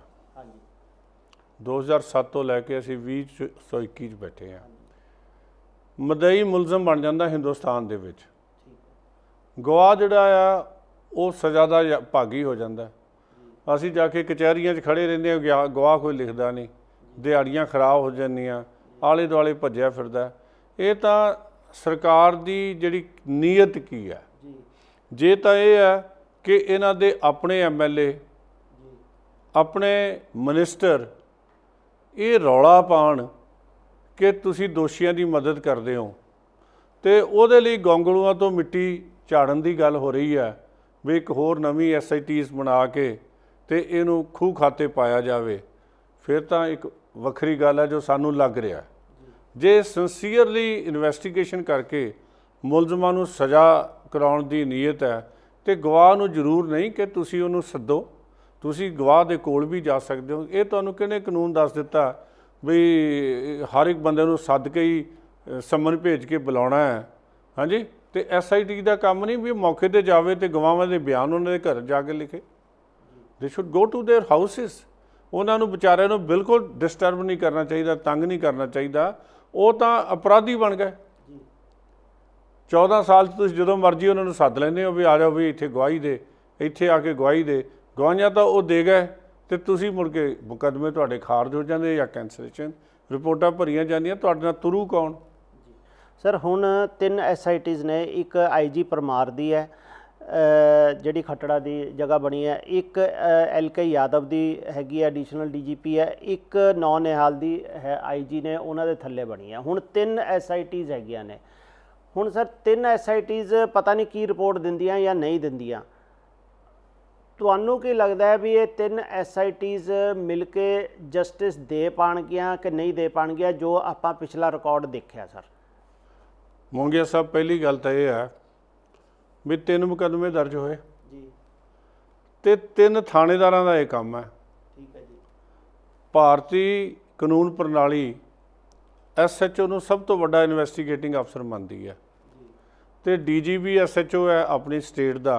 2007 ਤੋਂ ਲੈ ਕੇ ਅਸੀਂ 2021 'ਚ ਬੈਠੇ ਹਾਂ। ਮਦਈ ਮੁਲਜ਼ਮ ਬਣ ਜਾਂਦਾ ਹਿੰਦੁਸਤਾਨ ਦੇ ਵਿੱਚ, ਗਵਾਹ ਜਿਹੜਾ ਆ ਉਹ ਸਜ਼ਾ ਦਾ ਭਾਗੀ ਹੋ ਜਾਂਦਾ। ਅਸੀਂ ਜਾ ਕੇ ਕਚਹਿਰੀਆਂ 'ਚ ਖੜੇ ਰਹਿੰਦੇ ਹਾਂ, ਗਵਾਹ ਕੋਈ ਲਿਖਦਾ ਨਹੀਂ, ਦਿਹਾੜੀਆਂ ਖਰਾਬ ਹੋ ਜਾਂਦੀਆਂ, ਆਲੇ ਦੁਆਲੇ ਭੱਜਿਆ ਫਿਰਦਾ। ਇਹ ਤਾਂ ਸਰਕਾਰ ਦੀ ਜਿਹੜੀ ਨੀਅਤ ਕੀ ਹੈ? ਜੇ ਤਾਂ ਇਹ ਹੈ ਕਿ ਇਹਨਾਂ ਦੇ ਆਪਣੇ MLA, ਆਪਣੇ ਮਿਨਿਸਟਰ ਇਹ ਰੌਲਾ ਪਾਉਣ ਕਿ ਤੁਸੀਂ ਦੋਸ਼ੀਆਂ ਦੀ ਮਦਦ ਕਰਦੇ ਹੋ, ਤੇ ਉਹਦੇ ਲਈ ਗੋਂਗਲੂਆਂ ਤੋਂ ਮਿੱਟੀ ਝਾੜਨ ਦੀ ਗੱਲ ਹੋ ਰਹੀ ਹੈ ਵੀ ਇੱਕ ਹੋਰ ਨਵੀਂ SITs ਬਣਾ ਕੇ ਤੇ ਇਹਨੂੰ ਖੂਹ ਖਾਤੇ ਪਾਇਆ ਜਾਵੇ, ਫਿਰ ਤਾਂ ਇੱਕ ਵੱਖਰੀ ਗੱਲ ਹੈ ਜੋ ਸਾਨੂੰ ਲੱਗ ਰਿਹਾ। ਜੇ ਸਿੰਸੀਅਰਲੀ ਇਨਵੈਸਟੀਗੇਸ਼ਨ ਕਰਕੇ ਮੁਲਜ਼ਮਾਂ ਨੂੰ ਸਜ਼ਾ ਕਰਾਉਣ ਦੀ ਨੀਅਤ ਹੈ ਤੇ ਗਵਾਹ ਨੂੰ ਜ਼ਰੂਰ ਨਹੀਂ ਕਿ ਤੁਸੀਂ ਉਹਨੂੰ ਸੱਦੋ, ਤੁਸੀਂ ਗਵਾਹ ਦੇ ਕੋਲ ਵੀ ਜਾ ਸਕਦੇ ਹੋ। ਇਹ ਤੁਹਾਨੂੰ ਕਿਹਨੇ ਕਾਨੂੰਨ ਦੱਸ ਦਿੱਤਾ ਵੀ ਹਰ ਇੱਕ ਬੰਦੇ ਨੂੰ ਸੱਦ ਕੇ ਹੀ ਸੰਮਨ ਭੇਜ ਕੇ ਬੁਲਾਉਣਾ ਹੈ? ਹਾਂਜੀ, ਤੇ SIT ਦਾ ਕੰਮ ਨਹੀਂ ਵੀ ਮੌਕੇ 'ਤੇ ਜਾਵੇ ਤੇ ਗਵਾਹਾਂ ਦੇ ਬਿਆਨ ਉਹਨਾਂ ਦੇ ਘਰ ਜਾ ਕੇ ਲਿਖੇ। They should go to their houses. ਉਹਨਾਂ ਨੂੰ ਵਿਚਾਰਿਆਂ ਨੂੰ ਬਿਲਕੁਲ ਡਿਸਟਰਬ ਨਹੀਂ ਕਰਨਾ ਚਾਹੀਦਾ, ਤੰਗ ਨਹੀਂ ਕਰਨਾ ਚਾਹੀਦਾ। ਉਹ ਤਾਂ ਅਪਰਾਧੀ ਬਣ ਗਏ। 14 ਸਾਲ 'ਚ ਤੁਸੀਂ ਜਦੋਂ ਮਰਜ਼ੀ ਉਹਨਾਂ ਨੂੰ ਸੱਦ ਲੈਂਦੇ ਹੋ ਵੀ ਆ ਜਾਓ ਵੀ ਇੱਥੇ ਗਵਾਹੀ ਦੇ, ਇੱਥੇ ਆ ਕੇ ਗਵਾਹੀ ਦੇ। ਗਵਾਹੀਆਂ ਤਾਂ ਉਹ ਦੇ ਗਏ ਤੇ ਤੁਸੀਂ ਮੁੜ ਕੇ ਮੁਕੱਦਮੇ ਤੁਹਾਡੇ ਖਾਰਜ ਹੋ ਜਾਂਦੇ ਜਾਂ ਕੈਂਸਲੇਸ਼ਨ, ਰਿਪੋਰਟਾਂ ਭਰੀਆਂ ਜਾਂਦੀਆਂ, ਤੁਹਾਡੇ ਨਾਲ ਤੁਰੂ ਕੌਣ? ਸਰ ਹੁਣ 3 SITs ਨੇ, ਇੱਕ IG ਪਰਮਾਰ ਦੀ ਹੈ ਜਿਹੜੀ ਖੱਟੜਾ ਦੀ ਜਗ੍ਹਾ ਬਣੀ ਹੈ, ਇੱਕ LK ਯਾਦਵ ਦੀ ਹੈਗੀ ਹੈ ਐਡੀਸ਼ਨਲ DGP ਹੈ, ਇੱਕ ਨੌ ਨਿਹਾਲ ਦੀ ਹੈ IG ਨੇ, ਉਹਨਾਂ ਦੇ ਥੱਲੇ ਬਣੀ ਹੈ। ਹੁਣ 3 SITs ਹੈਗੀਆਂ ਨੇ। ਹੁਣ ਸਰ 3 SITs ਪਤਾ ਨਹੀਂ ਕੀ ਰਿਪੋਰਟ ਦਿੰਦੀਆਂ ਜਾਂ ਨਹੀਂ ਦਿੰਦੀਆਂ। ਤੁਹਾਨੂੰ ਕੀ ਲੱਗਦਾ ਹੈ ਵੀ ਇਹ 3 SITs ਮਿਲ ਕੇ ਜਸਟਿਸ ਦੇ ਪਾਉਣਗੀਆਂ ਕਿ ਨਹੀਂ ਦੇ ਪਾਉਣਗੀਆਂ, ਜੋ ਆਪਾਂ ਪਿਛਲਾ ਰਿਕਾਰਡ ਦੇਖਿਆ? ਸਰ ਮੋਂਗੀਆ ਸਾਹਿਬ, ਪਹਿਲੀ ਗੱਲ ਤਾਂ ਇਹ ਹੈ ਵੀ 3 ਮੁਕੱਦਮੇ ਦਰਜ ਹੋਏ ਜੀ, ਤੇ 3 ਥਾਣੇਦਾਰਾਂ ਦਾ ਇਹ ਕੰਮ ਹੈ। ਠੀਕ ਹੈ ਜੀ। ਭਾਰਤੀ ਕਾਨੂੰਨ ਪ੍ਰਣਾਲੀ SHO ਨੂੰ ਸਭ ਤੋਂ ਵੱਡਾ ਇਨਵੈਸਟੀਗੇਟਿੰਗ ਅਫਸਰ ਮੰਨਦੀ ਹੈ, ਤੇ DGP SHO ਹੈ ਆਪਣੀ ਸਟੇਟ ਦਾ,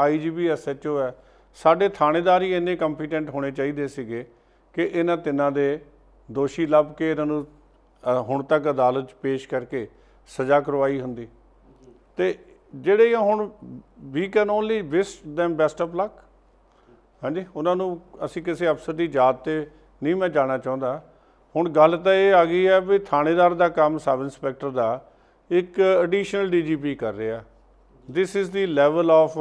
IGP SHO ਹੈ। ਸਾਡੇ ਥਾਣੇਦਾਰ ਹੀ ਇੰਨੇ ਕੰਪੀਟੈਂਟ ਹੋਣੇ ਚਾਹੀਦੇ ਸੀਗੇ ਕਿ ਇਹਨਾਂ ਤਿੰਨਾਂ ਦੇ ਦੋਸ਼ੀ ਲੱਭ ਕੇ ਇਹਨਾਂ ਨੂੰ ਹੁਣ ਤੱਕ ਅਦਾਲਤ 'ਚ ਪੇਸ਼ ਕਰਕੇ ਸਜ਼ਾ ਕਰਵਾਈ ਹੁੰਦੀ। ਤੇ ਜਿਹੜੇ ਹੁਣ we can only wish them best of luck. ਹਾਂਜੀ, ਉਹਨਾਂ ਨੂੰ ਅਸੀਂ ਕਿਸੇ ਅਫਸਰ ਦੀ ਜਾਤ 'ਤੇ ਨਹੀਂ ਮੈਂ ਜਾਣਾ ਚਾਹੁੰਦਾ। ਹੁਣ ਗੱਲ ਤਾਂ ਇਹ ਆ ਗਈ ਹੈ ਵੀ ਥਾਣੇਦਾਰ ਦਾ ਕੰਮ ਸਬ ਇੰਸਪੈਕਟਰ ਦਾ ਇੱਕ ਐਡੀਸ਼ਨਲ DGP ਕਰ ਰਿਹਾ। This is the level of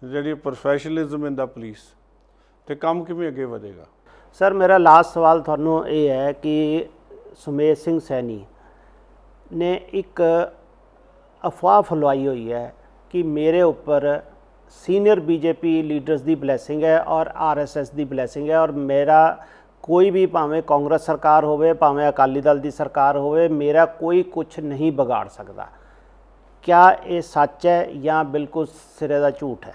ਜਿਹੜੀ ਪ੍ਰੋਫੈਸ਼ਨਲਿਜ਼ਮ ਇਨ ਦਾ ਪੁਲਿਸ, ਤੇ ਕੰਮ ਕਿਵੇਂ ਅੱਗੇ ਵਧੇਗਾ? ਸਰ ਮੇਰਾ ਲਾਸਟ ਸਵਾਲ ਤੁਹਾਨੂੰ ਇਹ ਹੈ ਕਿ ਸੁਮੇਧ ਸਿੰਘ ਸੈਣੀ ਨੇ ਇੱਕ ਅਫਵਾਹ ਫੈਲਾਈ ਹੋਈ ਹੈ ਕਿ ਮੇਰੇ ਉੱਪਰ ਸੀਨੀਅਰ BJP ਲੀਡਰਸ ਦੀ ਬਲੈਸਿੰਗ ਹੈ ਔਰ RSS ਦੀ ਬਲੈਸਿੰਗ ਹੈ, ਔਰ ਮੇਰਾ ਕੋਈ ਵੀ ਭਾਵੇਂ ਕਾਂਗਰਸ ਸਰਕਾਰ ਹੋਵੇ ਭਾਵੇਂ ਅਕਾਲੀ ਦਲ ਦੀ ਸਰਕਾਰ ਹੋਵੇ, ਮੇਰਾ ਕੋਈ ਕੁਝ ਨਹੀਂ ਵਿਗਾੜ ਸਕਦਾ। क्या ये सच है या बिल्कुल सिरे का झूठ है?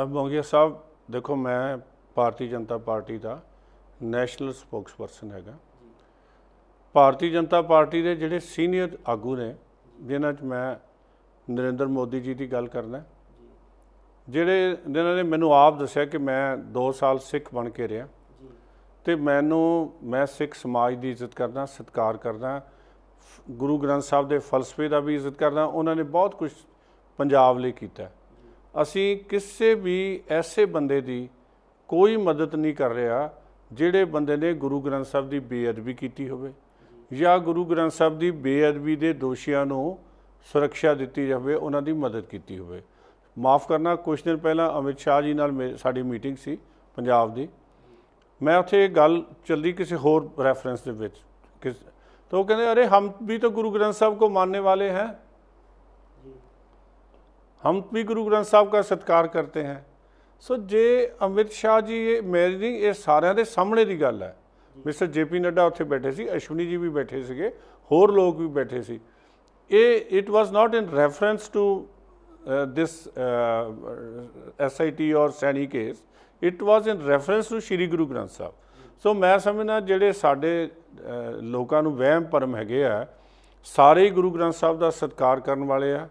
मोंगिया साहब देखो, मैं भारतीय जनता पार्टी का नैशनल स्पोक्सपर्सन है। भारतीय जनता पार्टी के जिहड़े सीनियर आगू ने जिन्हां च मैं नरेंद्र मोदी जी की गल करना, जिन्होंने मैनू आप दस्या कि मैं 2 साल सिख बन के रहा, तो मैं सिख समाज की इज्जत करना, सत्कार करना, गुरु ग्रंथ साहब के फलसफे का भी इज्जत करना। उन्होंने बहुत कुछ पंजाब लिए किया। असी किसी भी ऐसे बंदे की कोई मदद नहीं कर रहा ਜਿਹੜੇ ਬੰਦੇ ਨੇ ਗੁਰੂ ਗ੍ਰੰਥ ਸਾਹਿਬ ਦੀ ਬੇਅਦਬੀ ਕੀਤੀ ਹੋਵੇ ਜਾਂ ਗੁਰੂ ਗ੍ਰੰਥ ਸਾਹਿਬ ਦੀ ਬੇਅਦਬੀ ਦੇ ਦੋਸ਼ੀਆਂ ਨੂੰ ਸੁਰੱਖਿਆ ਦਿੱਤੀ ਜਾਵੇ, ਉਹਨਾਂ ਦੀ ਮਦਦ ਕੀਤੀ ਹੋਵੇ। ਮਾफ़ ਕਰਨਾ, ਕੁਛ ਦਿਨ ਪਹਿਲਾਂ ਅਮਿਤ ਸ਼ਾਹ ਜੀ ਨਾਲ ਸਾਡੀ ਮੀਟਿੰਗ ਸੀ ਪੰਜਾਬ ਦੀ। मैं उत्थे गल चलती किसी होर रैफरेंस दे विच तो वो कहते अरे हम भी तो गुरु ग्रंथ साहब को मानने वाले हैं, हम भी गुरु ग्रंथ साहब का सत्कार करते हैं। सो जे अमित शाह जी मेरी नहीं, ये सारिਆਂ ਦੇ सामने की गल है। मिस्टर JP नड्डा उत्थे बैठे सी, अश्विनी जी भी बैठे सीगे, होर लोग भी बैठे सी। ये it was not in reference to this SIT और Saini case, it was in reference to Shri Guru Granth साहब। सो मैं समझना ਜਿਹੜੇ ਸਾਡੇ ਲੋਕਾਂ ਨੂੰ ਵਹਿਮ ਭਰਮ ਹੈਗੇ ਆ, ਸਾਰੇ ਗੁਰੂ ਗ੍ਰੰਥ ਸਾਹਿਬ ਦਾ ਸਤਿਕਾਰ ਕਰਨ ਵਾਲੇ ਆ,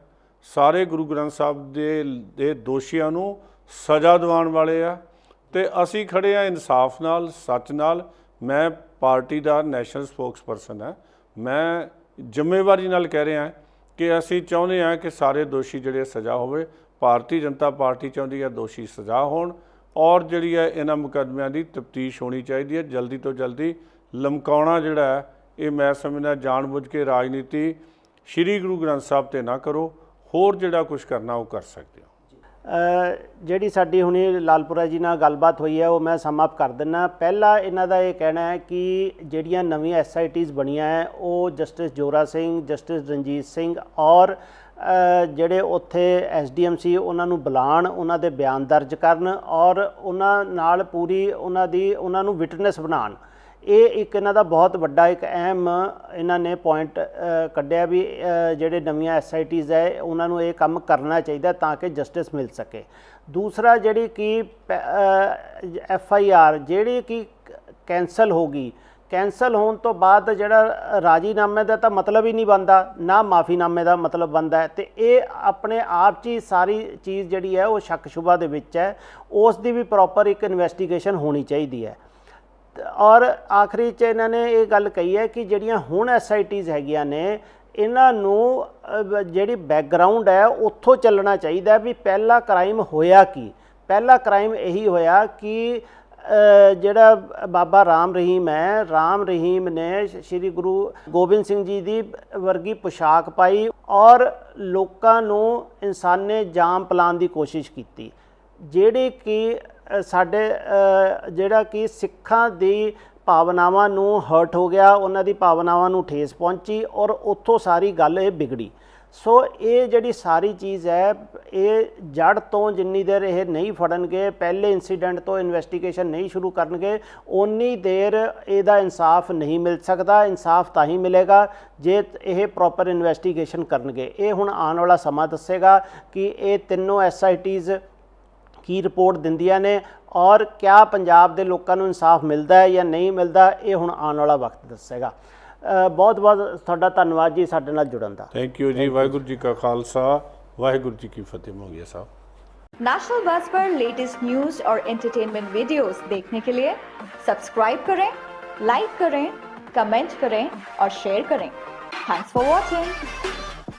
ਸਾਰੇ ਗੁਰੂ ਗ੍ਰੰਥ ਸਾਹਿਬ ਦੇ ਦੋਸ਼ੀਆਂ ਨੂੰ ਸਜ਼ਾ ਦਿਵਾਉਣ ਵਾਲੇ ਆ, ਤੇ ਅਸੀਂ ਖੜੇ ਆ ਇਨਸਾਫ ਨਾਲ, ਸੱਚ ਨਾਲ। ਮੈਂ ਪਾਰਟੀ ਦਾ ਨੈਸ਼ਨਲ ਸਪੋਕਸਪਰਸਨ ਹੈ। ਮੈਂ ਜ਼ਿੰਮੇਵਾਰੀ ਨਾਲ ਕਹਿ ਰਿਹਾ ਕਿ ਅਸੀਂ ਚਾਹੁੰਦੇ ਹਾਂ ਕਿ ਸਾਰੇ ਦੋਸ਼ੀ ਜਿਹੜੇ ਸਜ਼ਾ ਹੋਵੇ। ਭਾਰਤੀ ਜਨਤਾ ਪਾਰਟੀ ਚਾਹੁੰਦੀ ਹੈ ਦੋਸ਼ੀ ਸਜ਼ਾ ਹੋਣ, और जिहड़ी है इन्हां मुकदमियां दी तफ्तीश होनी चाहिए है। जल्दी तो जल्दी लमकाउणा जिहड़ा है ये मैं समझदा जानबुझ के राजनीति श्री गुरु ग्रंथ साहब ते ना करो, होर जिहड़ा कुछ करना वो कर सकते हो। ਜਿਹੜੀ ਸਾਡੀ ਹੁਣੇ ਲਾਲਪੁਰਾ ਜੀ ਨਾਲ ਗੱਲਬਾਤ ਹੋਈ ਹੈ ਉਹ ਮੈਂ ਸਮ ਅਪ ਕਰ ਦਿੰਦਾ। ਪਹਿਲਾ ਇਹਨਾਂ ਦਾ ਇਹ ਕਹਿਣਾ ਹੈ ਕਿ ਜਿਹੜੀਆਂ ਨਵੀਆਂ SITs ਬਣੀਆਂ ਹੈ ਉਹ ਜਸਟਿਸ ਜੋਰਾ ਸਿੰਘ, ਜਸਟਿਸ ਰਣਜੀਤ ਸਿੰਘ ਔਰ ਜਿਹੜੇ ਉੱਥੇ SDM ਸੀ ਉਹਨਾਂ ਨੂੰ ਬੁਲਾਉਣ, ਉਹਨਾਂ ਦੇ ਬਿਆਨ ਦਰਜ ਕਰਨ ਔਰ ਉਹਨਾਂ ਨਾਲ ਪੂਰੀ ਉਹਨਾਂ ਨੂੰ ਵਿਟਨੈਸ ਬਣਾਉਣ। ਇਹ ਇੱਕ ਇਹਨਾਂ ਦਾ ਬਹੁਤ ਵੱਡਾ ਇੱਕ ਅਹਿਮ ਇਹਨਾਂ ਨੇ ਪੁਆਇੰਟ ਕੱਢਿਆ ਵੀ ਜਿਹੜੇ ਨਵੀਆਂ SITs ਹੈ ਉਹਨਾਂ ਨੂੰ ਇਹ ਕੰਮ ਕਰਨਾ ਚਾਹੀਦਾ ਤਾਂ ਕਿ ਜਸਟਿਸ ਮਿਲ ਸਕੇ। ਦੂਸਰਾ ਜਿਹੜੀ ਕਿ FIR ਜਿਹੜੀ ਕਿ ਕੈਂਸਲ ਹੋ ਗਈ, कैंसल होने तो बाद जिहड़ा राजीनामे का तो मतलब ही नहीं बनता, ना माफ़ीनामे का मतलब बनता है। तो ये अपने आप च सारी चीज़ जिहड़ी है वो शक शुबा दे विच है, उस दी भी प्रॉपर एक इन्वेस्टिगेशन होनी चाहिए है। और आखिरी च इन्होंने ये गल कही है कि जिहड़ियां हुण SITs हैगियां ने इन्हां नूं जिहड़ी बैकग्राउंड है उत्थों चलना चाहिए भी पहला क्राइम होया की। पहला क्राइम यही होया कि ਜਿਹੜਾ ਬਾਬਾ ਰਾਮ ਰਹੀਮ ਹੈ, ਰਾਮ ਰਹੀਮ ਨੇ ਸ਼੍ਰੀ ਗੁਰੂ ਗੋਬਿੰਦ ਸਿੰਘ ਜੀ ਦੀ ਵਰਗੀ ਪੁਸ਼ਾਕ ਪਾਈ ਔਰ ਲੋਕਾਂ ਨੂੰ ਇਨਸਾਨੇ ਜਾਮ ਪਲਾਨ ਦੀ ਕੋਸ਼ਿਸ਼ ਕੀਤੀ, ਜਿਹੜੀ ਕਿ ਸਾਡੇ ਜਿਹੜਾ ਕਿ ਸਿੱਖਾਂ ਦੀ ਭਾਵਨਾਵਾਂ ਨੂੰ ਹਰਟ ਹੋ ਗਿਆ, ਉਹਨਾਂ ਦੀ ਭਾਵਨਾਵਾਂ ਨੂੰ ਠੇਸ ਪਹੁੰਚੀ ਔਰ ਉੱਥੋਂ ਸਾਰੀ ਗੱਲ ਇਹ ਵਿਗੜੀ। ਸੋ ਇਹ ਜਿਹੜੀ ਸਾਰੀ ਚੀਜ਼ ਹੈ ਇਹ ਜੜ ਤੋਂ ਜਿੰਨੀ ਦੇਰ ਇਹ ਨਹੀਂ ਫੜਨਗੇ, ਪਹਿਲੇ ਇਨਸੀਡੈਂਟ ਤੋਂ ਇਨਵੈਸਟੀਗੇਸ਼ਨ ਨਹੀਂ ਸ਼ੁਰੂ ਕਰਨਗੇ, ਓਨੀ ਦੇਰ ਇਹਦਾ ਇਨਸਾਫ ਨਹੀਂ ਮਿਲ ਸਕਦਾ। ਇਨਸਾਫ ਤਾਂ ਹੀ ਮਿਲੇਗਾ ਜੇ ਇਹ ਪ੍ਰੋਪਰ ਇਨਵੈਸਟੀਗੇਸ਼ਨ ਕਰਨਗੇ। ਇਹ ਹੁਣ ਆਉਣ ਵਾਲਾ ਸਮਾਂ ਦੱਸੇਗਾ ਕਿ ਇਹ ਤਿੰਨੋਂ SITs ਕੀ ਰਿਪੋਰਟ ਦਿੰਦੀਆਂ ਨੇ ਔਰ ਕਿਆ ਪੰਜਾਬ ਦੇ ਲੋਕਾਂ ਨੂੰ ਇਨਸਾਫ ਮਿਲਦਾ ਹੈ ਜਾਂ ਨਹੀਂ ਮਿਲਦਾ, ਇਹ ਹੁਣ ਆਉਣ ਵਾਲਾ ਵਕਤ ਦੱਸੇਗਾ। बहुत बहुत ਤੁਹਾਡਾ ਧੰਨਵਾਦ ਜੀ ਸਾਡੇ ਨਾਲ ਜੁੜਨ ਦਾ। थैंक यू जी। वाहिगुरू जी का खालसा, वाहिगुरू जी की फतेह। मोगिया साहब। नेशनल बज़ पर लेटेस्ट न्यूज़ और एंटरटेनमेंट वीडियोस देखने के लिए सब्सक्राइब करें, लाइक करें, कमेंट करें और शेयर करें। Thanks for watching.